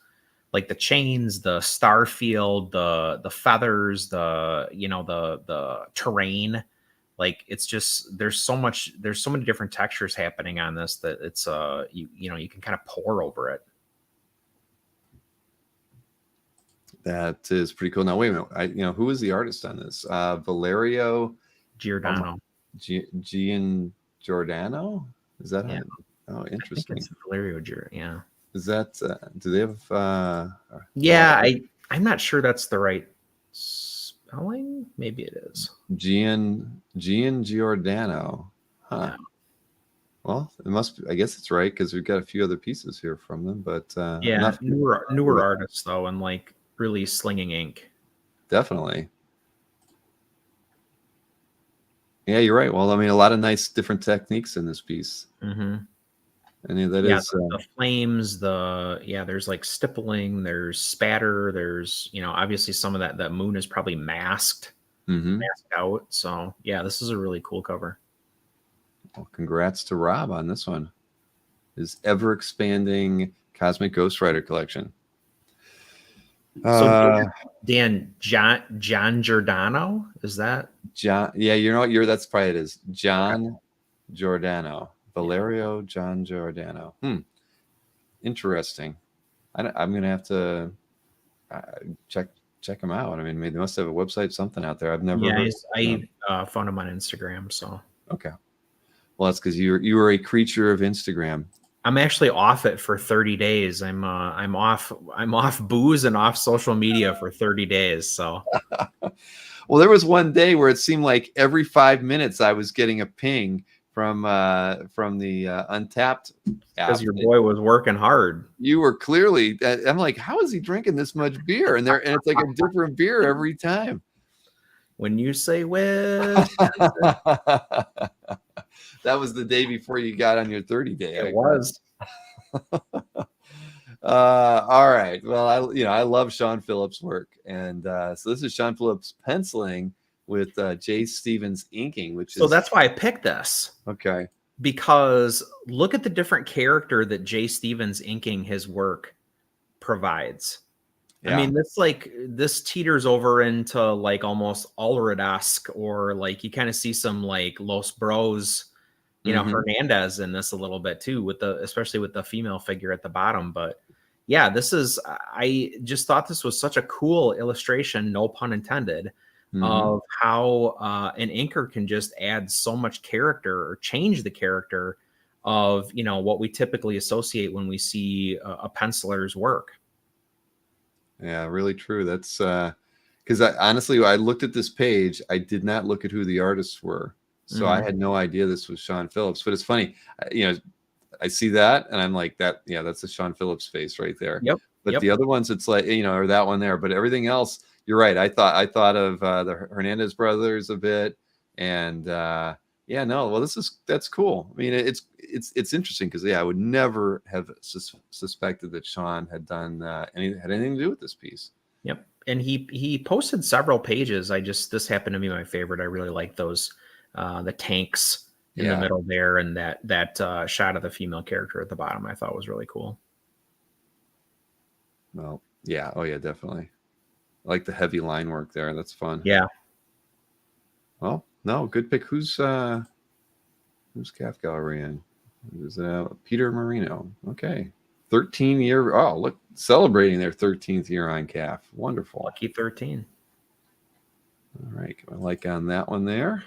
like the chains, the star field, the feathers, the terrain. Like it's just there's so many different textures happening on this that it's you can kind of pour over it. That is pretty cool. Now wait a minute, who is the artist on this? Valerio Giordano. Gian Giordano? Is that Yeah. Oh, interesting. I think it's Valerio Giordano. Yeah. Is that do they have yeah, I'm not sure that's the right spelling. Maybe it is. Gian Giordano. Huh. Yeah. Well, it must be, I guess it's right because we've got a few other pieces here from them, but yeah, newer artists though, and like really slinging ink. Definitely. Yeah, you're right. Well, I mean, a lot of nice different techniques in this piece. Mm-hmm. I mean, that yeah, is the flames, there's like stippling, there's spatter, there's, obviously some of that moon is probably masked out. So yeah, this is a really cool cover. Well, congrats to Rob on this one. His ever expanding Cosmic Ghost Rider collection. So Dan, John Giordano, is that John? Yeah, that's probably it is. John Giordano. Valerio John Giordano. Interesting. I'm gonna have to check him out. I mean, they must have a website, something out there. I've never. Yeah, I found him on Instagram. So okay. Well, that's because you were a creature of Instagram. I'm actually off it for 30 days. I'm off booze and off social media for 30 days. So. Well, there was one day where it seemed like every 5 minutes I was getting a ping from the Untapped app. Because your boy was working hard. You were clearly. I'm like, how is he drinking this much beer? And it's like a different beer every time. When you say whiz, that was the day before you got on your 30-day. It was. All right. Well, I love Sean Phillips' work, and so this is Sean Phillips penciling with Jay Stevens inking, so that's why I picked this. Okay. Because look at the different character that Jay Stevens inking his work provides. Yeah. I mean, this teeters over into like almost Ulrich-esque, or like you kind of see some like Los Bros, Hernandez in this a little bit too, especially with the female figure at the bottom. But yeah, I just thought this was such a cool illustration, no pun intended, of how an inker can just add so much character or change the character of, what we typically associate when we see a penciler's work. Yeah, really true. That's because honestly, I looked at this page. I did not look at who the artists were. So I had no idea this was Sean Phillips. But it's funny, I see that and I'm like, that's a Sean Phillips face right there. Yep. But the other ones, it's like, or that one there. But everything else, you're right. I thought of the Hernandez brothers a bit, and that's cool. I mean, it's interesting because I would never have suspected that Sean had done had anything to do with this piece. Yep, and he posted several pages. This happened to be my favorite. I really like those, the tanks in the middle there, and that shot of the female character at the bottom. I thought was really cool. Well, yeah, oh yeah, definitely. I like the heavy line work there. That's fun. Yeah. Well, no, good pick. Who's Calf Gallery in? Is Peter Marino? Okay, 13-year. Oh, look, celebrating their 13th year on Calf. Wonderful. Lucky 13. All right, I like on that one there.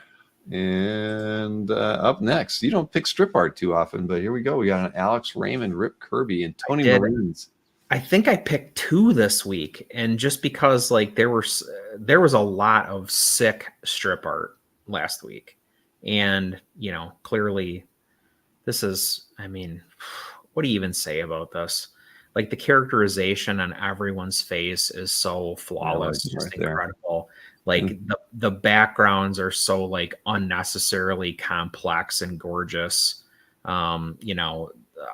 And up next, you don't pick strip art too often, but here we go. We got an Alex Raymond, Rip Kirby, and Tony Marines. I think I picked 2 this week, and just because like there was a lot of sick strip art last week, and clearly this is, I mean, what do you even say about this? Like the characterization on everyone's face is so flawless, just incredible. Like the backgrounds are so like unnecessarily complex and gorgeous.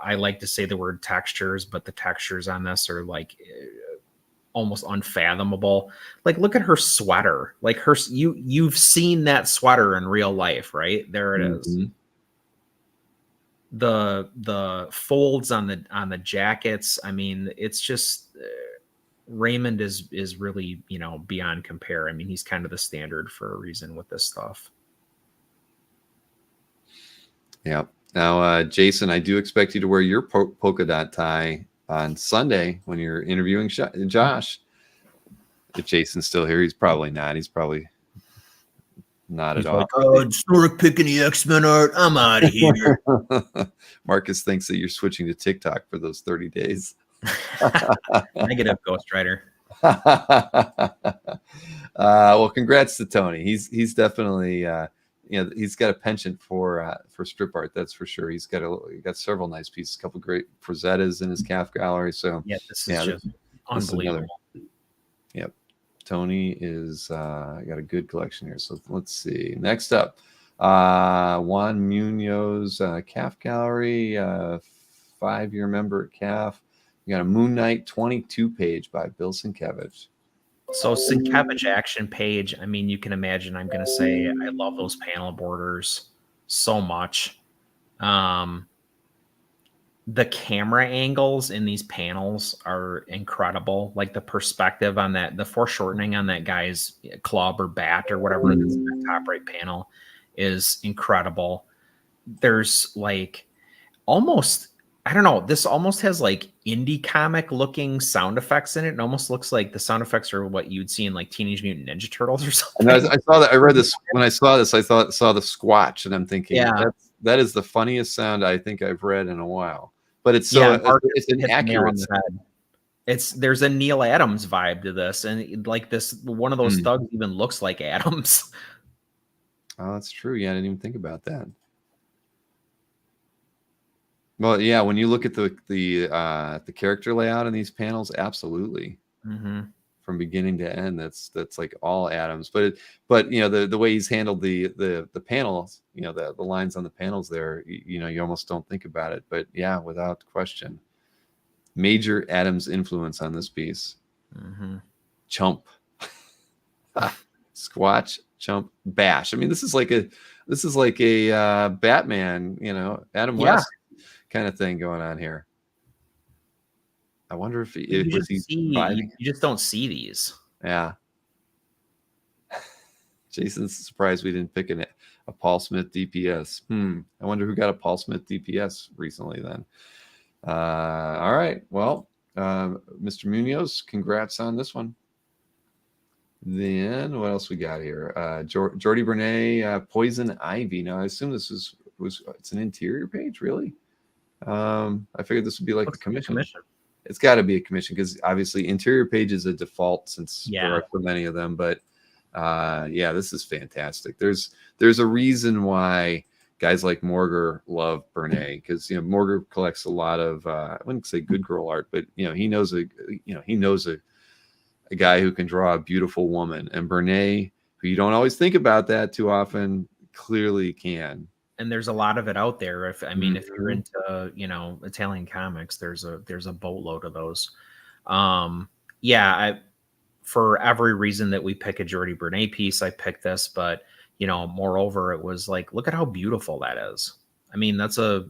I like to say the word textures, but the textures on this are like almost unfathomable. Like, look at her sweater. Like you've seen that sweater in real life, right? There it is. Mhm. The folds on the jackets. I mean, it's just Raymond is really, you know, beyond compare. I mean, he's kind of the standard for a reason with this stuff. Yeah. Now, Jason, I do expect you to wear your polka dot tie on Sunday when you're interviewing Josh. If Jason's still here, he's probably not. He's probably not He's at all. like, oh, Snork picking the X-Men art. I'm out of here. Marcus thinks that you're switching to TikTok for those 30 days. Negative, Ghost Rider. Well, congrats to Tony. He's definitely you know, he's got a penchant for strip art, that's for sure. He got several nice pieces, a couple great Frazettas in his calf gallery. So yeah, this is just unbelievable. Yep. Tony is got a good collection here. So let's see. Next up, Juan Munoz calf gallery, 5-year member at calf. You got a Moon Knight 22 page by Bill Sienkiewicz. So Sienkiewicz action page, I mean, you can imagine I'm going to say I love those panel borders so much. The camera angles in these panels are incredible. Like the perspective on that, the foreshortening on that guy's club or bat or whatever it is in the top right panel is incredible. There's like almost, I don't know, this almost has like indie comic looking sound effects in it. It almost looks like the sound effects are what you'd see in like Teenage Mutant Ninja Turtles or something. And I saw that. I read this when I saw this. I saw the squatch, and I'm thinking, yeah, that is the funniest sound I think I've read in a while. But it's so it's an accurate. There's a Neil Adams vibe to this, and like this, one of those thugs even looks like Adams. Oh, that's true. Yeah, I didn't even think about that. Well, yeah, when you look at the character layout in these panels, absolutely. From beginning to end, that's like all Adams. But you know, the way he's handled the panels, you know, the lines on the panels there, you know, you almost don't think about it. But yeah, without question, major Adams influence on this piece. Chump, Squatch, Chump, Bash. I mean, this is like a Batman, you know, Adam West kind of thing going on here. I wonder if you just don't see these. Yeah. Jason's surprised we didn't pick a Paul Smith DPS. I wonder who got a Paul Smith DPS recently then. All right. Well, Mr. Munoz, congrats on this one. Then what else we got here? Jordy Bernay, Poison Ivy. Now I assume this it's an interior page, really. I figured this would be like a commission. It's got to be a commission because obviously interior page is a default since there are so many of them. But yeah, this is fantastic. There's a reason why guys like Morger love Bernay, because you know Morger collects a lot of I wouldn't say good girl art, but you know he knows a guy who can draw a beautiful woman, and Bernay, who you don't always think about that too often, clearly can. And there's a lot of it out there. If you're into, you know, Italian comics, there's a boatload of those. For every reason that we pick a Jordy Bernay piece, I picked this, but you know, moreover, it was like, look at how beautiful that is. I mean, that's a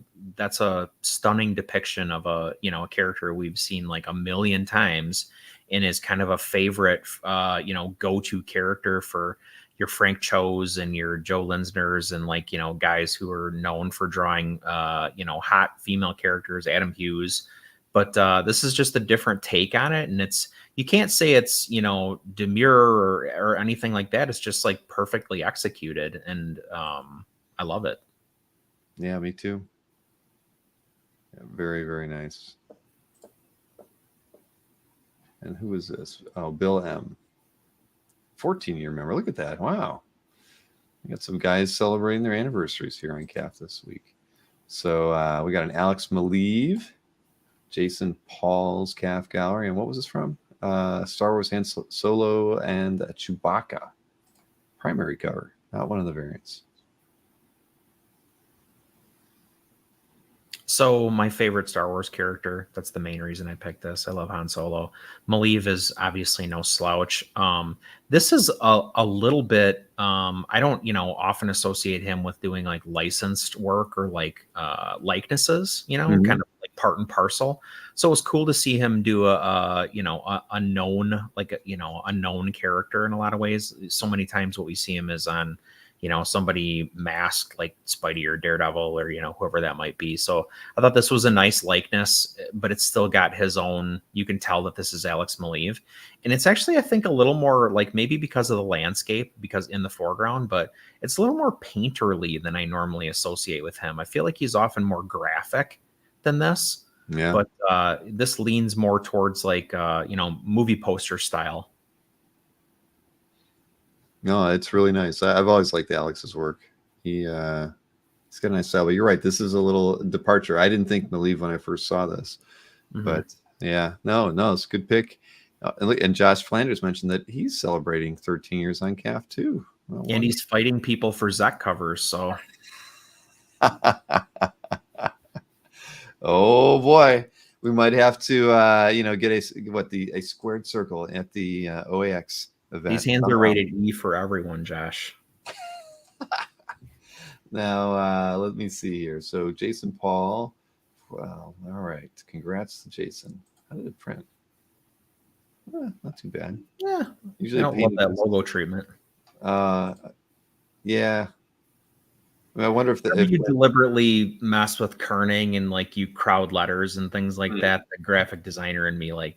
stunning depiction of a character we've seen like a million times and is kind of a favorite, go-to character for your Frank Cho's and your Joe Linsners and like, you know, guys who are known for drawing, hot female characters, Adam Hughes. But this is just a different take on it. And you can't say it's, you know, demure or anything like that. It's just like perfectly executed. And I love it. Yeah, me too. Yeah, very, very nice. And who is this? Oh, Bill M. 14-year member. Look at that. Wow. We got some guys celebrating their anniversaries here on CAF this week. So we got an Alex Maleev, Jason Paul's CAF gallery. And what was this from? Star Wars Han Solo and Chewbacca. Primary cover, not one of the variants. So my favorite Star Wars character, that's the main reason I picked this. I love Han Solo. Maleev is obviously no slouch. This is a little bit, I don't, often associate him with doing like licensed work or like likenesses, kind of like part and parcel. So it was cool to see him do a known, like, a known character in a lot of ways. So many times what we see him is on, somebody masked like Spidey or Daredevil or, whoever that might be. So I thought this was a nice likeness, but it's still got his own, you can tell that this is Alex Maleev. And it's actually, I think, a little more like maybe because of the landscape, because in the foreground, but it's a little more painterly than I normally associate with him. I feel like he's often more graphic than this. Yeah. But this leans more towards like, movie poster style. No, it's really nice. I've always liked Alex's work. He's got a nice style. But you're right. This is a little departure. I didn't think Maleev when I first saw this, but yeah, no, it's a good pick. And Josh Flanders mentioned that he's celebrating 13 years on CAF too. Well, and he's fighting people for Zek covers. So, oh boy, we might have to, get a squared circle at the OAX event. These hands are rated E for everyone, Josh. Now, let me see here. So Jason Paul. Well, all right. Congrats to Jason. How did it print? Not too bad. Yeah. Usually I don't love that logo treatment. Yeah. I wonder if you deliberately mess with kerning and like you crowd letters and things like that. The graphic designer in me like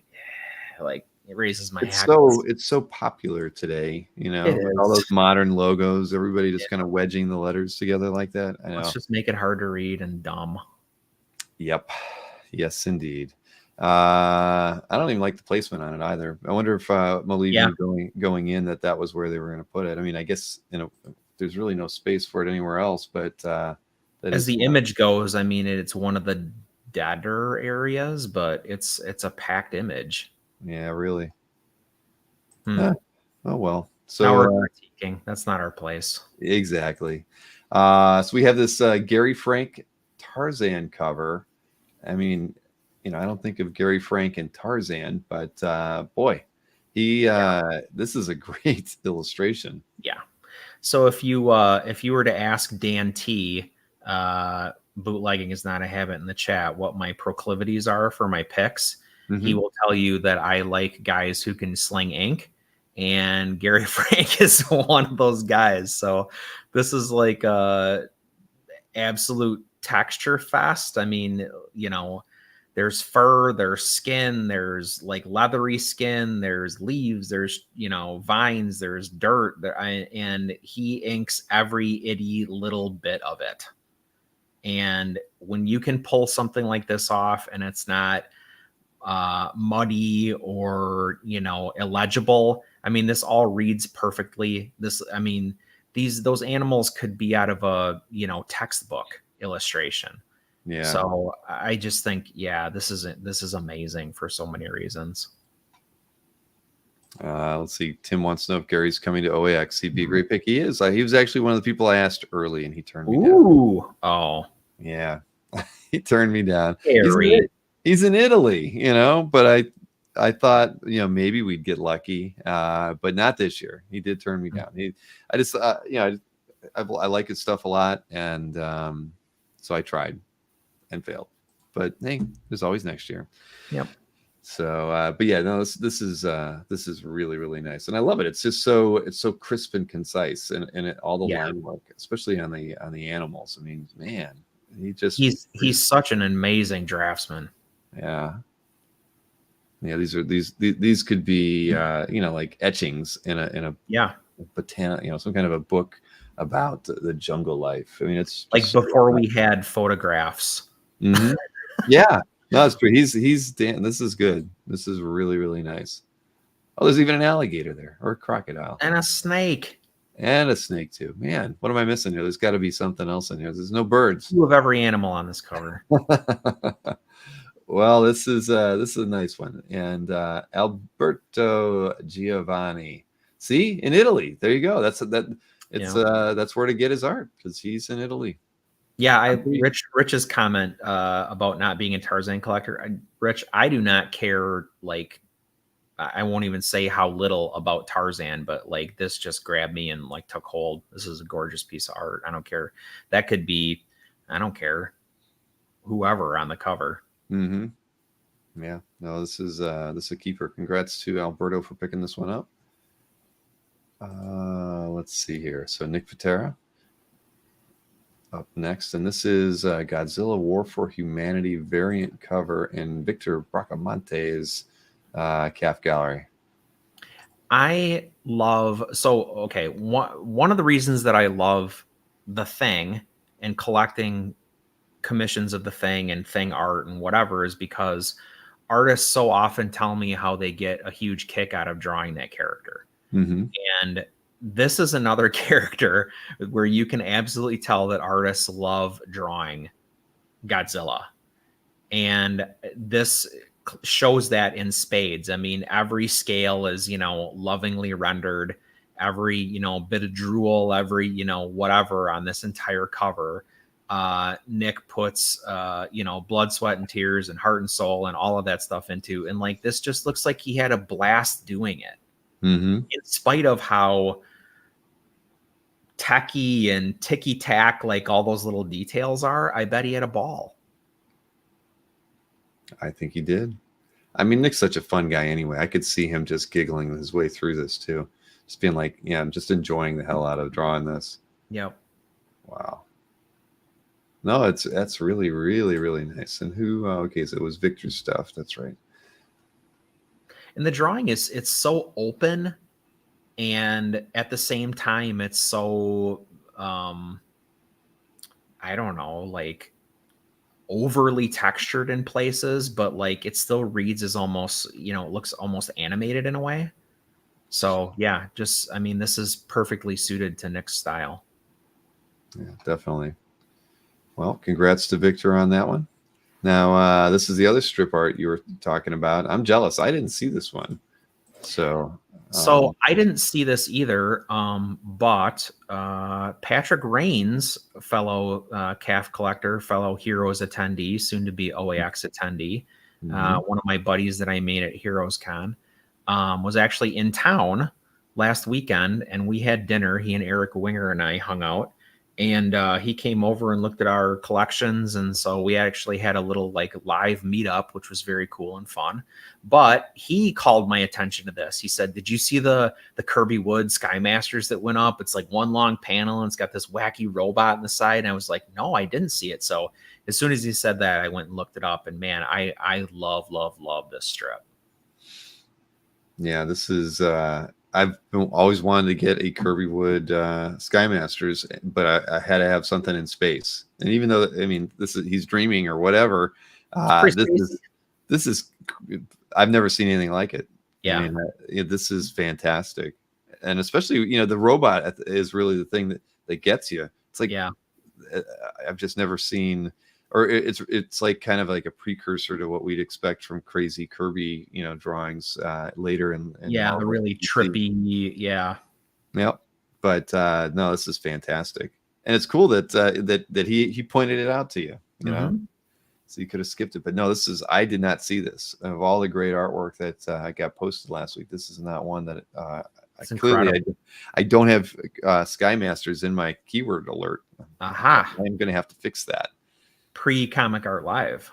it raises my hat. It's so popular today, all those modern logos, everybody just kind of wedging the letters together like that. I know. Let's just make it hard to read and dumb. Yep. Yes, indeed. I don't even like the placement on it either. I wonder if Maleev knew going in that was where they were going to put it. I mean, I guess there's really no space for it anywhere else, but as the image goes, I mean, it's one of the deader areas, but it's a packed image. Yeah, really. Oh well. So now we're critiquing. That's not our place. Exactly. So we have this Gary Frank Tarzan cover. I mean, I don't think of Gary Frank and Tarzan, but boy, this is a great illustration. Yeah. So if you were to ask Dan T, bootlegging is not a habit in the chat, what my proclivities are for my picks, he will tell you that I like guys who can sling ink, and Gary Frank is one of those guys. So this is like a absolute texture fest. I mean, there's fur, there's skin, there's like leathery skin, there's leaves, there's, vines, there's dirt, and he inks every itty little bit of it. And when you can pull something like this off and it's not muddy or, illegible, I mean, this all reads perfectly. Those animals could be out of a, textbook illustration. Yeah. So I just think, this is amazing for so many reasons. Let's see. Tim wants to know if Gary's coming to OAX. He'd be a great pick. He is. He was actually one of the people I asked early, and he turned me down. Oh, yeah. He turned me down. Gary. He's in Italy, but I thought, maybe we'd get lucky, but not this year. He did turn me down. I like his stuff a lot, and so I tried and failed, but hey, there's always next year. Yep. So but yeah, no, this is really, really nice, and I love it. It's just it's so crisp and concise, and all the line work, especially on the animals. I mean, man, he's such an amazing draftsman. Yeah, these could be like etchings in a botanic, some kind of a book about the jungle life. I mean, it's like before we had photographs. Yeah, no, that's true. He's Dan. This is good. This is really, really nice. Oh, there's even an alligator there, or a crocodile, and a snake, too. Man, what am I missing here? There's got to be something else in here. There's no birds. You have every animal on this cover. Well, this is a nice one, and Alberto Giovanni. See, in Italy. There you go. That's where to get his art, because he's in Italy. Yeah, Rich's comment about not being a Tarzan collector. Rich, I do not care. Like, I won't even say how little about Tarzan, but like this just grabbed me and like took hold. This is a gorgeous piece of art. I don't care. That could be, I don't care, whoever on the cover. Mm-hmm. Yeah. No, this is a keeper. Congrats to Alberto for picking this one up. Let's see here. So Nick Patera up next, and this is Godzilla War for Humanity variant cover in Victor Bracamonte's calf gallery. I love, okay, one of the reasons that I love the Thing and collecting commissions of the Thing and Thing art and whatever is because artists so often tell me how they get a huge kick out of drawing that character. Mm-hmm. And this is another character where you can absolutely tell that artists love drawing Godzilla. And this shows that in spades. I mean, every scale is, lovingly rendered, every, bit of drool, every, whatever on this entire cover. Nick puts, blood, sweat, and tears and heart and soul and all of that stuff into. And like, this just looks like he had a blast doing it. Mm-hmm. In spite of how tacky and ticky-tack, like all those little details are, I bet he had a ball. I think he did. I mean, Nick's such a fun guy anyway. I could see him just giggling his way through this too. Just being like, yeah, I'm just enjoying the hell out of drawing this. Yep. Wow. No, that's really, really, really nice. And who, okay, so it was Victor's stuff. That's right. And the drawing it's so open, and at the same time, it's so, I don't know, like overly textured in places, but like it still reads as almost, it looks almost animated in a way. So yeah, I mean, this is perfectly suited to Nick's style. Yeah, definitely. Well, congrats to Victor on that one. Now, this is the other strip art you were talking about. I'm jealous. I didn't see this one. So I didn't see this either. But Patrick Rains, fellow calf collector, fellow Heroes attendee, soon to be OAX attendee, one of my buddies that I made at Heroes Con, was actually in town last weekend, and we had dinner. He and Eric Winger and I hung out, and he came over and looked at our collections, and so we actually had a little like live meetup, which was very cool and fun. But he called my attention to this. He said, "Did you see the Kirby Wood Sky Masters that went up? It's like one long panel and it's got this wacky robot on the side." And I was like, "No, I didn't see it." So as soon as he said that, I went and looked it up, and man, I love this strip. Yeah, this is I've always wanted to get a Kirby Wood Sky Masters, but I had to have something in space. And even though, I mean, he's dreaming or whatever, this is I've never seen anything like it. Yeah, I mean, this is fantastic, and especially the robot is really the thing that gets you. It's like, yeah, I've just never seen. Or it's like kind of like a precursor to what we'd expect from crazy Kirby, drawings later in yeah, Marvel. the really trippy, yeah. Yep. But no, this is fantastic, and it's cool that that he pointed it out to you. You know, so you could have skipped it, but no, I did not see this. Of all the great artwork that got posted last week, this is not one that I don't have Sky Masters in my keyword alert. Aha! I'm going to have to fix that. Pre-Comic Art Live,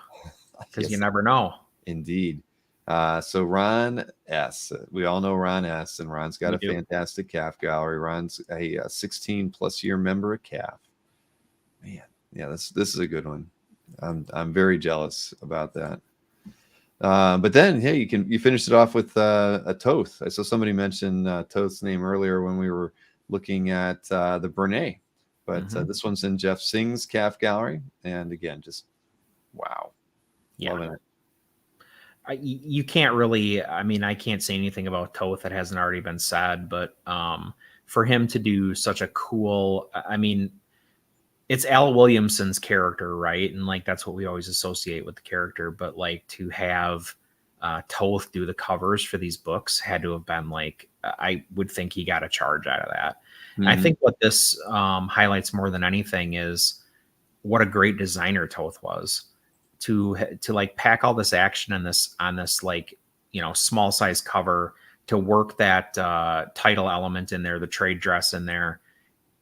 because Yes. you never know. Indeed. So Ron S. We all know Ron S. And Ron's got a fantastic calf gallery. Ron's a 16+ year member of calf. Man, yeah, this is a good one. I'm very jealous about that. But then, hey, you finished it off with a Toth. I saw somebody mention Toth's name earlier when we were looking at the Bernay. But this one's in Jeff Singh's calf gallery, and again, just wow, loving it. You can't really, I mean, I can't say anything about Toth that hasn't already been said, but for him to do such a cool, I mean, it's Al Williamson's character, right? And like, that's what we always associate with the character, but like to have Toth do the covers for these books had to have been like, I would think he got a charge out of that. I think what this highlights more than anything is what a great designer Toth was to like pack all this action on this like, you know, small size cover, to work that title element in there, the trade dress in there,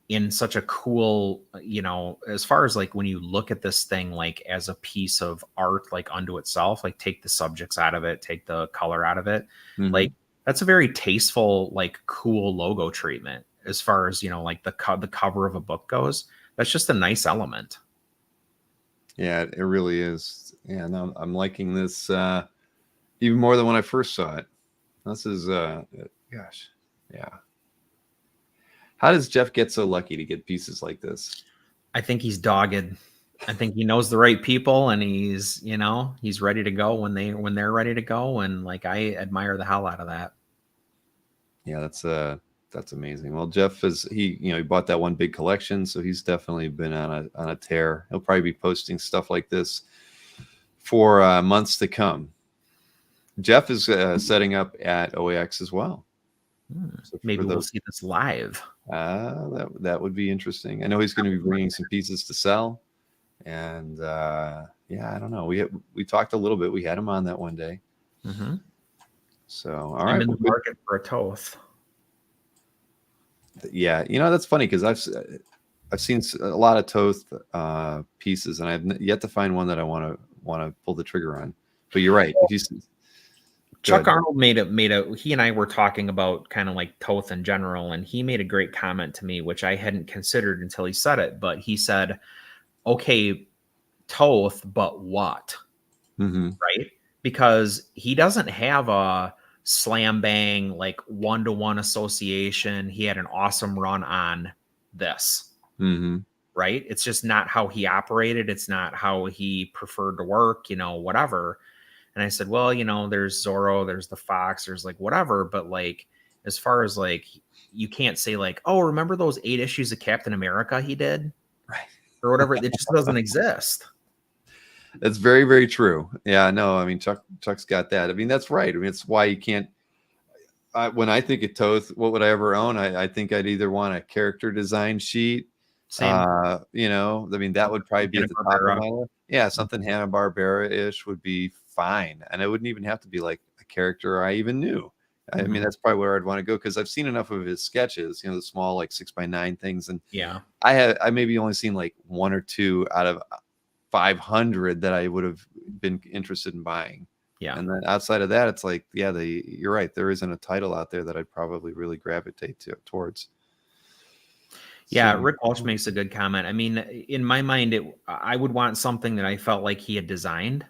in such a cool, you know, as far as like when you look at this thing like as a piece of art, like unto itself, like take the subjects out of it, take the color out of it, like that's a very tasteful, like cool logo treatment as far as, you know, like the cover of a book goes. That's just a nice element. Yeah, it really is. Yeah, no, I'm liking this even more than when I first saw it. This is gosh, yeah. How does Jeff get so lucky to get pieces like this? I think he's dogged. I think he knows the right people, and he's, you know, he's ready to go when they're ready to go, and like I admire the hell out of that. Yeah, that's amazing. Well, Jeff he bought that one big collection, so he's definitely been on a tear. He'll probably be posting stuff like this for months to come. Jeff is setting up at OAX as well. So maybe we'll see this live. That would be interesting. I know he's going to be bringing some pieces to sell, and yeah, I don't know. We talked a little bit. We had him on that one day. So all right, I'm in the market for a Toth. Yeah, you know, that's funny because I've seen a lot of Toth pieces, and I've yet to find one that I want to pull the trigger on. But you're right. Chuck Arnold he and I were talking about kind of like Toth in general, and he made a great comment to me, which I hadn't considered until he said it. But he said, okay, Toth, but what? Right? Because he doesn't have a slam bang, like one-to-one association. He had an awesome run on this. Right? It's just not how he operated. It's not how he preferred to work, you know, whatever. And I said, well, you know, there's Zorro, there's the Fox, there's like whatever. But like, as far as like, you can't say like, oh, remember those 8 issues of Captain America he did? Right. Or whatever. It just doesn't exist. That's very, very true. Yeah, no, I mean, Chuck's got that. I mean, that's right. I mean, it's why you can't. When I think of Toth, what would I ever own? I think I'd either want a character design sheet. Same. You know, I mean, that would probably be at the top of my list. Yeah, something Hanna-Barbera-ish would be fine. And it wouldn't even have to be like a character I even knew. I mean, that's probably where I'd want to go, because I've seen enough of his sketches, you know, the small like 6x9 things. And yeah, I maybe only seen like 1 or 2 out of 500 that I would have been interested in buying. Yeah. And then outside of that, it's like, yeah, you're right. There isn't a title out there that I'd probably really gravitate towards. Yeah, Rick Walsh makes a good comment. I mean, in my mind, I would want something that I felt like he had designed.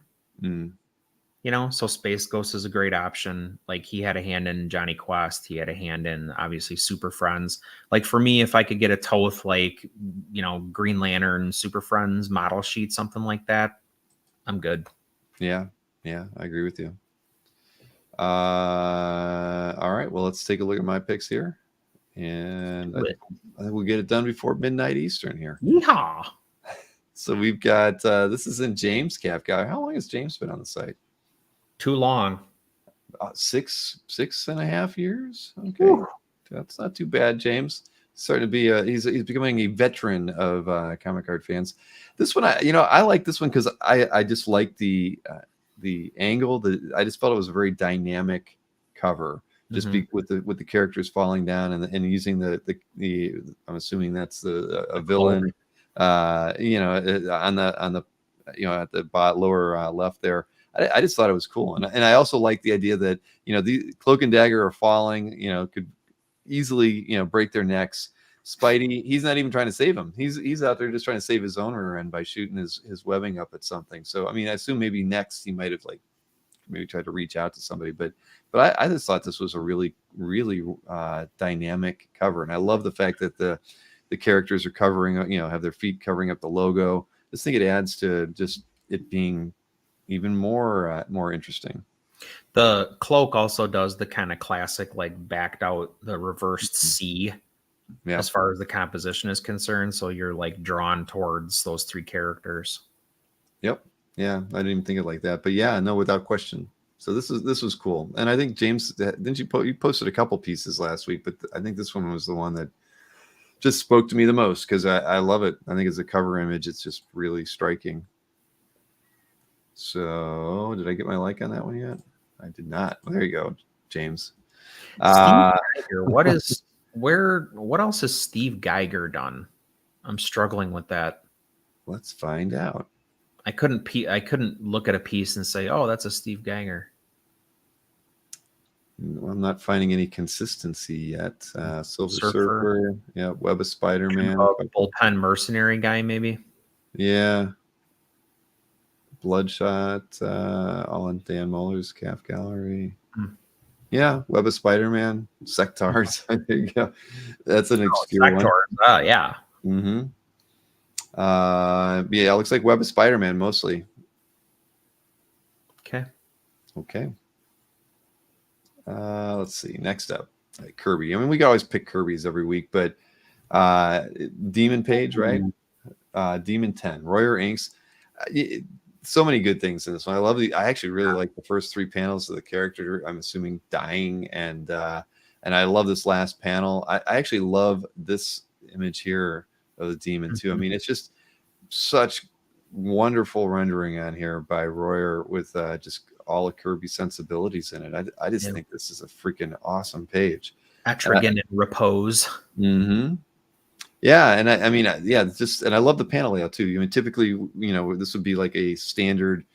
You know, so Space Ghost is a great option. Like, he had a hand in Johnny Quest. He had a hand in, obviously, Super Friends. Like, for me, if I could get a Toth, like, you know, Green Lantern, Super Friends model sheet, something like that, I'm good. Yeah, I agree with you. All right, well, let's take a look at my picks here. And I think we'll get it done before midnight Eastern here. Yeehaw! So we've got, this is in James Cap Guy. How long has James been on the site? Too long. 6.5 years. Okay. Ooh. That's not too bad, James. Starting to be he's becoming a veteran of comic card fans. This one, I like this one because I just like the angle. I just felt it was a very dynamic cover. Just with the characters falling down and using the I'm assuming that's a villain. On the at the lower left there. I just thought it was cool, and I also like the idea that the Cloak and Dagger are falling, could easily break their necks. Spidey, he's not even trying to save him. He's out there just trying to save his own rear end by shooting his webbing up at something. So I mean, I assume maybe next he might have maybe tried to reach out to somebody, but I just thought this was a really, really dynamic cover, and I love the fact that the characters are covering, have their feet covering up the logo. I just think it adds to just it being even more interesting. The cloak also does the kind of classic, like backed out, the reversed C, as far as the composition is concerned. So you're like drawn towards those 3 characters. Yep. Yeah, I didn't even think of it like that, but yeah, no, without question. So this was cool, and I think James, didn't you posted a couple pieces last week, but I think this one was the one that just spoke to me the most because I love it. I think as a cover image, it's just really striking. So did I get my like on that one yet? I did not. Well, there you go, James. Steve Geiger, what else has Steve Geiger done? I'm struggling with that. Let's find out. I couldn't look at a piece and say, "Oh, that's a Steve Geiger." I'm not finding any consistency yet. Silver Surfer. Surfer, yeah, Web of Spider-Man, Bullpen Mercenary guy, maybe. Yeah, Bloodshot, all on Dan Muller's Calf Gallery. Yeah, Web of Spider-Man, Sectars. There you go. That's an obscure one. Sectars. Yeah. Mm-hmm. Yeah, it looks like Web of Spider-Man mostly. Okay. Let's see. Next up, Kirby. I mean, we can always pick Kirby's every week, but Demon Page, right? Demon 10, Royer Inks. So many good things in this one. I actually really like the first 3 panels of the character. I'm assuming dying, and I love this last panel. I actually love this image here of the demon too. I mean, it's just such wonderful rendering on here by Royer with just all of Kirby's sensibilities in it. I just think this is a freaking awesome page. Etrigan in repose. Mm-hmm. Yeah, and I mean, and I love the panel layout too. I mean, typically, this would be like a standard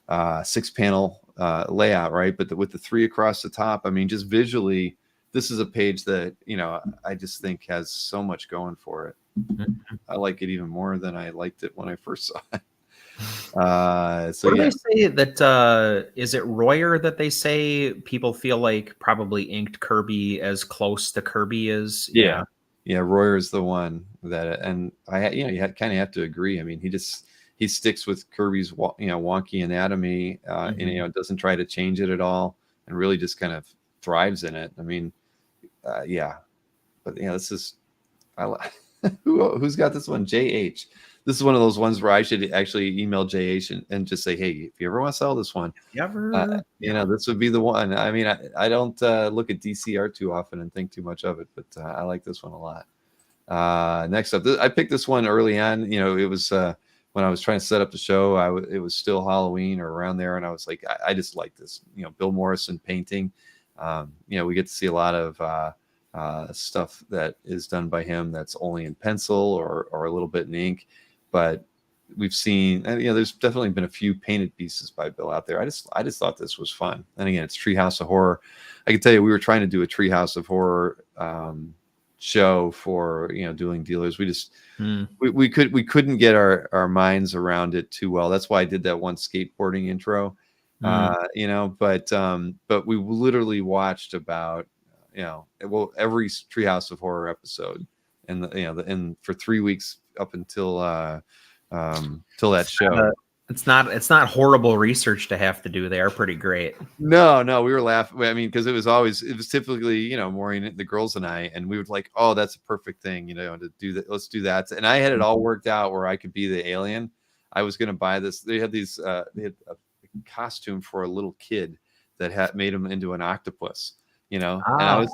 6-panel layout, right? But with the 3 across the top, I mean, just visually, this is a page that I just think has so much going for it. Mm-hmm. I like it even more than I liked it when I first saw it. So what do they say that is it Royer that they say people feel like probably inked Kirby as close to Kirby as? Yeah, Royer is the one that, and you kind of have to agree. I mean, he sticks with Kirby's wonky anatomy, and doesn't try to change it at all, and really just kind of thrives in it. I mean, but this is who's got this one? JH. This is one of those ones where I should actually email JH and just say, hey, if you ever want to sell this one, this would be the one. I mean, I don't look at DC art too often and think too much of it, but I like this one a lot. Next up, I picked this one early on. It was when I was trying to set up the show. It was still Halloween or around there, and I was like, I just like this. Bill Morrison painting. We get to see a lot of stuff that is done by him that's only in pencil or a little bit in ink, but we've seen, and there's definitely been a few painted pieces by Bill out there. I just thought this was fun. And again, it's Treehouse of Horror. I can tell you, we were trying to do a Treehouse of Horror show for Dueling Dealers. We just we couldn't get our minds around it too well. That's why I did that one skateboarding intro. But we literally watched about every Treehouse of Horror episode, and for 3 weeks up until till that show. It's not horrible research to have to do. They are pretty great. No, we were laughing. I mean, because it was typically Maureen, the girls, and I, and we would like, oh, that's a perfect thing, to do that. Let's do that. And I had it all worked out where I could be the alien. I was going to buy this. They had these. They had a costume for a little kid that had made him into an octopus. And I was,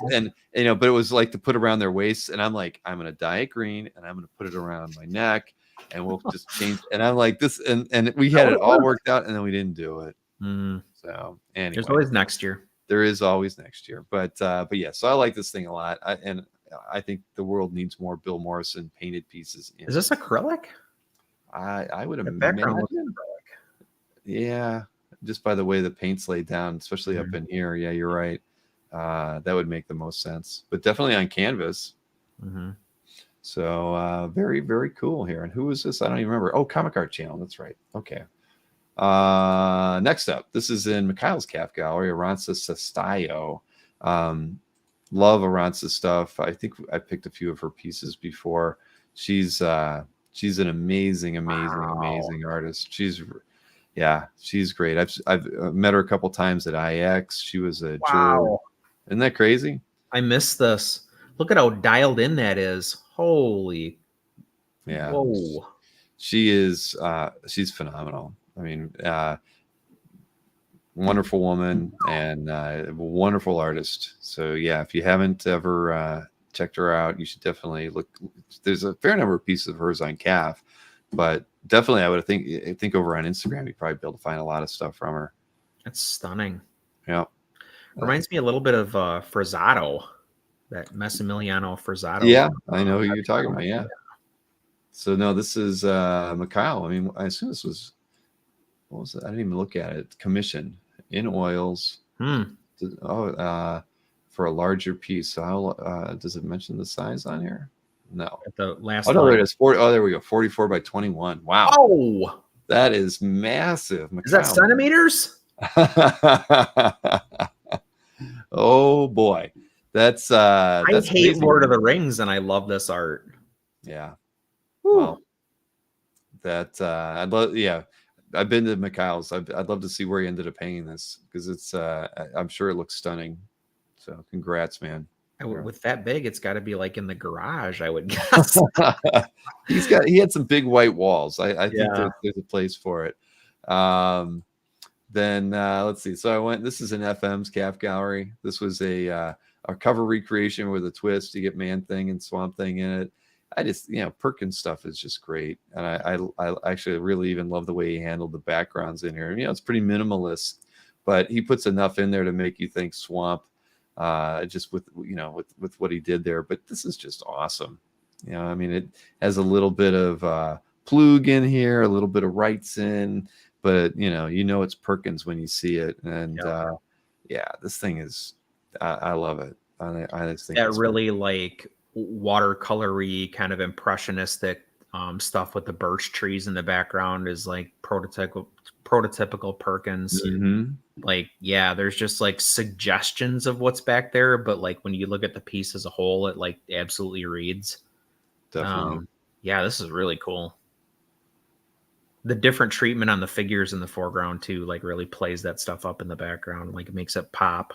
but it was like to put around their waists, and I'm like, I'm gonna dye it green, and I'm gonna put it around my neck, and we'll just change. And I'm like this, and we had it all worked out, and then we didn't do it. So anyway, there's always next year. There is always next year, but yeah. So I like this thing a lot, and I think the world needs more Bill Morrison painted pieces. Is this acrylic? I would imagine. Yeah, just by the way the paint's laid down, especially up in here. Yeah, you're right. That would make the most sense, but definitely on canvas. So very, very cool here. And who is this? I don't even remember. Oh, Comic Art Channel. That's right. Okay. Next up, this is in Mikhail's Calf Gallery, Aranza Sestayo. Love Aranza's stuff. I think I picked a few of her pieces before. She's an amazing artist. She's great. I've met her a couple times at IX. She was a juror. Isn't that crazy? I missed this. Look at how dialed in that is. Holy. Yeah. Whoa. She is. She's phenomenal. I mean, wonderful woman and a wonderful artist. So yeah, if you haven't ever checked her out. You should definitely look. There's a fair number of pieces of hers on calf, but definitely I think over on Instagram you'd probably be able to find a lot of stuff from her. That's stunning. Yeah. Reminds me a little bit of Frazzato, that Massimiliano Frazzato. Yeah, I know who you're talking about. Yeah. So no, this is Mikhail. I mean, I assume this was, what was it? I didn't even look at it. Commission in oils. For a larger piece. So how does it mention the size on here? No. At the last. Oh no, there it is. 40. Oh, there we go. 44 by 21. Wow. Oh, that is massive. Is that centimeters? Oh boy, that's I hate amazing. Lord of the Rings, and I love this art. Yeah. Whew. Well, that I'd love. Yeah, I've been to Mikhail's. I'd love to see where he ended up hanging this, because it's I'm sure it looks stunning. So congrats, man. With that big, it's got to be like in the garage, I would guess. He had some big white walls. I think there's a place for it. Then let's see. So this is an FM's calf gallery. This was a cover recreation with a twist. You get Man Thing and Swamp Thing in it. I just, Perkins stuff is just great. And I actually really even love the way he handled the backgrounds in here. It's pretty minimalist, but he puts enough in there to make you think swamp, just with what he did there. But this is just awesome. I mean, it has a little bit of Plug in here, a little bit of Wrightson, but it's Perkins when you see it. And this thing is, I love it. I just think that really like watercolory kind of impressionistic stuff with the birch trees in the background is like prototypical Perkins. Mm-hmm. Like, there's just like suggestions of what's back there, but like when you look at the piece as a whole, it like absolutely reads. Definitely. This is really cool. The different treatment on the figures in the foreground too, like really plays that stuff up in the background. Like it makes it pop.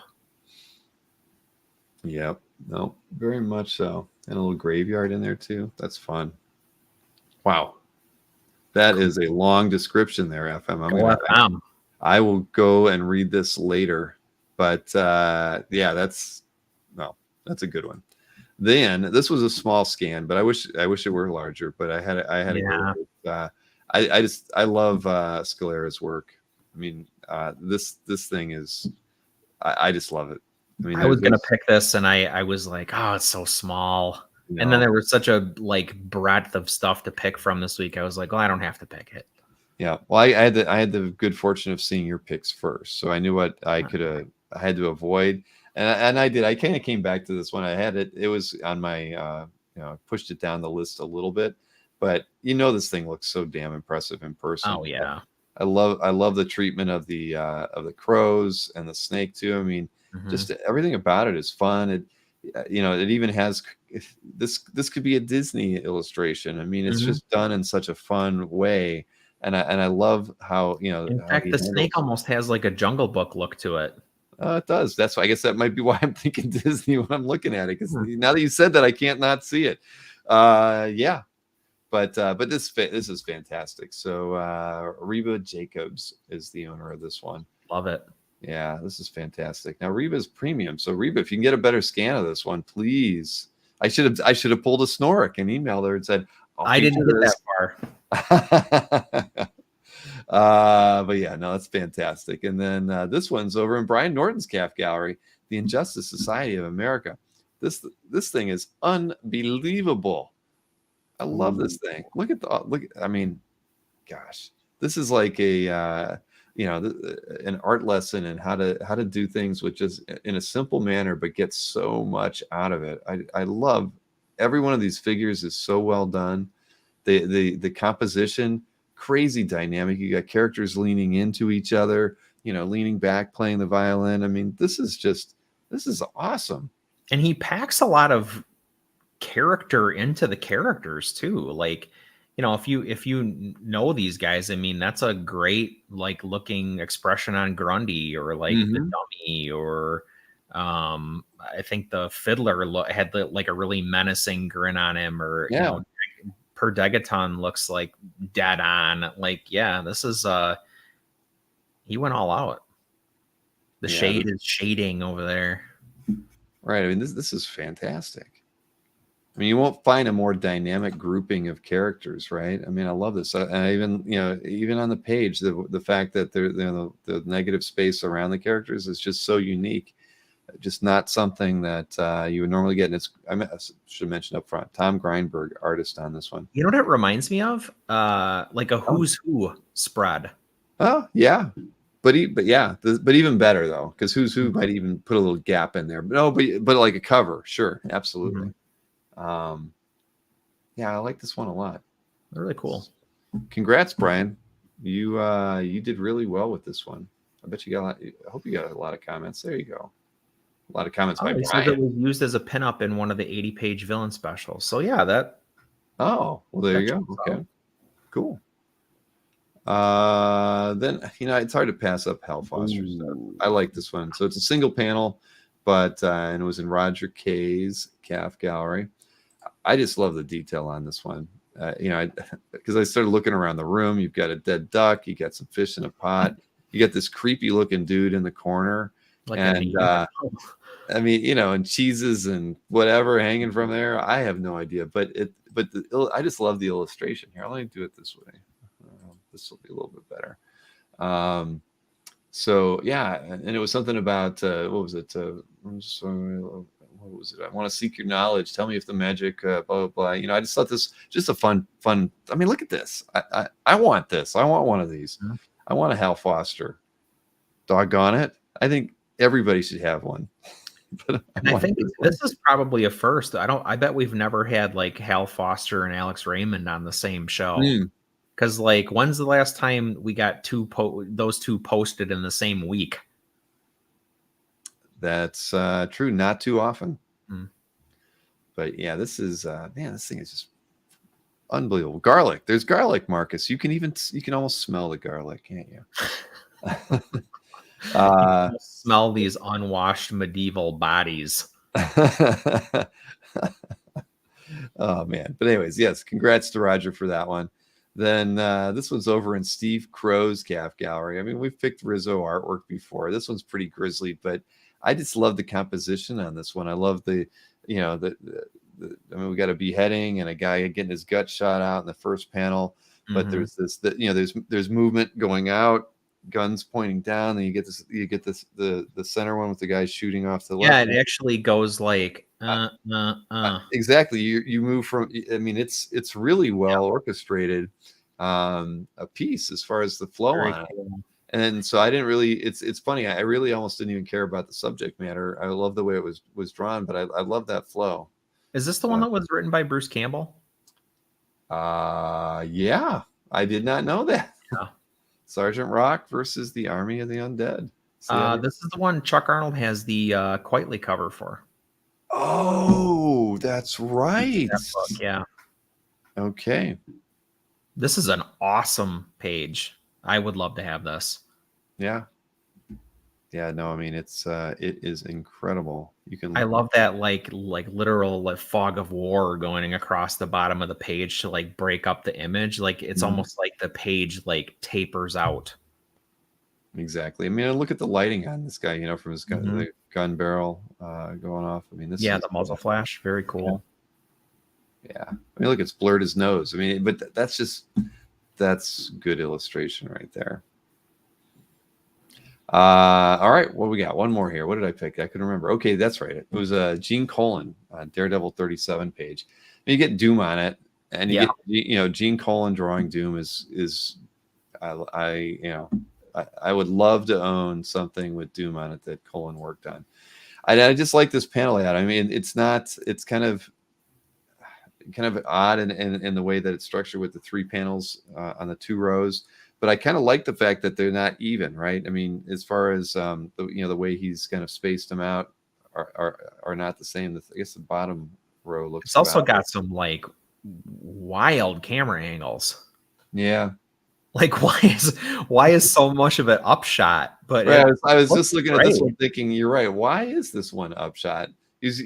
Yep. No, very much so. And a little graveyard in there too. That's fun. Wow. That is a long description there, FM. I will go and read this later. But that's a good one. Then this was a small scan, but I wish it were larger, but I had to go with, I love Scalera's work. I mean, this thing is, I just love it. I mean, I was gonna pick this, and I was like, oh, it's so small. No. And then there was such a like breadth of stuff to pick from this week. I was like, well, I don't have to pick it. Yeah, well, I had the good fortune of seeing your picks first, so I knew what I had to avoid, and I did. I kind of came back to this one. I had it. It was on my I pushed it down the list a little bit, but this thing looks so damn impressive in person. Oh yeah. I love the treatment of the crows and the snake too. I mean, just everything about it is fun. It even has this could be a Disney illustration. I mean, it's just done in such a fun way, and I love how In fact, the snake almost has like a Jungle Book look to it. It does. That's why I guess that might be why I'm thinking Disney when I'm looking at it, because now that you said that, I can't not see it. But this is fantastic. So Reba Jacobs is the owner of this one. Love it. Yeah, this is fantastic. Now Reba's premium. So Reba, if you can get a better scan of this one, please. I should have pulled a Snorik and emailed her and said, I didn't get that far. But yeah, no, that's fantastic. And then this one's over in Brian Norton's calf gallery, the Injustice Society of America. This thing is unbelievable. I love this thing. Look. I mean, gosh, this is like a an art lesson in how to do things with just in a simple manner, but get so much out of it. I love every one of these figures is so well done. The composition, crazy dynamic. You got characters leaning into each other, leaning back, playing the violin. I mean, this is awesome. And he packs a lot of character into the characters too. Like, if you know these guys, I mean, that's a great like looking expression on Grundy, or like the dummy, or I think the fiddler had like a really menacing grin on him, or Per Degaton looks like dead on. Like, this is he went all out. The shade is shading over there. Right. I mean, this is fantastic. I mean, you won't find a more dynamic grouping of characters, right? I mean, I love this. And I even, even on the page, the fact that the negative space around the characters is just so unique. Just not something that you would normally get. And I should mention up front, Tom Greinberg, artist on this one. You know what it reminds me of? Like a Who's Who spread. Oh yeah, but even better though, because Who's Who might even put a little gap in there. But no, but like a cover, sure, absolutely. Yeah, I like this one a lot. They're really cool. Congrats, Brian. You did really well with this one. I bet you got I hope you got a lot of comments. There you go. A lot of comments by Brian. It was used as a pinup in one of the 80-page villain specials. So yeah, that. Oh, well, there you go. Okay, cool. Then it's hard to pass up Hal Foster's stuff. I like this one. So it's a single panel, but and it was in Roger K's calf gallery. I just love the detail on this one. Because I started looking around the room. You've got a dead duck. You got some fish in a pot. You got this creepy looking dude in the corner, and and cheeses and whatever hanging from there. I have no idea, I just love the illustration here. Let me do it this way. This will be a little bit better. So yeah, and it was something about what was it? What was it? I want to seek your knowledge. Tell me if the magic, blah blah blah. I just thought this just a fun. I mean, look at this. I want this. I want one of these. I want a Hal Foster. Doggone it! I think everybody should have one. But I think this is probably a first. I bet we've never had like Hal Foster and Alex Raymond on the same show. Because like, when's the last time we got those two posted in the same week? That's true. Not too often. But yeah, this is this thing is just unbelievable. Garlic. There's garlic, Marcus. You can almost smell the garlic, can't you? Smell these unwashed medieval bodies. Oh man. But anyways, yes, congrats to Roger for that one. Then this one's over in Steve Crow's calf gallery. I mean, we've picked Rizzo artwork before. This one's pretty grisly, but I just love the composition on this one. I love I mean, we got a beheading and a guy getting his gut shot out in the first panel, but there's there's movement going out, guns pointing down, and you get the center one with the guy shooting off to the left. Yeah, it actually goes like exactly. You move from. I mean, it's really well orchestrated a piece as far as the flow on it. And so I didn't really. It's funny. I really almost didn't even care about the subject matter. I love the way it was drawn, but I love that flow. Is this the one that was written by Bruce Campbell? Yeah, I did not know that. Yeah. Sergeant Rock versus the Army of the Undead. This is the one Chuck Arnold has the Quietly cover for. Oh, that's right. That book, yeah. Okay. This is an awesome page. I would love to have this. Yeah. Yeah, no, I mean it is incredible. I love that like literal fog of war going across the bottom of the page to like break up the image. Like it's almost like the page like tapers out. Exactly. I mean, look at the lighting on this guy, from his gun, the gun barrel going off. I mean, the muzzle flash, very cool. Yeah. I mean, look, it's blurred his nose. I mean, but that's good illustration right there. All right, what we got? One more here. What did I pick? I couldn't remember. Okay, that's right. It was Gene Colan, Daredevil 37 page. And you get Doom on it, and you get Gene Colan drawing Doom is I would love to own something with Doom on it that Colan worked on. I just like this panel layout. I mean, it's kind of odd in the way that it's structured with the three panels on the two rows. But I kind of like the fact that they're not even, right? I mean, as far as the way he's kind of spaced them out are not the same. I guess the bottom row looks. It's also got some like wild camera angles. Yeah. Like why is so much of it upshot? But right, I was just looking at this one thinking, you're right. Why is this one upshot? He's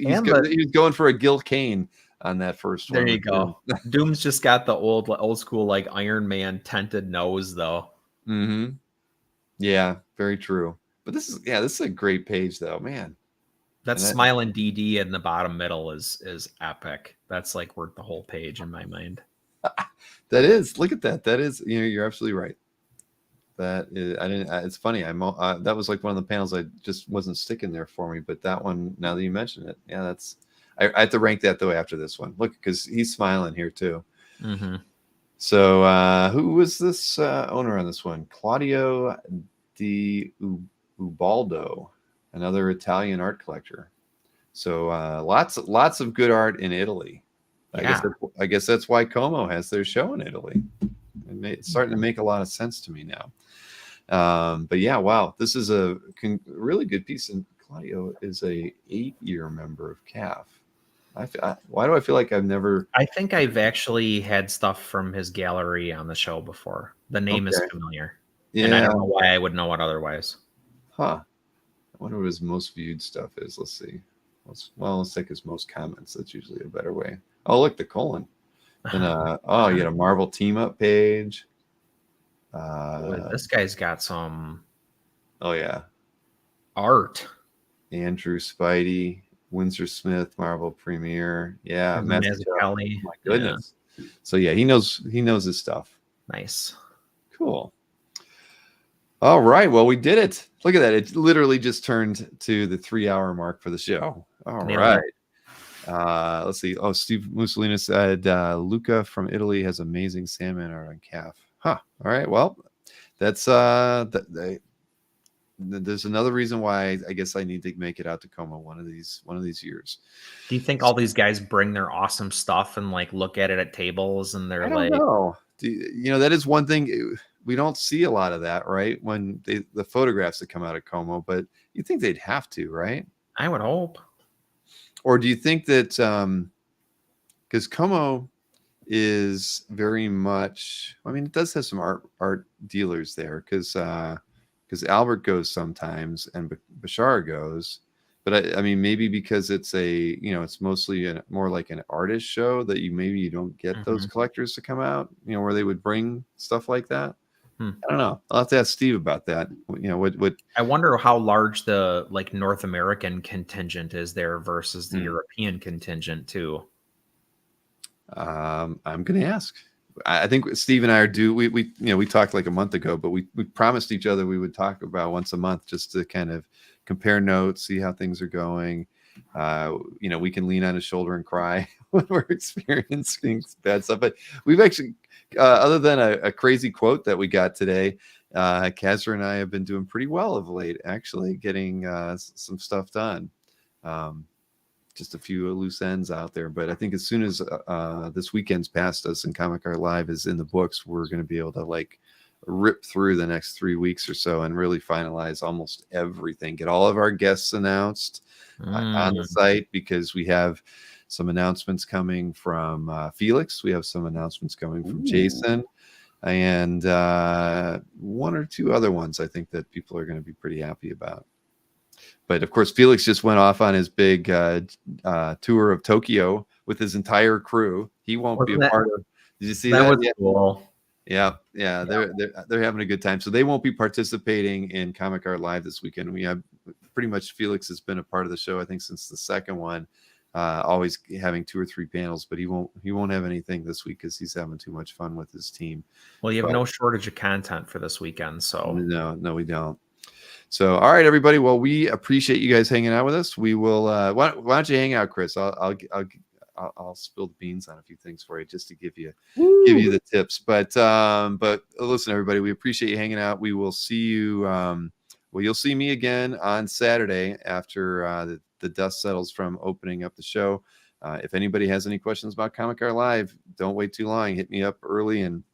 going for a Gil Kane on that first one. There you go. Doom's just got the old school like Iron Man tinted nose though. Mm-hmm. Yeah, very true. But this is a great page though, man. That smiling DD in the bottom middle is epic. That's like worth the whole page in my mind. That is, look at that. That is, you're absolutely right. That is, I didn't. It's funny. That was like one of the panels I just wasn't sticking there for me. But that one, now that you mention it, yeah, that's. I have to rank that though after this one. Look, because he's smiling here too. Mm-hmm. So who was this owner on this one? Claudio Di Ubaldo, another Italian art collector. So lots of good art in Italy. Yeah. I guess that's why Como has their show in Italy. It's starting to make a lot of sense to me now. But yeah, wow, this is a really good piece. And Claudio is a 8-year member of CAF. Why do I feel like I've never? I think I've actually had stuff from his gallery on the show before. The name is familiar. Yeah. And I don't know why I would know it otherwise. Huh. I wonder what his most viewed stuff is. Let's see. Let's take his most comments. That's usually a better way. Oh, look, the colon. And you got a Marvel team up page. This guy's got some. Oh yeah, art. Andrew Spidey, Windsor Smith, Marvel Premiere. Yeah, Mazzucchelli. Oh my goodness. Yeah. So yeah, he knows his stuff. Nice. Cool. All right. Well, we did it. Look at that. It literally just turned to the 3-hour mark for the show. All right. Let's see. Oh, Steve Mussolini said Luca from Italy has amazing Sandman art on CAF. Huh. All right. Well, that's there's another reason why I guess I need to make it out to Como one of these years. Do you think all these guys bring their awesome stuff and like look at it at tables and they're like, no, that is one thing we don't see a lot of that, right? When the photographs that come out of Como, but you think they'd have to, right? I would hope. Or do you think that because Como is very much, I mean, it does have some art dealers there because Albert goes sometimes and Bashar goes, but I mean, maybe because it's it's mostly more like an artist show that you don't get those collectors to come out, where they would bring stuff like that. I don't know. I'll have to ask Steve about that. What I wonder how large the North American contingent is there versus the European contingent too. I'm going to ask. I think Steve and I are due. We talked like a month ago, but we promised each other we would talk about once a month just to kind of compare notes, see how things are going. We can lean on his shoulder and cry when we're experiencing bad stuff. But we've actually, other than a crazy quote that we got today, Kazra and I have been doing pretty well of late, actually getting some stuff done. Just a few loose ends out there. But I think as soon as this weekend's past us and Comic Art Live is in the books, we're going to be able to rip through the next 3 weeks or so and really finalize almost everything. Get all of our guests announced on the site, because we have some announcements coming from Felix. We have some announcements coming from Jason, and one or two other ones I think that people are going to be pretty happy about. But of course, Felix just went off on his big tour of Tokyo with his entire crew. He won't be a part of. Did you see that? That was cool. Yeah. They're having a good time. So they won't be participating in Comic Art Live this weekend. We have pretty much, Felix has been a part of the show, I think, since the second one, always having 2 or 3 panels, but he won't have anything this week because he's having too much fun with his team. Well, you have no shortage of content for this weekend, so no, we don't. So, all right, everybody. Well, we appreciate you guys hanging out with us. We will. Why don't you hang out, Chris? I'll spill the beans on a few things for you just to give you the tips. But listen, everybody, we appreciate you hanging out. We will see you. You'll see me again on Saturday after the dust settles from opening up the show. If anybody has any questions about Comic Art Live, don't wait too long. Hit me up early and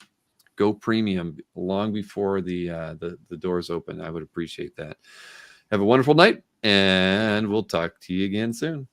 go premium long before the doors open. I would appreciate that. Have a wonderful night, and we'll talk to you again soon.